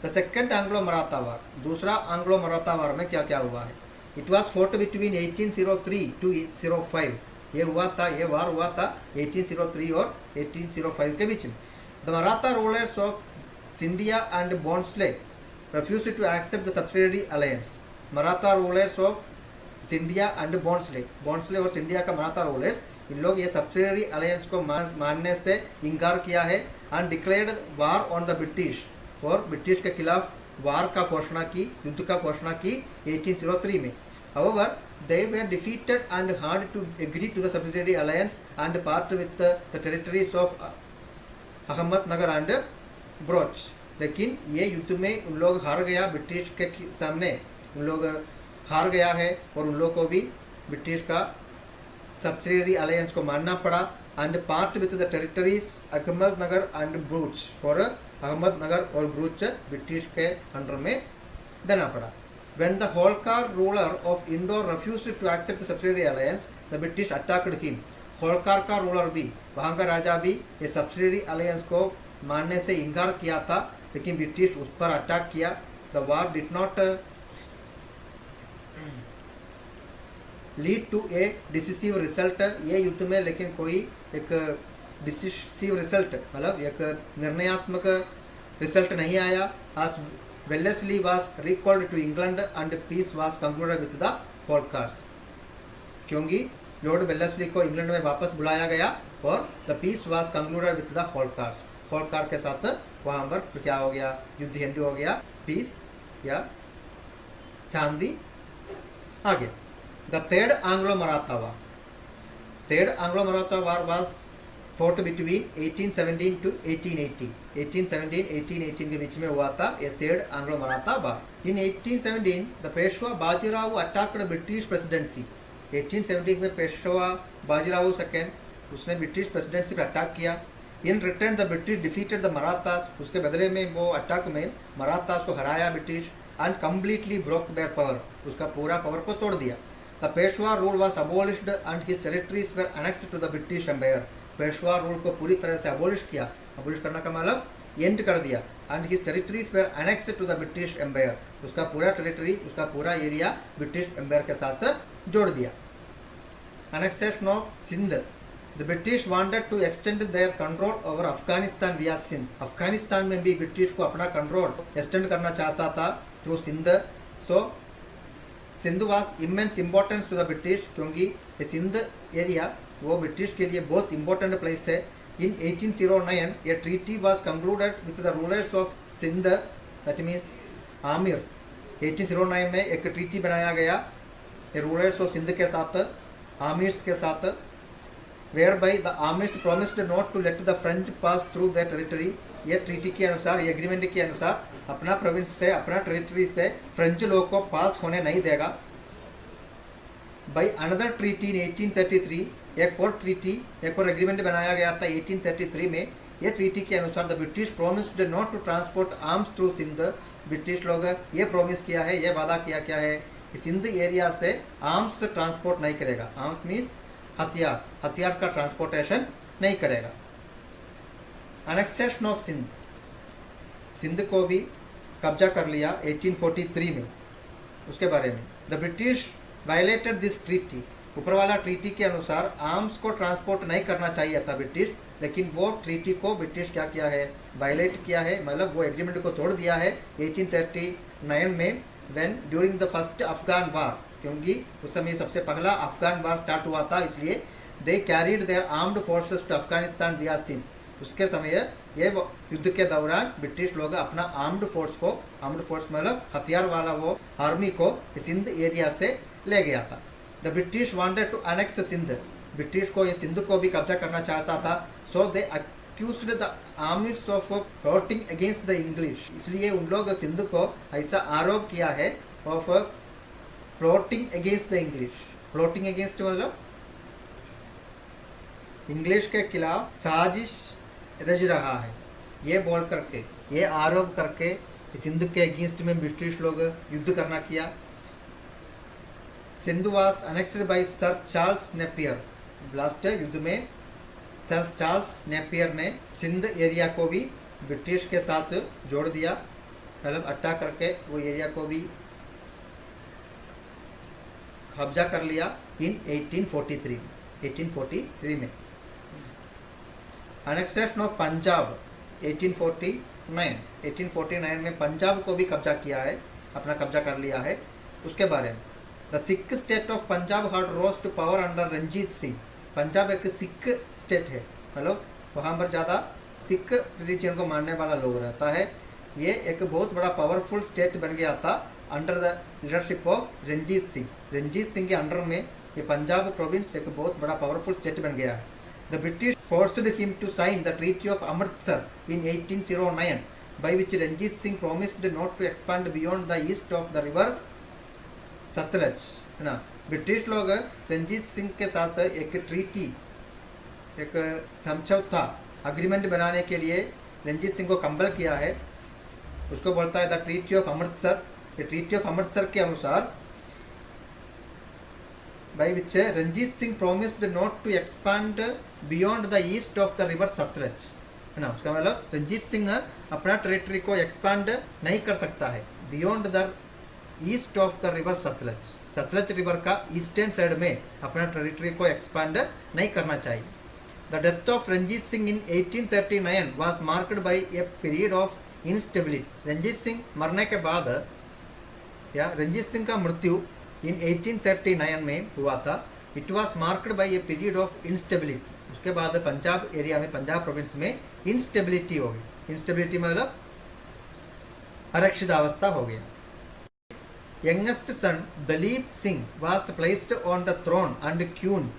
S1: The second Anglo Maratha war, दूसरा एंग्लो मराठा वार में क्या क्या हुआ है। It was fought between 1803 to 1805। ये हुआ था, ये वार हुआ था 1803 और 1805 के बीच में। The Maratha rulers of Scindia and Bhonsle refused to accept the subsidiary alliance। Maratha rulers of Scindia and Bhonsle, Bhonsle और सिंधिया का मराठा रूलर्स, इन लोग ये सब्सिडियरी अलायंस को मानने से इनकार किया है and declared war on the British, और ब्रिटिश के खिलाफ वार का घोषणा की, युद्ध का घोषणा की 1803 में। However, they were defeated and had to agree to the subsidiary alliance and part with the territories of Ahmednagar and broach. लेकिन ये युद्ध में उन लोग हार गया, ब्रिटिश के सामने उन लोग हार गया है और उन लोग को भी ब्रिटिश का सब्सिडियरी अलायंस को मानना पड़ा and part with the territories Ahmednagar and ब्रूच, और अहमदनगर और ब्रूच ब्रिटिश के अंडर में देना पड़ा। When the Holkar ruler of Indore refused to accept the subsidiary alliance, the British attacked him। Holkar का रूलर भी, वहाँ का राजा भी ये सब्सिडियरी अलायंस को मानने से इनकार किया था, लेकिन ब्रिटिश उस पर अटैक किया। The war did not lead to a decisive result. ये युद्ध में लेकिन कोई एक डिसिसिव रिजल्ट, मतलब एक निर्णयात्मक रिजल्ट नहीं आया। आज Wellesley was recalled to England and peace was concluded with the होलकार्स, क्योंकि लॉर्ड वेलेस्ली को इंग्लैंड में वापस बुलाया गया और the peace was concluded with the Holkars. Holkar के साथ वहाँ पर क्या हो गया, युद्ध एंड हो गया, पीस या शांति आ गया। The third Anglo Maratha war, third Anglo Maratha war was fort between 1817 to 1818। 1817-1818 के बीच में हुआ था ये third Anglo Maratha war. In 1817 the Peshwa Bajirao attacked British presidency. 1817 में पेशवा बाजीराव सेकेंड, उसने ब्रिटिश प्रेसिडेंसी पर अटैक किया। In return the British defeated the Marathas, उसके बदले में वो अटैक में मराठास को हराया British and completely broke their power, उसका पूरा पावर को तोड़ दिया। The Peshwa rule was abolished and his territories were annexed to the British empire. Peshwa rule को पूरी तरह से अबोलिश किया, अबोलिश करना का मतलब एंड कर दिया। And his territories were annexed to the British empire, उसका पूरा टेरिटरी, उसका पूरा एरिया ब्रिटिश एम्पायर के साथ जोड़ दिया। Annexation of Sindh, the British wanted to extend their control over Afghanistan via Sindh. Afghanistan में भी ब्रिटिश को अपना कंट्रोल एक्सटेंड करना चाहता था through Sindh. So Sindh was immense importance to the British, क्योंकि ये सिंध एरिया वो ब्रिटिश के लिए बहुत इंपॉर्टेंट प्लेस है। In 1809 a treaty was concluded with the rulers of Sindh, that means amir. 1809 में एक ट्रीटी बनाया गया रूलर्स ऑफ सिंध के साथ, आमिर्स के साथ, whereby the amirs promised not to let the French pass through the territory. ये ट्रीटी के अनुसार, ये एग्रीमेंट के अनुसार अपना प्रोविंस से, अपना टेरिटरी से फ्रेंच लोग को पास होने नहीं देगा। बाई अनदर ट्रीटी इन 1833, एक और ट्रीटी, एक और एग्रीमेंट बनाया गया था 1833 में। ये ट्रीटी के अनुसार the British promised not to transport arms through Sindh. British लोग ये प्रोमिस किया है, ये वादा किया क्या है, सिंध एरिया से आर्म्स ट्रांसपोर्ट नहीं करेगा। आर्म्स मीन्स हथियार, हथियार का ट्रांसपोर्टेशन नहीं करेगा। अनेक्सेशन ऑफ सिंध, सिंध को भी कब्जा कर लिया 1843 में। उसके बारे में the British violated this treaty, ऊपर वाला ट्रीटी के अनुसार आर्म्स को ट्रांसपोर्ट नहीं करना चाहिए था ब्रिटिश, लेकिन वो ट्रीटी को ब्रिटिश क्या किया है, वायलेट किया है, मतलब वो एग्रीमेंट को तोड़ दिया है 1839 में, when during the first Afghan war, क्योंकि उस समय सबसे पहला अफगान वार स्टार्ट हुआ था, इसलिए they carried their armed forces to Afghanistan via Sindh. उसके समय ये युद्ध के दौरान ब्रिटिश लोग अपना आर्म्ड फोर्स को, आर्म्ड फोर्स मतलब हथियार वाला वो आर्मी को सिंध एरिया से ले गया था। The British wanted to annex Sindh, British को ये सिंध को भी कब्जा करना चाहता था। So they accused the armies of plotting against the English, इसलिए उन लोग सिंध को ऐसा आरोप किया है of plotting against the English. Plotting against मतलब इंग्लिश के खिलाफ साजिश रच रहा है, ये बोल करके, ये आरोप करके सिंध के अगेंस्ट में ब्रिटिश लोग युद्ध करना किया। Sindh was annexed by Sir Charles Napier, last युद्ध में सर चार्ल्स नेपियर ने सिंध एरिया को भी ब्रिटिश के साथ जोड़ दिया, मतलब अटैक करके वो एरिया को भी कब्जा कर लिया इन 1843 में। अनेक्सेशन ऑफ पंजाब 1849 में पंजाब को भी कब्जा किया है, अपना कब्जा कर लिया है। उसके बारे में the Sikh state of Punjab had rose to power under Ranjit Singh. Punjab एक सिख स्टेट है, मतलब वहाँ पर ज़्यादा सिख रिलीजन को मानने वाला लोग रहता है। ये एक बहुत बड़ा पावरफुल स्टेट बन गया था under the leadership of Ranjit Singh. Ranjit Singh के अंडर में ये पंजाब प्रोविंस एक बहुत बड़ा पावरफुल स्टेट बन गया है। The British forced him to sign the Treaty of Amritsar in 1809, by which Ranjit Singh promised not to expand beyond the east of the river Sutlej, है ना। ब्रिटिश लोग रंजीत सिंह के साथ एक ट्रीटी, एक समझौता अग्रीमेंट बनाने के लिए रंजीत सिंह को कंपल किया है। उसको बोलता है द ट्रीटी ऑफ अमृतसर। ये ट्रीटी ऑफ अमृतसर के अनुसार by which Ranjit Singh promised not to expand beyond the east of the river Sutlej, है ना। उसका मतलब रंजीत सिंह अपना टेरिटरी को एक्सपांड नहीं कर सकता है beyond the east of the river Sutlej. Sutlej river का ईस्टर्न साइड में अपना टेरिटरी को एक्सपांड नहीं करना चाहिए। The death of Ranjit Singh in 1839 was marked by a period of instability। Ranjit Singh मरने के बाद, या रंजीत सिंह का मृत्यु इन 1839 में हुआ था। It was marked by a period of instability. उसके बाद पंजाब एरिया में, पंजाब प्रोविंस में इंस्टेबिलिटी हो गई। इंस्टेबिलिटी मतलब अरक्षितावस्था हो गया। Youngest son Dalip Singh was placed on the throne and Queen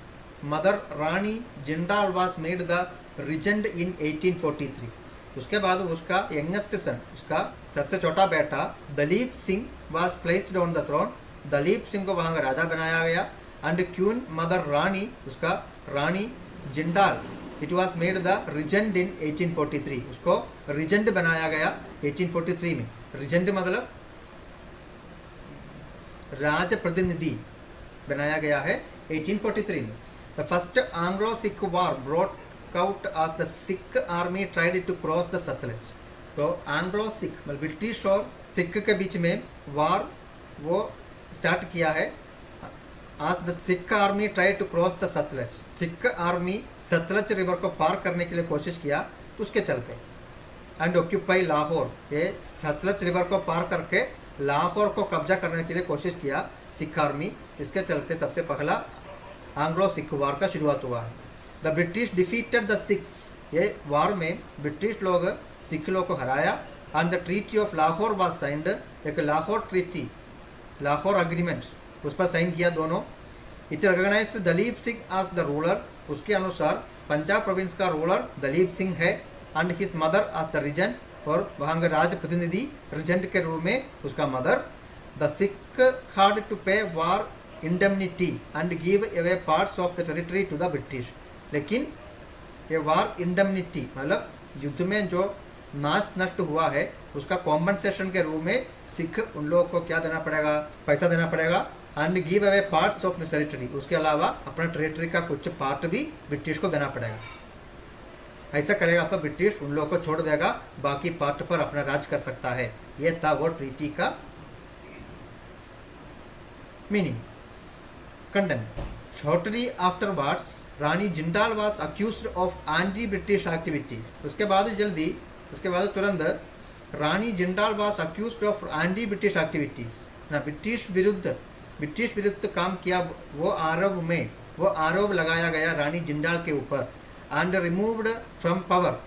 S1: mother Rani Jindal was made the regent in 1843। उसके बाद उसका यंगेस्ट सन, उसका सबसे छोटा बेटा Dalip Singh was placed on the throne। Dalip Singh को वहाँ का राजा बनाया गया। एंड क्वीन मदर रानी, उसका Rani Jindal, it was made the regent in 1843। उसको रिजेंट बनाया गया 1843 में। रिजेंट मतलब राज प्रतिनिधि बनाया गया है 1843 में। The first Anglo Sikh war brought out as the Sikh army tried to cross the Sutlej. तो एंग्लो सिख मतलब ब्रिटिश और सिख के बीच में वार वो स्टार्ट किया है। As the Sikh army try to cross the Sutlej. Sikh army Sutlej river को पार करने के लिए कोशिश किया, उसके चलते एंड ऑक्यूपाई लाहौर। ये सतलज रिवर को पार करके लाहौर को कब्जा करने के लिए कोशिश किया सिख आर्मी। इसके चलते सबसे पहला एंग्लो सिख वार का शुरुआत हुआ है। The British defeated the Sikhs. ये वार में ब्रिटिश लोग सिख लोग को हराया। And the treaty of Lahore was signed. एक लाहौर ट्रीटी, लाहौर अग्रीमेंट, उस पर साइन किया दोनों। It recognised Dalip Singh as the ruler. उसके अनुसार पंजाब प्रोविंस का रूलर दलीप सिंह है। And his mother as the regent, और वहाँ का राज प्रतिनिधि रीजेंट के रूप में उसका mother. The Sikh had to pay war indemnity and give away parts of the territory to the British. लेकिन ये वार इंडेमनिटी मतलब युद्ध में जो नाश नष्ट हुआ है उसका कॉम्पनसेशन के रूप में सिख उन लोगों को क्या देना पड़ेगा, पैसा देना पड़ेगा. And give away parts of the territory, उसके अलावा अपना टेरिटरी का कुछ पार्ट भी ब्रिटिश को देना पड़ेगा. ऐसा करेगा तो ब्रिटिश उन लोगों को छोड़ देगा, बाकी पार्ट पर अपना राज कर सकता है. ये था वो ट्रीटी का meaning. Content. Shortly afterwards Rani Jindal was accused of anti British activities. उसके बाद तुरंत Rani Jindal was accused of anti British activities ना ब्रिटिश विरुद्ध काम किया. वो आरोप लगाया गया रानी जिंदाल के ऊपर. एंड रिमूव्ड फ्रॉम पावर,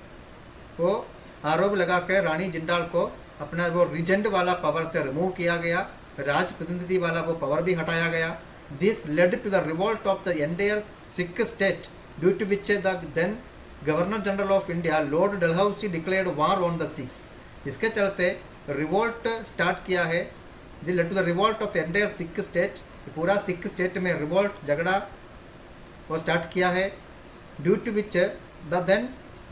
S1: वो आरोप लगा कर रानी जिंदाल को अपना वो रीजेंट वाला पावर से रिमूव किया गया, राज प्रतिनिधि वाला वो पावर भी हटाया गया. This led to the revolt of the entire Sikh state, due to which the then governor general of India Lord Dalhousie declared war on the Sikhs. इसके चलते रिवोल्ट स्टार्ट किया है. This led to the revolt of the entire Sikh state, पूरा सिख स्टेट में रिवोल्ट झगड़ा वो स्टार्ट किया है. Due to which the then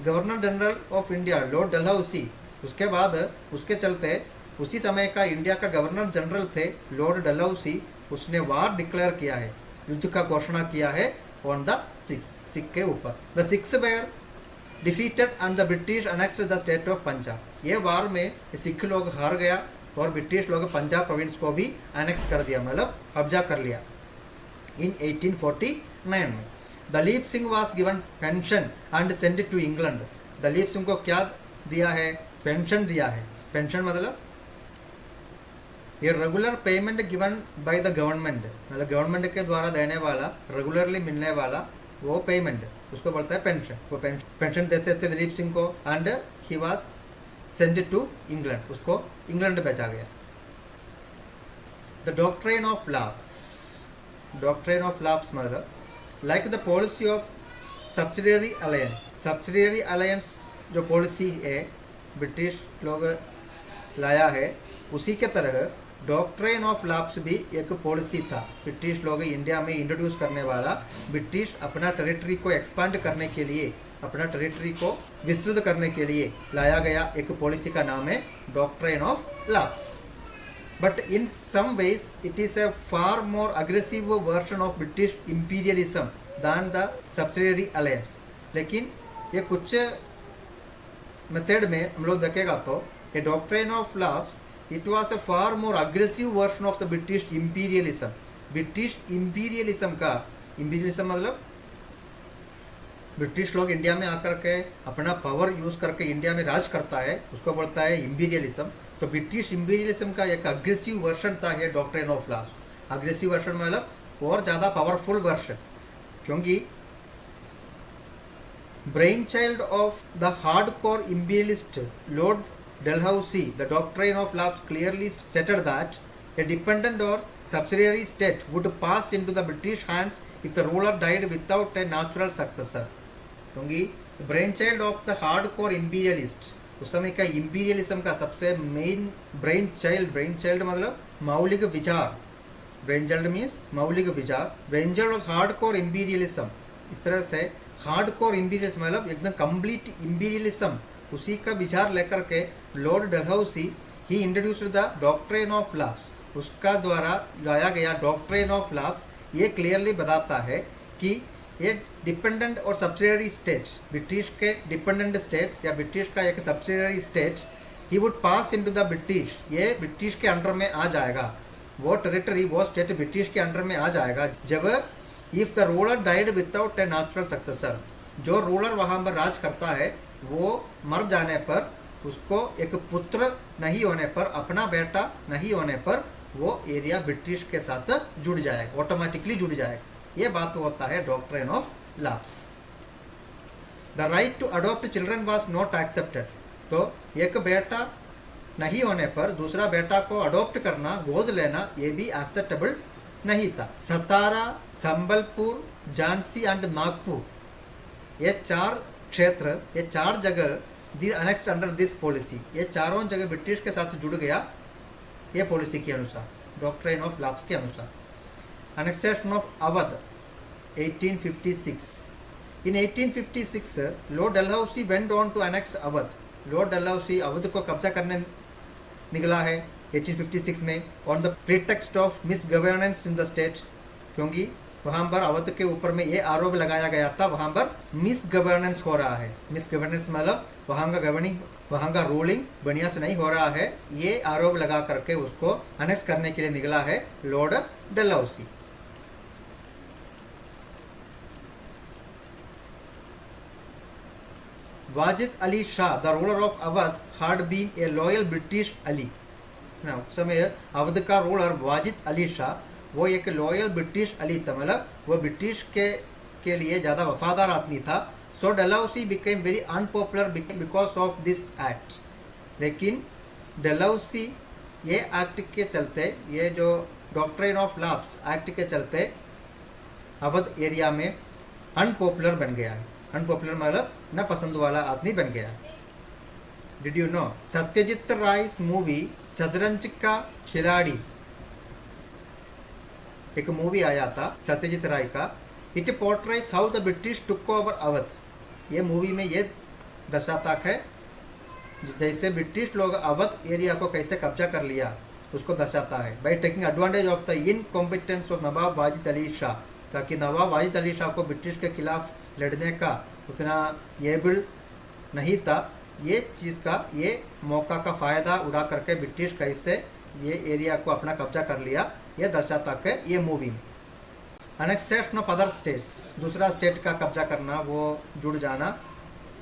S1: governor general of India Lord Dalhousie, उसके बाद उसके चलते उसी समय का इंडिया का गवर्नर जनरल थे लॉर्ड डलहौसी, उसने वार डिक्लेयर किया है, युद्ध का घोषणा किया है ऑन द सिख के ऊपर. The Sikhs were defeated and the British annexed the state of Punjab. ये वार में सिख लोग हार गया और ब्रिटिश लोग पंजाब प्रोविंस को भी अनेक्स कर दिया, मतलब कब्जा कर लिया इन 1849 में. Dalip Singh was given pension and send to England. Dalip Singh को क्या दिया है, पेंशन दिया है. पेंशन मतलब ये regular payment given by the government, मतलब गवर्नमेंट के द्वारा देने वाला रेगुलरली मिलने वाला वो पेमेंट, उसको बोलता है पेंशन. वो पेंशन देते थे दलीप सिंह को. And he was sent to England, उसको इंग्लैंड भेजा गया. The doctrine of lapse. Doctrine of lapse मतलब like the policy of subsidiary alliance. Subsidiary alliance जो पॉलिसी है ब्रिटिश लोग लाया है, उसी के तरह डॉक्ट्रिन ऑफ लैप्स भी एक पॉलिसी था ब्रिटिश लोग इंडिया में इंट्रोड्यूस करने वाला. ब्रिटिश अपना टेरिटरी को एक्सपांड करने के लिए, अपना टेरिटरी को विस्तृत करने के लिए लाया गया एक पॉलिसी का नाम है doctrine of lapse. But in some ways it is a far more aggressive version of British imperialism than the subsidiary alliance. लेकिन ये कुछ मेथड में हम लोग देखेगा तो ये doctrine of lapse it was a far more aggressive version of the British imperialism. British imperialism का, इंपीरियलिज्म मतलब ब्रिटिश लोग इंडिया में आकर के अपना पावर यूज़ करके इंडिया में राज करता है, उसको बोलता है इंपीरियलिज्म. तो ब्रिटिश इंपीरियलिज्म का एक अग्रेसिव वर्जन था ये doctrine of lapse. Aggressive version मतलब और ज़्यादा पावरफुल वर्जन, क्योंकि brain child of the hardcore imperialist Lord Dalhousie, the doctrine of lapse clearly stated that a dependent or subsidiary state would pass into the British hands if the ruler died without a natural successor. क्योंकि brain child of the hardcore imperialist, उस समय का इंपीरियलिज्म का सबसे मेन ब्रेन चाइल्ड मतलब मौलिक विचार. ब्रेन चाइल्ड मीन्स मौलिक विचार. Brain child of hardcore imperialism, इस तरह से हार्डकोर इंपीरियलिज्म मतलब एकदम कंप्लीट इंपीरियलिज्म, उसी का विचार लेकर के Lord Dalhousie he introduced the doctrine of lapse. उसका द्वारा लाया गया डॉक्ट्रिन ऑफ लैप्स ये क्लियरली बताता है कि ये डिपेंडेंट और सब्सिडियरी स्टेट्स, ब्रिटिश के डिपेंडेंट स्टेट्स या ब्रिटिश का एक subsidiary state, he would pass into the British, ये ब्रिटिश के अंडर में आ जाएगा. वो टेरिटरी, वो स्टेट ब्रिटिश के अंडर में आ जाएगा जब if the ruler died without a natural successor. जो रूलर वहाँ पर राज करता है वो मर जाने पर, उसको एक पुत्र नहीं होने पर, अपना बेटा नहीं होने पर वो एरिया ब्रिटिश के साथ जुड़ जाएगा, ऑटोमेटिकली जुड़ जाएगा. ये बात होता है doctrine of lapse. The right to adopt children was not accepted. तो एक बेटा नहीं होने पर दूसरा बेटा को अडॉप्ट करना, गोद लेना, ये भी एक्सेप्टेबल नहीं था. सतारा, संबलपुर, झांसी एंड नागपुर, ये चार क्षेत्र, ये चार जगह दी अनेक्स्ड अंडर दिस पॉलिसी, ये चारों जगह ब्रिटिश के साथ जुड़ गया ये पॉलिसी के अनुसार, डॉक्ट्रिन ऑफ लैप्स के अनुसार। annexation of Awadh 1856. In 1856 Lord Dalhousie went on to annex Awadh. Lord Dalhousie Awadh को कब्जा करने निकला है 1856 में on the pretext of miss governance in the state, क्योंकि वहाँ पर अवध के ऊपर में ये आरोप लगाया गया था वहाँ पर मिस गवर्नेंस हो रहा है। मिस गवर्नेंस मतलब वहाँ का गवर्निंग, वहाँ का रूलिंग बढ़िया से नहीं हो रहा है, ये आरोप लगा करके उसको अनेक्स करने के लिए निकला है Lord Dalhousie. Wajid Ali Shah the ruler of Awadh had been a loyal British Ali ना, उस समय अवध का रूलर वाजिद अली शाह वो एक लॉयल ब्रिटिश अली था, मतलब वो ब्रिटिश के लिए ज़्यादा वफादार आदमी था। So Dalhousie became very unpopular because of this act. लेकिन डलहौसी ये एक्ट के चलते, ये जो डॉक्ट्रिन ऑफ लैप्स एक्ट के चलते अवध एरिया में अनपॉपुलर बन गया है। अनपॉपुलर मतलब न पसंद वाला आदमी बन गया। Did you know Satyajit Ray's movie Shatranj Ka खिलाड़ी, एक मूवी आया था सत्यजीत राय का, it पोर्ट्रेस how the British took over Awadh. ये मूवी में ये दर्शाता है जैसे ब्रिटिश लोग अवध एरिया को कैसे कब्जा कर लिया, उसको दर्शाता है by taking advantage of the incompetence of Nawab Wajid Ali Shah, ताकि नवाब वाजिद अली शाह को ब्रिटिश के खिलाफ लड़ने का उतना एबल नहीं था। ये चीज़ का ये मौका का फ़ायदा उड़ा करके ब्रिटिश कैसे ये एरिया को अपना कब्जा कर लिया, ये दर्शाता है ये मूवी में। अनेक्सेशन ऑफ अदर स्टेट्स, दूसरा स्टेट का कब्जा करना, वो जुड़ जाना,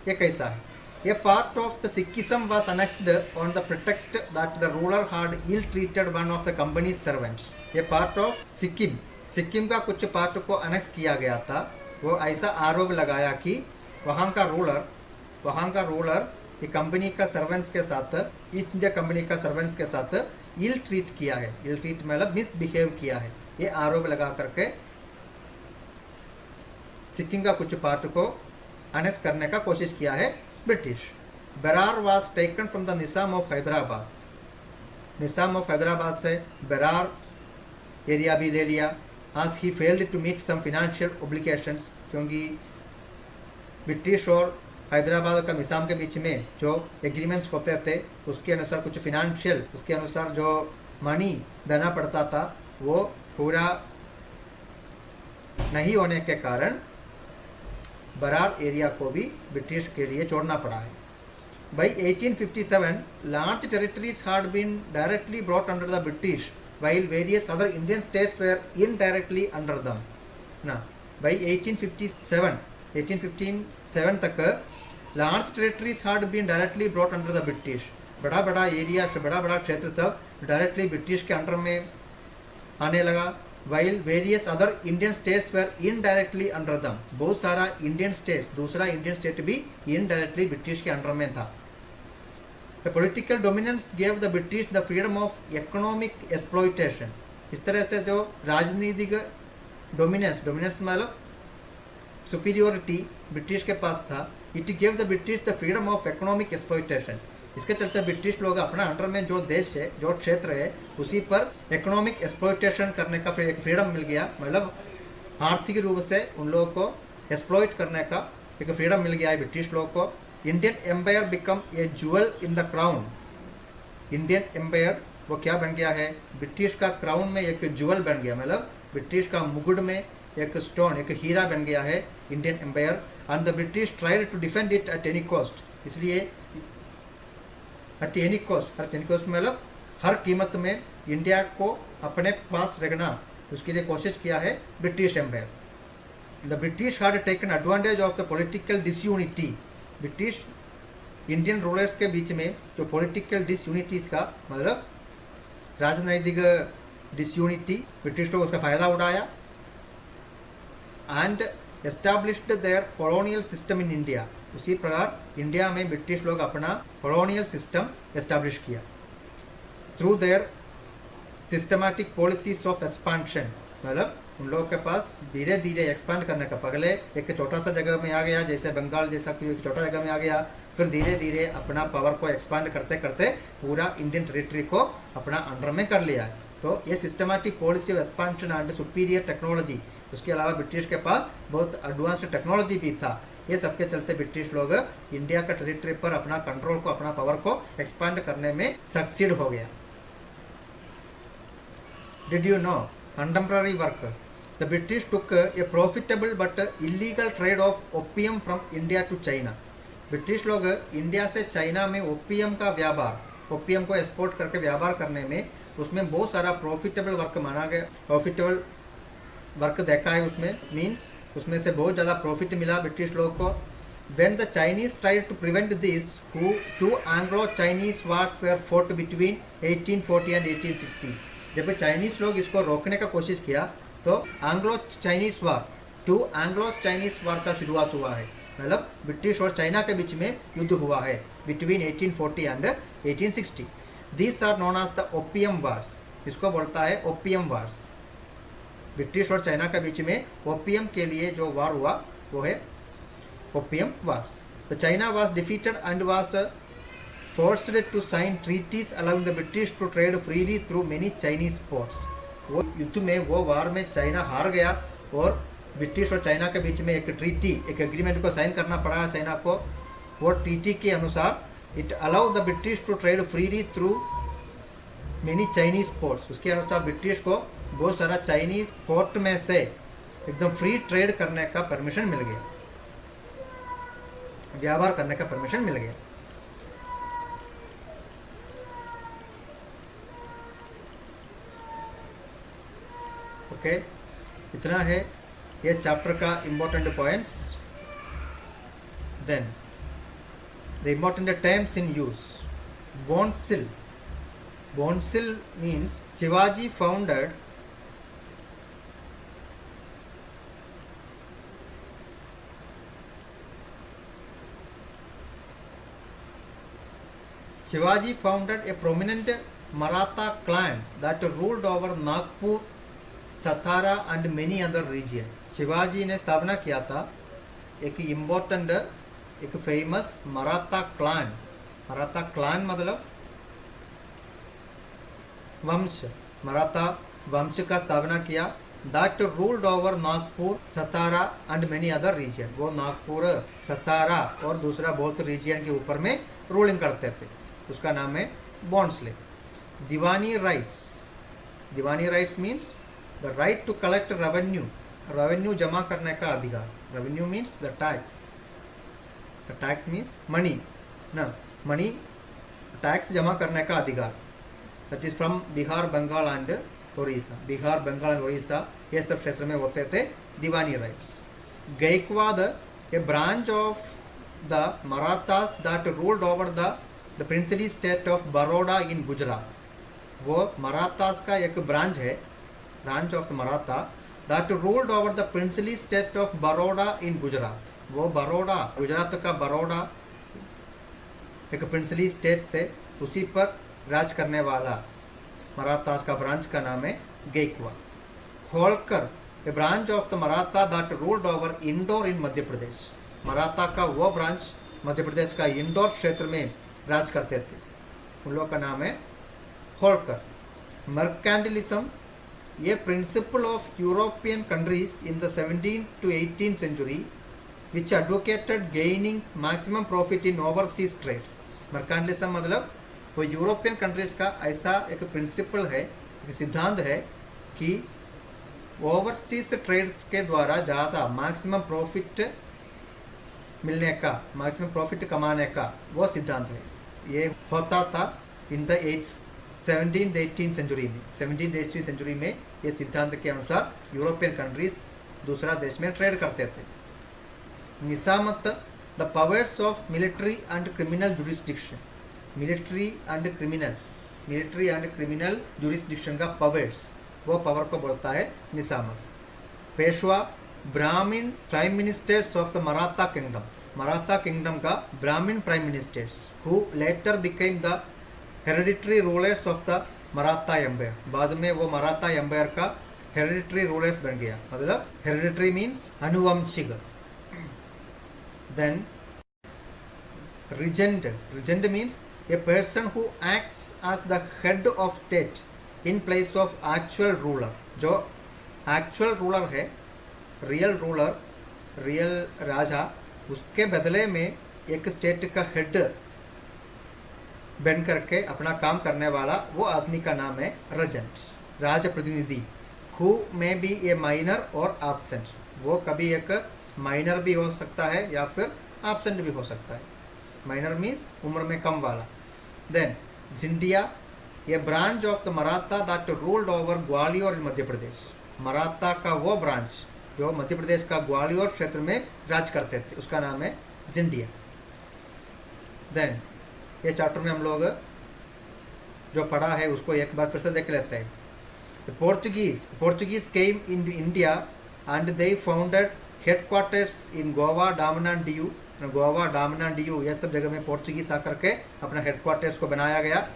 S1: ये कैसा है? ये part of the Sikhism was annexed on the pretext that the ruler had ill treated one of the company servants. ये पार्ट ऑफ सिक्किम का कुछ पार्ट को अनेक्स किया गया था। वो ऐसा आरोप लगाया कि वहाँ का रूलर ये कंपनी का सर्वेंट्स के साथ, ईस्ट इंडिया कंपनी का सर्वेंट्स के साथ इल ट्रीट किया है। इल ट्रीट मतलब मिसबिहेव किया है, ये आरोप लगा करके सिक्किम का कुछ पार्ट को अनेक्स करने का कोशिश किया है British. Berar was taken from the Nizam of Hyderabad. Nizam of Hyderabad से बरार एरिया भी ले लिया। As he failed to meet some financial obligations, क्योंकि ब्रिटिश और हैदराबाद का निज़ाम के बीच में जो एग्रीमेंट्स होते थे उसके अनुसार कुछ फिनेंशियल, उसके अनुसार जो मनी देना पड़ता था वो पूरा नहीं होने के कारण बरार एरिया को भी ब्रिटिश के लिए छोड़ना पड़ा है। By 1857, large territories had been directly brought under the British, while various other Indian states were indirectly under them. ना, by 1857 तक large territories had been directly brought under the British. बड़ा बड़ा एरिया, बड़ा बड़ा क्षेत्र सब डायरेक्टली ब्रिटिश के अंडर में आने लगा। while various other Indian states were indirectly under them. बहुत सारा इंडियन स्टेट्स, दूसरा इंडियन स्टेट भी इनडायरेक्टली ब्रिटिश के अंडर में था। The political dominance gave the British the freedom of economic exploitation. इस तरह से जो राजनीतिक डोमिनेंस मतलब सुपीरियोरिटी ब्रिटिश के पास था, it gave the British the freedom of economic exploitation. इसके चलते ब्रिटिश लोग अपना अंडर में जो देश है, जो क्षेत्र है, उसी पर इकोनॉमिक एक्सप्लॉइटेशन करने का फ्रीडम मिल गया। मतलब आर्थिक रूप से उन लोगों को एक्सप्लॉइट करने का एक फ्रीडम मिल गया है ब्रिटिश लोग को। Indian empire become a jewel in the crown. Indian empire वो क्या बन गया है? ब्रिटिश का क्राउन में एक ज्वेल बन गया, मतलब ब्रिटिश का मुकुट में एक स्टोन, एक हीरा बन गया है Indian empire. And the British tried to defend it at any cost. इसलिए एट एनी कॉस्ट मतलब हर कीमत में इंडिया को अपने पास रखना, उसके लिए कोशिश किया है British empire. The British had taken advantage of the political disunity. British Indian rulers के बीच में जो पॉलिटिकल डिसयूनिटीज का मतलब राजनैतिक डिसयूनिटी, ब्रिटिश लोग उसका फ़ायदा उठाया। And established their colonial system in India. उसी प्रकार इंडिया में ब्रिटिश लोग अपना कॉलोनियल सिस्टम एस्टैब्लिश किया through their systematic policies of expansion. मतलब उन लोगों के पास धीरे धीरे एक्सपांड करने का, पहले एक छोटा सा जगह में आ गया जैसे बंगाल जैसा कोई छोटा जगह में आ गया, फिर धीरे धीरे अपना पावर को एक्सपांड करते करते पूरा इंडियन टेरिटरी को अपना अंडर में कर लिया है। तो ये systematic policy of expansion and superior technology, उसके अलावा ब्रिटिश के पास बहुत एडवांस्ड टेक्नोलॉजी भी था। ये सबके चलते ब्रिटिश लोग इंडिया का टेरिटरी पर अपना कंट्रोल को, अपना पावर को एक्सपांड करने में सक्सीड हो गया। Did you know contemporary work, the British took a profitable but illegal trade of opium from India to China. British लोग इंडिया से चाइना में ओपियम का व्यापार, ओपियम को एक्सपोर्ट करके व्यापार करने में, उसमें बहुत सारा प्रॉफिटेबल वर्क माना गया, प्रॉफिटेबल वर्क देखा है उसमें, मीन्स उसमें से बहुत ज़्यादा प्रॉफिट मिला ब्रिटिश लोगों को। When the Chinese tried to prevent this, two Anglo-Chinese wars were fought between 1840 and 1860। जब चाइनीज लोग इसको रोकने का कोशिश किया तो Anglo Chinese war, two Anglo Chinese war का शुरुआत हुआ है, मतलब ब्रिटिश और चाइना के बीच में युद्ध हुआ है between 1840 and 1860। These are known as the opium wars, इसको बोलता है ओपियम वार्स। ब्रिटिश और चाइना के बीच में ओपियम के लिए जो वार हुआ वो है opium wars. The China was defeated and was forced to sign treaties allowing the British to trade freely through many Chinese ports। वो युद्ध में, वो वार में चाइना हार गया और ब्रिटिश और चाइना के बीच में एक ट्रीटी, एक एग्रीमेंट को साइन करना पड़ा चाइना को। वो ट्रीटी के अनुसार it allow the British to trade freely through many Chinese ports, उसके अनुसार ब्रिटिश को बहुत सारा चाइनीज पोर्ट में से एकदम फ्री ट्रेड करने का परमिशन मिल गया, व्यापार करने का परमिशन मिल गया। ओके, इतना है ये चैप्टर का important points. Then the important terms in use. Bhonsle, Bhonsle means Shivaji founded Shivaji founded a prominent Maratha clan that ruled over Nagpur, Satara and many other region. Shivaji ने स्थापना किया था एक इम्पोर्टेंट, एक famous Maratha clan. Maratha clan मतलब वंश, मराठा वंश का स्थापना किया। That ruled over Nagpur, Satara and many other region. वो नागपुर, सतारा और दूसरा बहुत रीजन के ऊपर में रूलिंग करते थे, उसका नाम है Bhonsle. Diwani rights, diwani rights means the right to collect revenue, revenue जमा करने का अधिकार। Revenue means the tax, the tax means money ना, मनी टैक्स जमा करने का अधिकार। That is from Bihar, Bengal and Orissa. Bihar, Bengal and Orissa ये सब क्षेत्र में होते थे diwani rights. Gaekwad, a branch of the Marathas that ruled over the princely state of Baroda in Gujarat. वो मराठास का एक ब्रांच है, branch of the Maratha that ruled over the princely state of Baroda in Gujarat. वो बड़ौदा, गुजरात का बड़ौदा एक प्रिंसली स्टेट थे, उसी पर राज करने वाला मराठास का ब्रांच का नाम है Gaekwad. Holkar, a branch of the Maratha that ruled over Indore in Madhya Pradesh. Maratha का वो ब्रांच मध्य प्रदेश का इंदौर क्षेत्र में राज करते थे, उन लोगों का नाम है होलकर। मर्केंटिलिज्म, ये principle of European countries in the 17th to 18th century which advocated gaining maximum profit in overseas trade। Mercantilism मतलब वो यूरोपियन कंट्रीज का ऐसा एक प्रिंसिपल है, एक सिद्धांत है कि ओवरसीज ट्रेड्स के द्वारा ज़्यादा मैक्सिमम प्रॉफिट मिलने का, मैक्सिमम प्रॉफिट कमाने का वो सिद्धांत है। ये होता था इन द 17th 18th century में। 17th 18th century में ये सिद्धांत के अनुसार यूरोपियन कंट्रीज दूसरा देश में ट्रेड करते थे। Nizamat, the powers of military and criminal jurisdiction. Military and criminal jurisdiction का पावर्स, वो पावर को बोलता है Nizamat. Peshwa, Brahmin prime ministers of the Maratha kingdom. Maratha kingdom का Brahmin prime ministers who later became the hereditary rulers of the Maratha empire. बाद में वो मराठा एम्पायर का हेरिडिटरी रूलर्स बन गया, मतलब हेरिडिटरी मीन्स अनुवंशिक. Then regent. Regent means a person who acts as the head of state in place of actual ruler. जो actual ruler है, रियल रूलर, रियल राजा, उसके बदले में एक स्टेट का हेड बन करके अपना काम करने वाला वो आदमी का नाम है रेजेंट, राज प्रतिनिधि. Who may be A minor और एब्सेंट. वो कभी एक माइनर भी हो सकता है या फिर एब्सेंट भी हो सकता है. माइनर मीन्स उम्र में कम वाला. Then Scindia, a branch of the Maratha that ruled over Gwalior in Madhya Pradesh. Maratha का वो ब्रांच जो मध्य प्रदेश का ग्वालियर क्षेत्र में राज करते थे, उसका नाम है जिंडिया. देन ये चैप्टर में हम लोग जो पढ़ा है उसको एक बार फिर से देख लेते हैं. The Portuguese came in India and they founded headquarters in Goa, Daman and Diu. Goa, Daman and Diu ये सब जगह में पोर्चुगीज आकर के अपना हेडक्वार्टर्स को बनाया गया.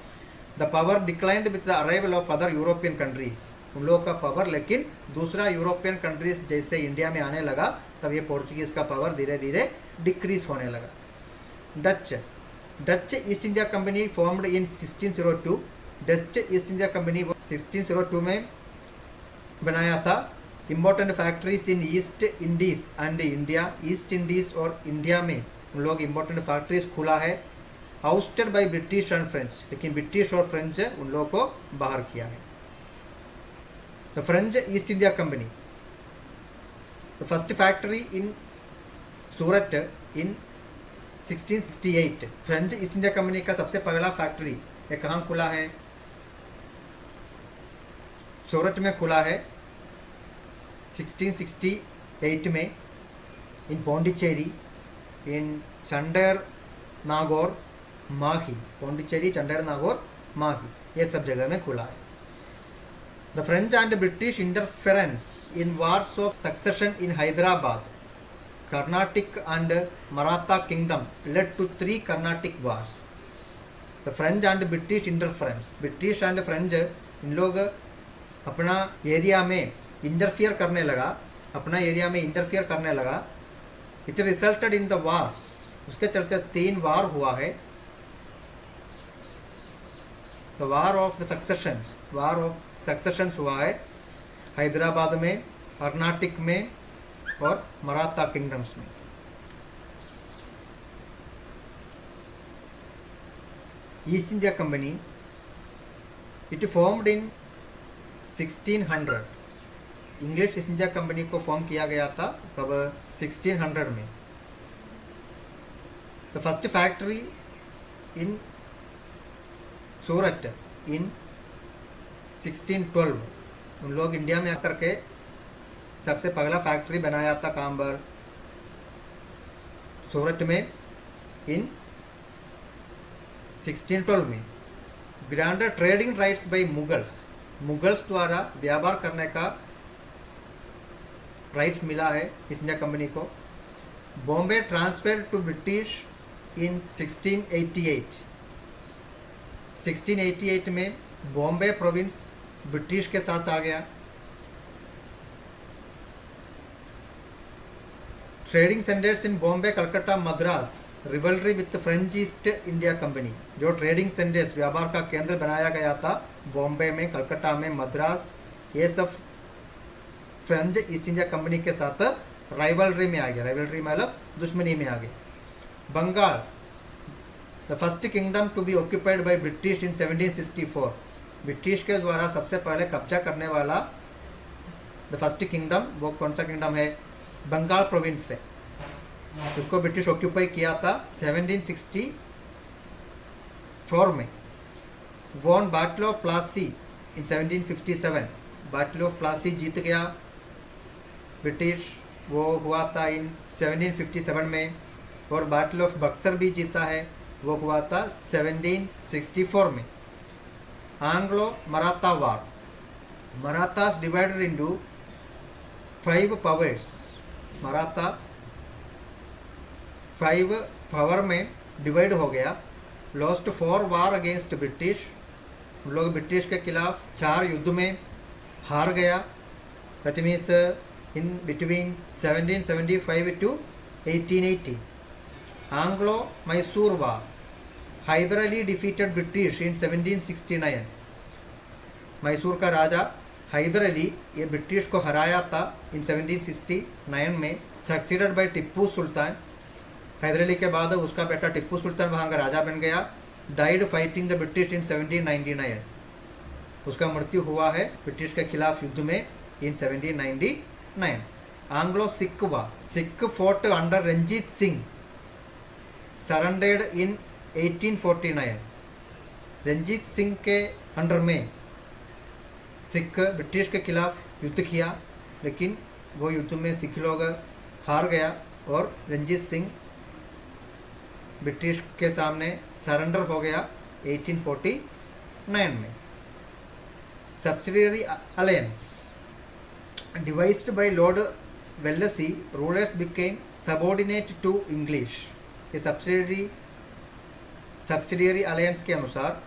S1: The power declined with the arrival of other European countries. उन लोगों का पावर लेकिन दूसरा यूरोपियन कंट्रीज जैसे इंडिया में आने लगा तब ये पोर्चुगीज का पावर धीरे धीरे डिक्रीज होने लगा. Dutch East India company formed in 1602. Dutch East India company 1602 में बनाया था. Important factories in east Indies and India. East Indies और इंडिया में उन लोग इम्पोर्टेंट फैक्ट्रीज खुला है. Ousted by British and French, लेकिन ब्रिटिश और फ्रेंच उन लोगों को बाहर किया है. The French east India company, the first factory in Surat in 1668. French east India company का सबसे पहला फैक्ट्री ये कहाँ खुला है? सूरत में खुला है 1668 में. इन पौंडीचेरी, इन चंडेर नागौर, माही. पौंडीचेरी, चंडेर नागौर, माही ये सब जगह में खुला है. The French and British interference in wars of succession in Hyderabad, Carnatic and Maratha kingdom led to 3 Carnatic wars. The French and British interference, British and French in लोग अपना एरिया में इंटरफियर करने लगा. It resulted in the wars. उसके चलते 3 वार हुआ है. The war of the successions हुआ है हैदराबाद में, कर्नाटिक में और मराठा किंगडम्स में. East India company it formed in 1600. English East India company को फॉर्म किया गया था कब? 1600 में. द फर्स्ट फैक्ट्री इन सूरत इन 1612. उन लोग इंडिया में आकर के सबसे पहला फैक्ट्री बनाया था कहाँ पर? सूरत में इन 1612 में. Granted trading rights by Mughals द्वारा व्यापार करने का राइट्स मिला है ईस्ट इंडिया कंपनी को. Bombay transfer to British in 1688. 1688 में बॉम्बे प्रोविंस ब्रिटिश के साथ आ गया. Trading centres in Bombay, Calcutta, Madras, rivalry with French east India company. जो ट्रेडिंग सेंटर्स, व्यापार का केंद्र बनाया गया था बॉम्बे में, कलकत्ता में, मद्रास, ये सब फ्रेंच ईस्ट इंडिया कंपनी के साथ राइवलरी में आ गया. राइवलरी मतलब दुश्मनी में आ गया. Bengal, the first kingdom to be occupied by British in 1764. British के द्वारा सबसे पहले कब्जा करने वाला द फर्स्ट किंगडम, वो कौन सा किंगडम है? बंगाल प्रोविंस से. उसको ब्रिटिश ऑक्यूपाई किया था 1764 में. Won battle of Plassey in 1757. Battle of Plassey जीत गया ब्रिटिश, वो हुआ था इन 1757 में. और बैटल ऑफ बक्सर भी जीता है, वो हुआ था 1764 में. Anglo Maratha war. Marathas divided into 5 powers. Maratha 5 power में डिवाइड हो गया. Lost 4 war against British. लोग ब्रिटिश के खिलाफ 4 युद्ध में हार गया. that means in between 1775 to 1880. Anglo-Mysore War. Hyder Ali defeated British in 1769. Mysore का राजा हैदर अली ये ब्रिटिश को हराया था इन 1769 में, सक्सीडेड बाय टिप्पू सुल्तान। हैदर अली के बाद उसका बेटा टिप्पू सुल्तान वहाँ का राजा बन गया। डाइड फाइटिंग द ब्रिटिश इन 1799, उसका मृत्यु हुआ है ब्रिटिश के खिलाफ युद्ध में in 1799। Anglo Sikh war, Sikh fought under Ranjit Singh, surrendered in 1849। Ranjit Singh के अंडर में सिख ब्रिटिश के खिलाफ युद्ध किया, लेकिन वो युद्ध में सिख लोग हार गया और रंजीत सिंह ब्रिटिश के सामने सरेंडर हो गया 1849 में। Subsidiary alliance devised by Lord Wellesley, rulers became subordinate to English. ये सब्सिडियरी अलायंस के अनुसार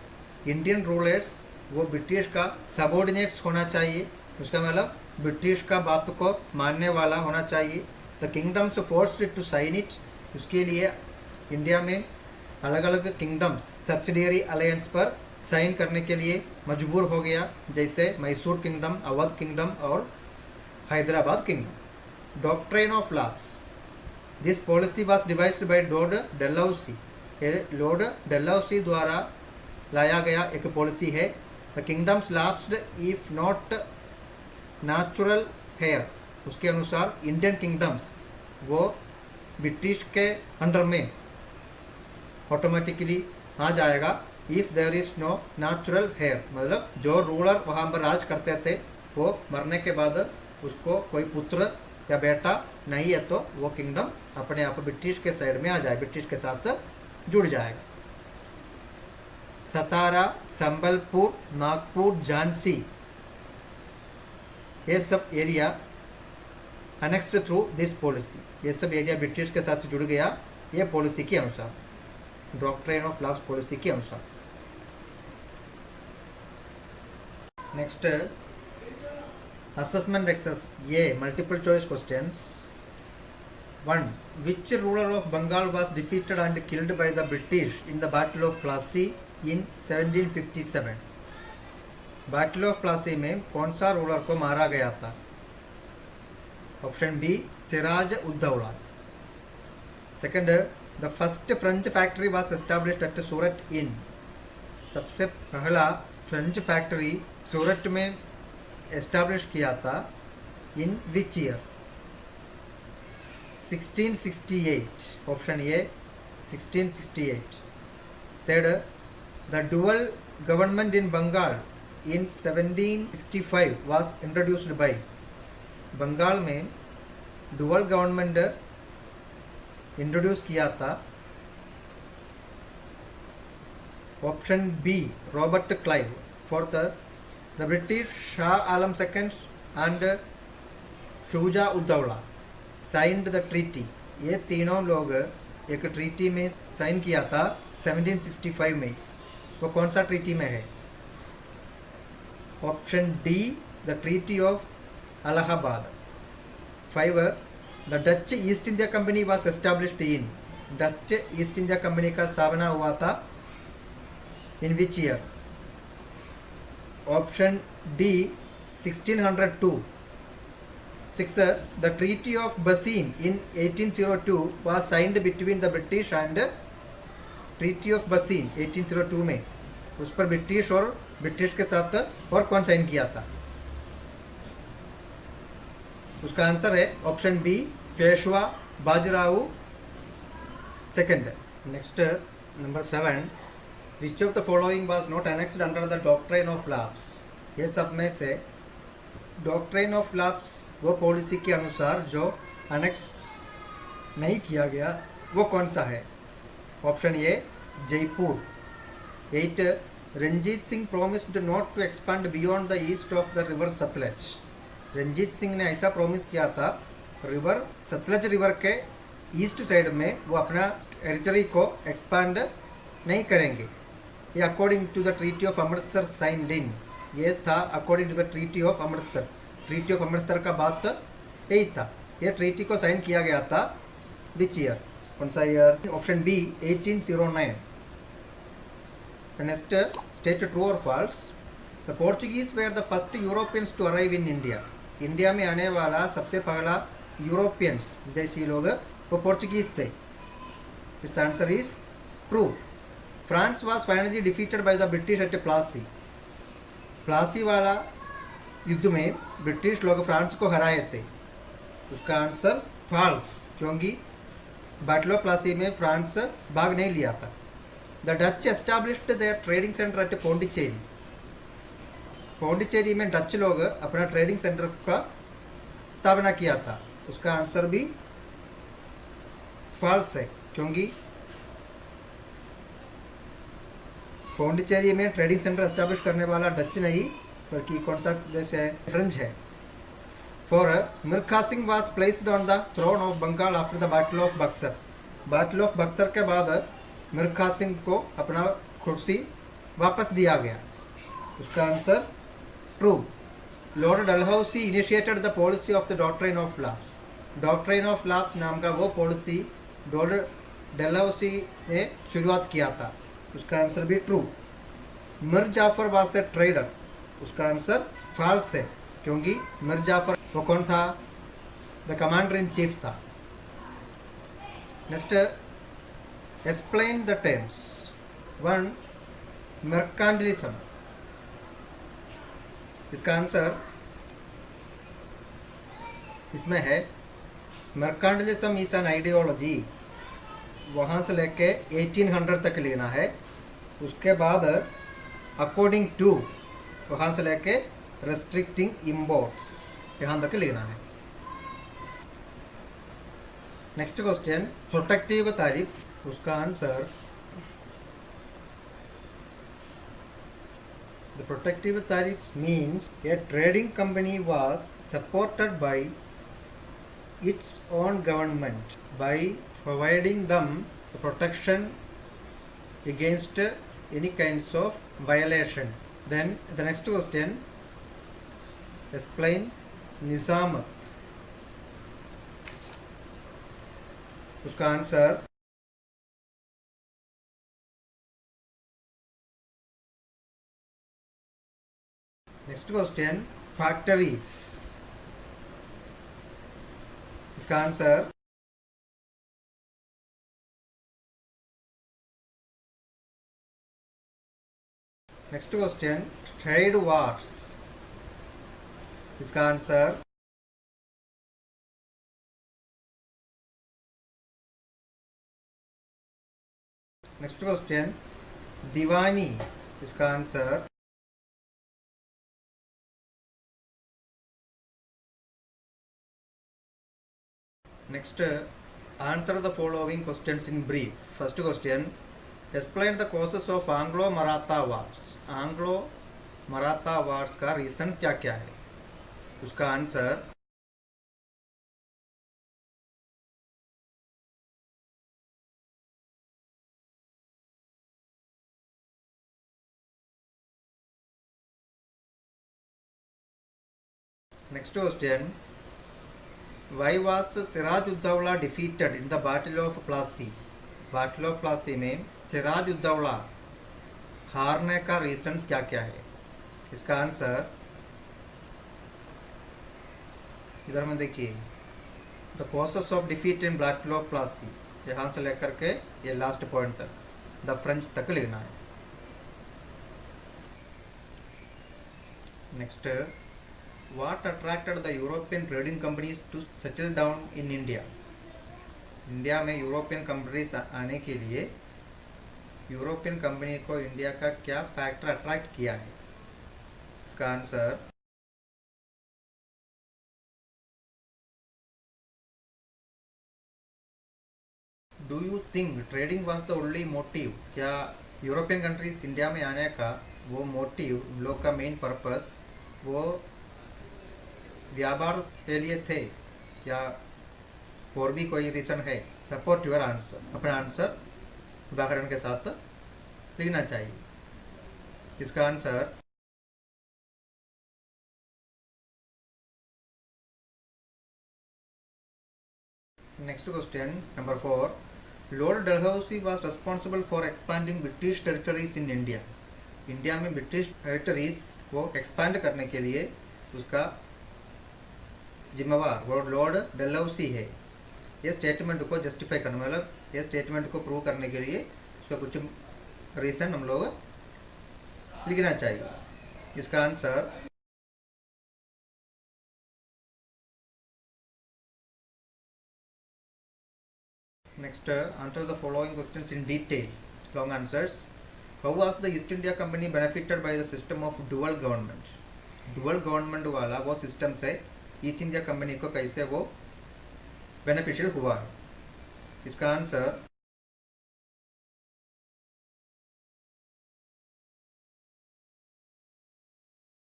S1: इंडियन रूलर्स वो ब्रिटिश का सबॉर्डिनेट्स होना चाहिए, उसका मतलब ब्रिटिश का बात को मानने वाला होना चाहिए। The kingdoms forced to sign it, उसके लिए इंडिया में अलग अलग किंगडम्स सब्सिडियरी अलायंस पर साइन करने के लिए मजबूर हो गया, जैसे मैसूर किंगडम, अवध किंगडम और Hyderabad kingdom. Doctrine of lapse, this policy was devised by Lord Dalhousie. Lord Dalhousie द्वारा लाया गया एक पॉलिसी है। The kingdoms lapsed if not natural heir, उसके अनुसार इंडियन किंगडम्स वो ब्रिटिश के अंडर में ऑटोमेटिकली आ जाएगा if there is no natural heir, मतलब जो रूलर वहाँ पर राज करते थे वो मरने के बाद उसको कोई पुत्र या बेटा नहीं है तो वो किंगडम अपने आप ब्रिटिश के साइड में आ जाए, ब्रिटिश के साथ जुड़ जाएगा। सतारा, संबलपुर, नागपुर, झांसी, ये सब area annexed through this policy, ये सब एरिया ब्रिटिश के साथ जुड़ गया ये पॉलिसी के अनुसार, डॉक्ट्रिन ऑफ लैप्स पॉलिसी के अनुसार। नेक्स्ट असेसमेंट एक्सरसाइज, ये multiple choice questions. 1. Which ruler of Bengal was defeated and killed by the British in the Battle of Plassey in 1757? Battle of Plassey में कौन सा रूलर को मारा गया था? Option B Siraj Uddaula. Second, the first French factory was established at Surat in, सबसे पहला फ्रेंच फैक्ट्री सूरत में एस्टैब्लिश किया था in which year? 1668, option A 1668। Third, the dual government in Bengal in 1765 was introduced by, Bengal में डुअल गवर्नमेंट इंट्रोड्यूस किया था। Option B Robert Clive. Fourth, the British Shah Alam second and Shuja ud-Daula signed the treaty, ये तीनों लोग एक ट्रीटी में साइन किया था 1765 में, वो कौन सा ट्रीटी में है? Option D the treaty of Allahabad. 5, the Dutch East India company was established in, Dutch East India company का स्थापना हुआ था in which year? Option D 1602। 6, the treaty of Bassein in 1802 was signed between the British and, treaty of Bassein 1802 में उस पर ब्रिटिश और ब्रिटिश के साथ और कौन साइन किया था? उसका आंसर है option B Peshwa Bajirao second. Next number 7, which of the following was not annexed under the doctrine of lapse? ये सब में से डॉक्ट्रिन ऑफ लैप्स वो पॉलिसी के अनुसार जो अनेक्स नहीं किया गया वो कौन सा है? Option A Jaipur. 8, Ranjit Singh promised not to expand beyond the east of the river Sutlej, Ranjit Singh ने ऐसा प्रॉमिस किया था रिवर सतलज रिवर के ईस्ट साइड में वो अपना टेरिटरी को एक्सपांड नहीं करेंगे। ये according to the treaty of Amritsar signed in, ये था according to the treaty of Amritsar treaty of Amritsar का बात यही था। ये ट्रीटी को साइन किया गया था विच ईयर, कौन सा year? Option B 1809। Next, state true और false. The Portuguese were the first Europeans to arrive in India. India में आने वाला सबसे पहला यूरोपियंस, विदेशी लोग, वो पोर्चुगीज थे। It's answer is true. France was finally defeated by the British at Plassey. Plassey वाला युद्ध में ब्रिटिश लोग फ्रांस को हराए थे। उसका आंसर फॉल्स, क्योंकि बैटल ऑफ प्लासी में फ्रांस भाग नहीं लिया था। The Dutch established their trading centre at Pondicherry. Pondicherry में डच लोग अपना ट्रेडिंग सेंटर का स्थापना किया था। उसका आंसर भी फॉल्स है, क्योंकि पौंडीचेरी में ट्रेडिंग सेंटर एस्टैब्लिश करने वाला डच नहीं, बल्कि कौन सा देश है? फ्रेंच है। Four Mirkha Singh was placed on the throne of Bengal after the battle of Buxar. Battle of Buxar के बाद मिर्खा सिंह को अपना कुर्सी वापस दिया गया। उसका answer true. Lord Dalhousie initiated the policy of the doctrine of lapse. Doctrine of lapse नाम का वो पॉलिसी लॉर्ड डलहौसी ने शुरुआत किया था। उसका आंसर भी ट्रू। मिर जाफर वाज ए ट्रेडर। उसका आंसर फॉल्स है, क्योंकि मिर जाफर वो कौन था? द कमांडर इन चीफ था। Next, explain the terms. 1. मर्कांटिलिज्म। इसका आंसर इसमें है मर्कांटिलिज्म इज एन आइडियोलॉजी। वहाँ से लेके 1800 तक लेना है। उसके बाद अकॉर्डिंग टू, वहाँ से लेके रेस्ट्रिक्टिंग इम्पोर्ट्स, यहाँ तक लेना है। Next question, protective tariffs. उसका answer, the protective tariffs means a trading company was supported by its own government by providing them the protection against any kinds of violation. Then the next question, explain Nizamat. उसका आंसर नेक्स्ट क्वेश्चन, फैक्ट्रीज। इसका answer next question, trade wars. इसका आंसर नेक्स्ट क्वेश्चन, दीवानी। इसका answer next, answer the following questions in brief. First question, explain the causes of Anglo Maratha wars. Anglo Maratha wars का रीजंस क्या क्या है? उसका answer next question, why was Sirajuddaula defeated in the battle of Plassey. Battle of Plassey में सिराजुद्दौला हारने का रीजंस क्या क्या है? इसका आंसर इधर में देखिए, the causes of defeat in battle of Plassey, यहाँ से लेकर के ये लास्ट पॉइंट तक, द फ्रेंच तक लिखना है। Next, what attracted the European trading companies to settle down in India. India में यूरोपियन कंपनीज आने के लिए यूरोपियन कंपनी को इंडिया का क्या फैक्टर अट्रैक्ट किया है? इसका answer do you think trading was the only motive. क्या यूरोपियन कंट्रीज इंडिया में आने का वो मोटिव, उन लोग का मेन पर्पस वो व्यापार के लिए थे, या और भी कोई रीज़न है? Support your answer. अपना आंसर उदाहरण के साथ लिखना चाहिए। इसका answer Next question number 4. Lord Dalhousie was responsible for expanding British territories in India. India में ब्रिटिश टेरिटरीज वो एक्सपैंड करने के लिए उसका जिम्मेवार वो लॉर्ड डलहौसी है। ये स्टेटमेंट को जस्टिफाई करने मतलब ये स्टेटमेंट को प्रूव करने के लिए उसका कुछ रीज़न हम लोग लिखना चाहिए। इसका answer next answer the following questions in detail. Long answers. How was the East India Company benefited by the system of dual government? Dual government वाला वो सिस्टम से ईस्ट इंडिया कंपनी को कैसे वो बेनिफिशियल हुआ है? इसका answer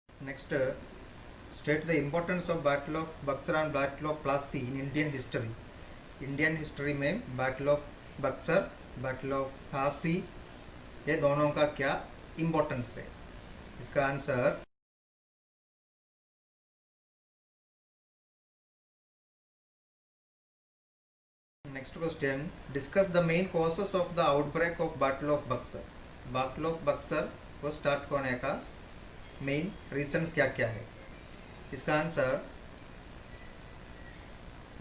S1: next state the importance of battle of Buxar and battle of Plassey in Indian history. Indian history में battle of Buxar battle of Plassey ये दोनों का क्या इम्पोर्टेंस है? इसका answer next question discuss the main causes of the outbreak of battle of Buxar. Battle of Buxar को स्टार्ट होने का मेन रीजंस क्या क्या है? इसका आंसर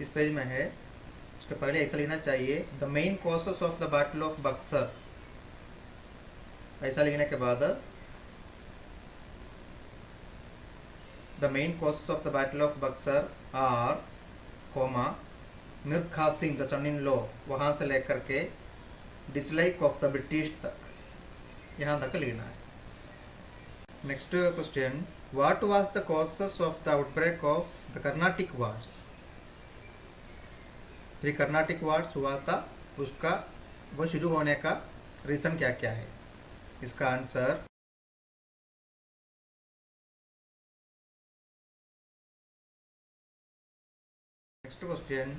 S1: इस पेज में है। उसके पहले ऐसा लिखना चाहिए the main causes of the battle of Buxar. ऐसा लिखने के बाद the main causes of the battle of Buxar are comma Mir Qasim the son in law वहाँ से लेकर के डिसलाइक ऑफ द ब्रिटिश तक यहाँ तक लिखना है। Next question what was the causes of the outbreak of the Carnatic wars. फिर कर्नाटिक वार्स हुआ था उसका वो शुरू होने का रीज़न क्या क्या है? इसका answer next question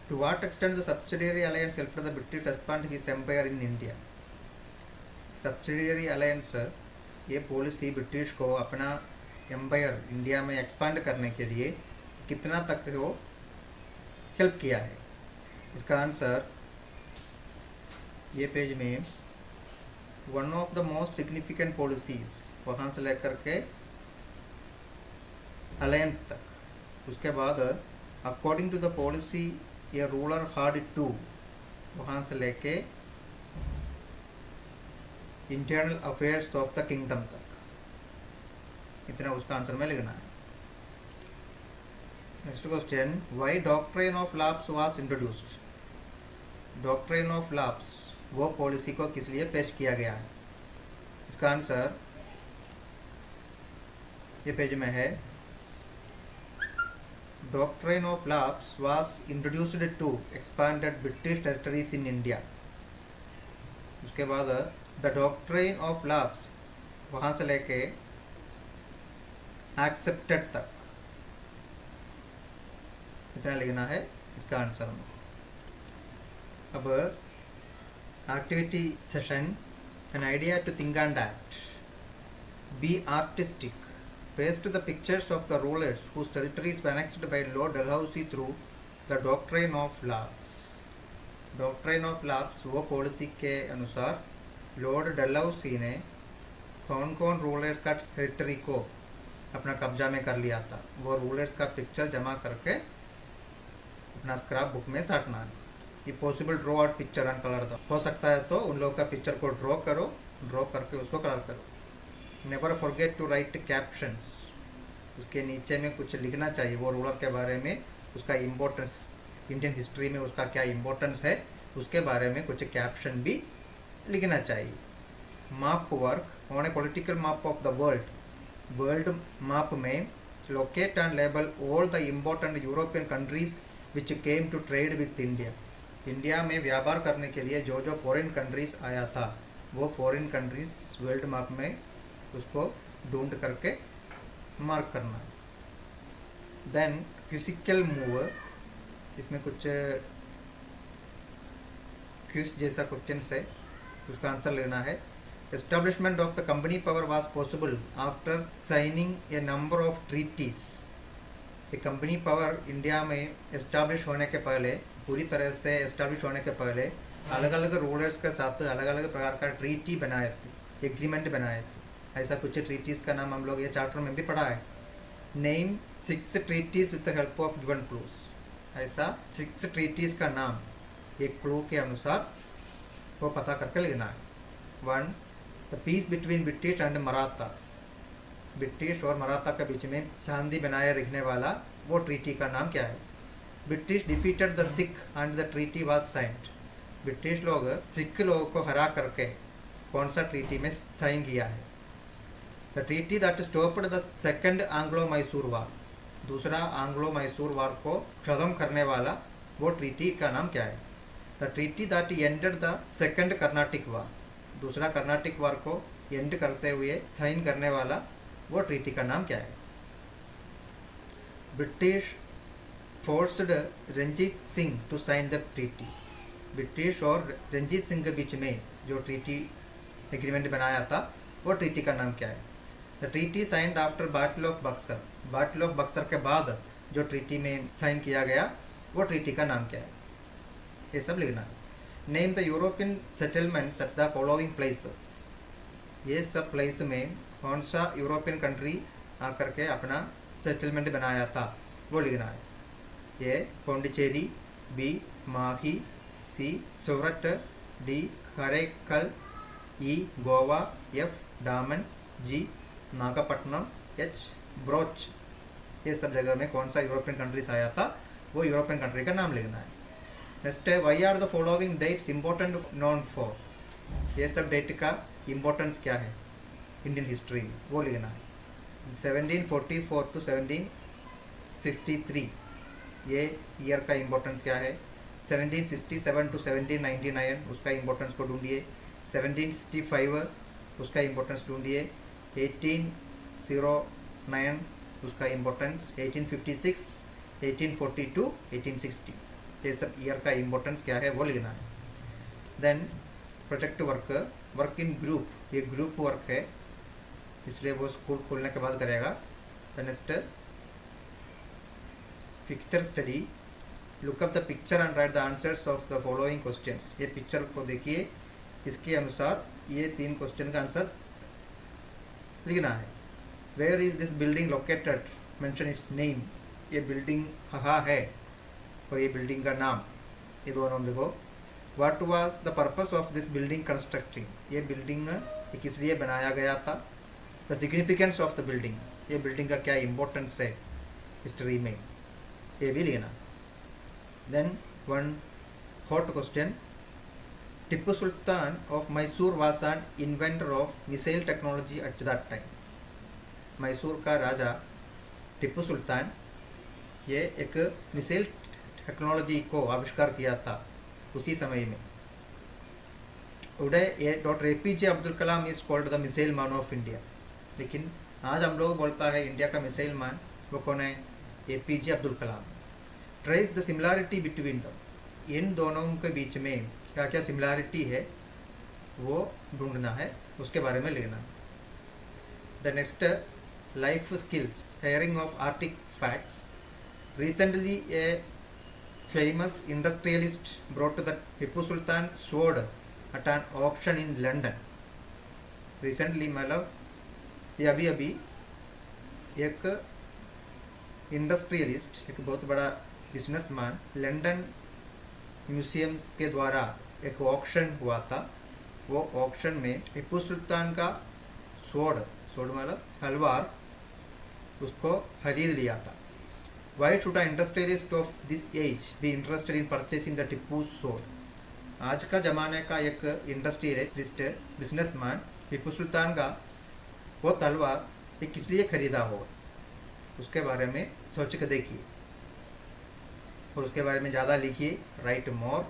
S1: to what extent the subsidiary alliance helped the British expand his empire in India. Subsidiary alliance ये पॉलिसी ब्रिटिश को अपना एम्पायर इंडिया में एक्सपांड करने के लिए कितना तक वो हेल्प किया है? इसका आंसर ये पेज में one of the most significant policies वहाँ से लेकर के अलायंस तक। उसके बाद अकॉर्डिंग टू द पॉलिसी ये रूलर हार्ड टू वहाँ से लेके internal affairs of the kingdom तक। इतना उसका आंसर में लिखना है। Next question Y doctrine of lapse was introduced. Doctrine of lapse वो पॉलिसी को किस लिए पेश किया गया है? इसका आंसर ये पेज में है। Doctrine of lapse was introduced to expanded British territories in India. उसके बाद द डॉक्ट्रिन ऑफ लैप्स वहाँ से लेके एक्सेप्टेड तक इतना लिखना है इसका आंसर में। अब activity session an idea to think and act be artistic paste the pictures of the rulers whose territories were annexed by Lord Dalhousie through the doctrine of lapse. Doctrine of lapse वो पॉलिसी के अनुसार लॉर्ड डलहौसी ने कौन कौन रूलर्स का टेरिटरी को अपना कब्जा में कर लिया था वो रूलर्स का पिक्चर जमा करके अपना स्क्रैप बुक में साटना है। ये possible draw out picture and colour था हो सकता है तो उन लोगों का पिक्चर को ड्रॉ करो, ड्रॉ करके उसको कलर करो। Never forget to write captions. उसके नीचे में कुछ लिखना चाहिए वो रूलर के बारे में, उसका इम्पोर्टेंस, इंडियन हिस्ट्री में उसका क्या इम्पोर्टेंस है उसके बारे में कुछ कैप्शन भी लिखना चाहिए। Map work on a political map of the world. World map में locate and label all the important European countries which came to trade with India. India में व्यापार करने के लिए जो जो फॉरेन कंट्रीज आया था वो फॉरेन कंट्रीज वर्ल्ड मैप में उसको ढूंढ करके मार्क करना। देन फिजिकल मूव, इसमें कुछ क्विज जैसा क्वेश्चन है उसका आंसर लेना है। Establishment of the company power was possible after signing a number of treaties. ये कंपनी पावर इंडिया में एस्टाब्लिश होने के पहले, पूरी तरह से एस्टाब्लिश होने के पहले अलग अलग रूलर्स के साथ अलग अलग प्रकार का ट्रीटी बनाए थे, एग्रीमेंट बनाए थे। ऐसा कुछ ट्रीटीज़ का नाम हम लोग ये चार्टर में भी पढ़ा है। Name 6 treaties with the help of given clues. ऐसा 6 ट्रीटीज़ का नाम एक क्लू के अनुसार वो पता करके लिखना है। 1. The peace between British and Marathas. British और मराठा के बीच में शांति बनाए रखने वाला वो ट्रीटी का नाम क्या है? British defeated the Sikh and the treaty was signed. British लोग सिख लोगों को हरा करके कौन सा ट्रीटी में साइन किया है? The treaty that stopped the second Anglo Mysore war. दूसरा एंग्लो मैसूर वार को खत्म करने वाला वो ट्रीटी का नाम क्या है? The treaty that ended the second Carnatic war. दूसरा कर्नाटिक वार को एंड करते हुए साइन करने वाला वो ट्रीटी का नाम क्या है? British forced Ranjit Singh to sign the treaty. British और रंजीत सिंह के बीच में जो ट्रीटी एग्रीमेंट बनाया था वो ट्रीटी का नाम क्या है? The treaty signed after battle of Buxar. Battle of Buxar के बाद जो ट्रीटी में साइन किया गया वो ट्रीटी का नाम क्या है? ये सब लिखना है। Name the European settlements at the following places. ये सब प्लेस में कौन सा यूरोपियन कंट्री आकर के अपना सेटलमेंट बनाया था वो लिखना है। ए पौंडीचेरी, बी माही, सी चौरट, डी करेकल, ई गोवा, एफ डामन, जी नागपट्टनम, एच ब्रोच। ये सब जगह में कौन सा यूरोपियन कंट्रीज आया था वो यूरोपियन कंट्री का नाम लिखना है। नेक्स्ट है why are the following dates important known for. ये सब डेट का इम्पोर्टेंस क्या है इंडियन हिस्ट्री में वो लिखना है। 1744 to 1763 ये ईयर का इम्पोर्टेंस क्या है? 1767 to 1799 उसका इम्पोर्टेंस को ढूंढिए। 1765 उसका इम्पोर्टेंस ढूंढिए। 1809 उसका इम्पोर्टेंस। 1856, 1842, 1860 ये सब ईयर का इम्पोर्टेंस क्या है वो लिखना है। Then project work, work in group, ये ग्रुप वर्क है इसलिए वो स्कूल खोलने के बाद करेगा। Next picture study, look up the picture and write the answers of the following questions. ये पिक्चर को देखिए, इसके अनुसार ये 3 क्वेश्चन का आंसर लिखना है। Where is this building located, mention its name. ये बिल्डिंग कहाँ है और ये बिल्डिंग का नाम, ये दोनों लिखो। What was the purpose of this building constructing, ये बिल्डिंग किस लिए बनाया गया था। The significance of the building, ये बिल्डिंग का क्या इम्पोर्टेंस है हिस्ट्री में, ये भी लेना। Then 1 hot question, Tipu Sultan of Mysore was an inventor of missile technology at that time. Mysore का राजा टिप्पू सुल्तान ये एक मिसाइल टेक्नोलॉजी को आविष्कार किया था उसी समय में। Today doctor APJ Abdul Kalam is called the missile man of India. लेकिन आज हम लोग बोलता है इंडिया का मिसाइल मैन वो कौन है? APJ Abdul Kalam. Trace the similarity between them, इन दोनों के बीच में क्या क्या सिमिलैरिटी है वो ढूंढना है, उसके बारे में लिखना। The next life skills, hearing of arctic facts. Recently a famous industrialist bought the Tipu Sultan sword at an auction in London. Recently मतलब ये अभी अभी एक इंडस्ट्रियलिस्ट, एक बहुत बड़ा बिजनेसमैन, लंदन म्यूजियम के द्वारा एक ऑक्शन हुआ था। वो ऑक्शन में टिप्पू सुल्तान का स्वॉर्ड मतलब तलवार उसको खरीद लिया था। Why should a industrialist of this age be interested in purchasing the Tipu sword. आज का ज़माने का एक इंडस्ट्रियलिस्ट बिजनेसमैन टिप्पू सुल्तान का वो तलवार ये किस लिए खरीदा हो, उसके बारे में सोच कर देखिए और उसके बारे में ज़्यादा लिखिए। Write more,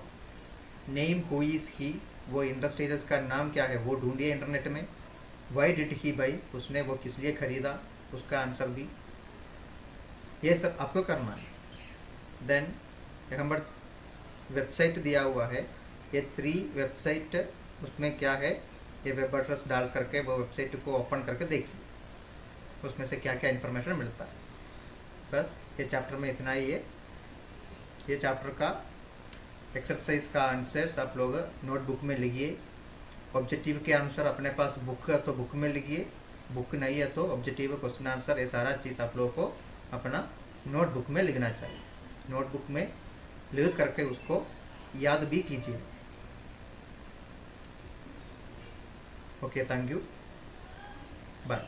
S1: name who is he, वो इंडस्ट्रियलिस्ट का नाम क्या है वो ढूंढिए इंटरनेट में। वाई डिड ही बाई, उसने वो किस लिए खरीदा, उसका आंसर भी। ये सब आपको करना है। देन एक नंबर वेबसाइट दिया हुआ है, ये 3 वेबसाइट, उसमें क्या है ये वेब एड्रेस डाल करके वो वेबसाइट को ओपन करके देखिए उसमें से क्या क्या इन्फॉर्मेशन मिलता है। बस ये चैप्टर में इतना ही है। ये चैप्टर का एक्सरसाइज का आंसर्स आप लोग नोटबुक में लिखिए। ऑब्जेक्टिव के अनुसार अपने पास बुक है तो बुक में लिखिए, बुक नहीं है तो ऑब्जेक्टिव क्वेश्चन आंसर ये सारा चीज़ आप लोगों को अपना नोटबुक में लिखना चाहिए। नोटबुक में लिख करके उसको याद भी कीजिए। Okay, thank you, bye.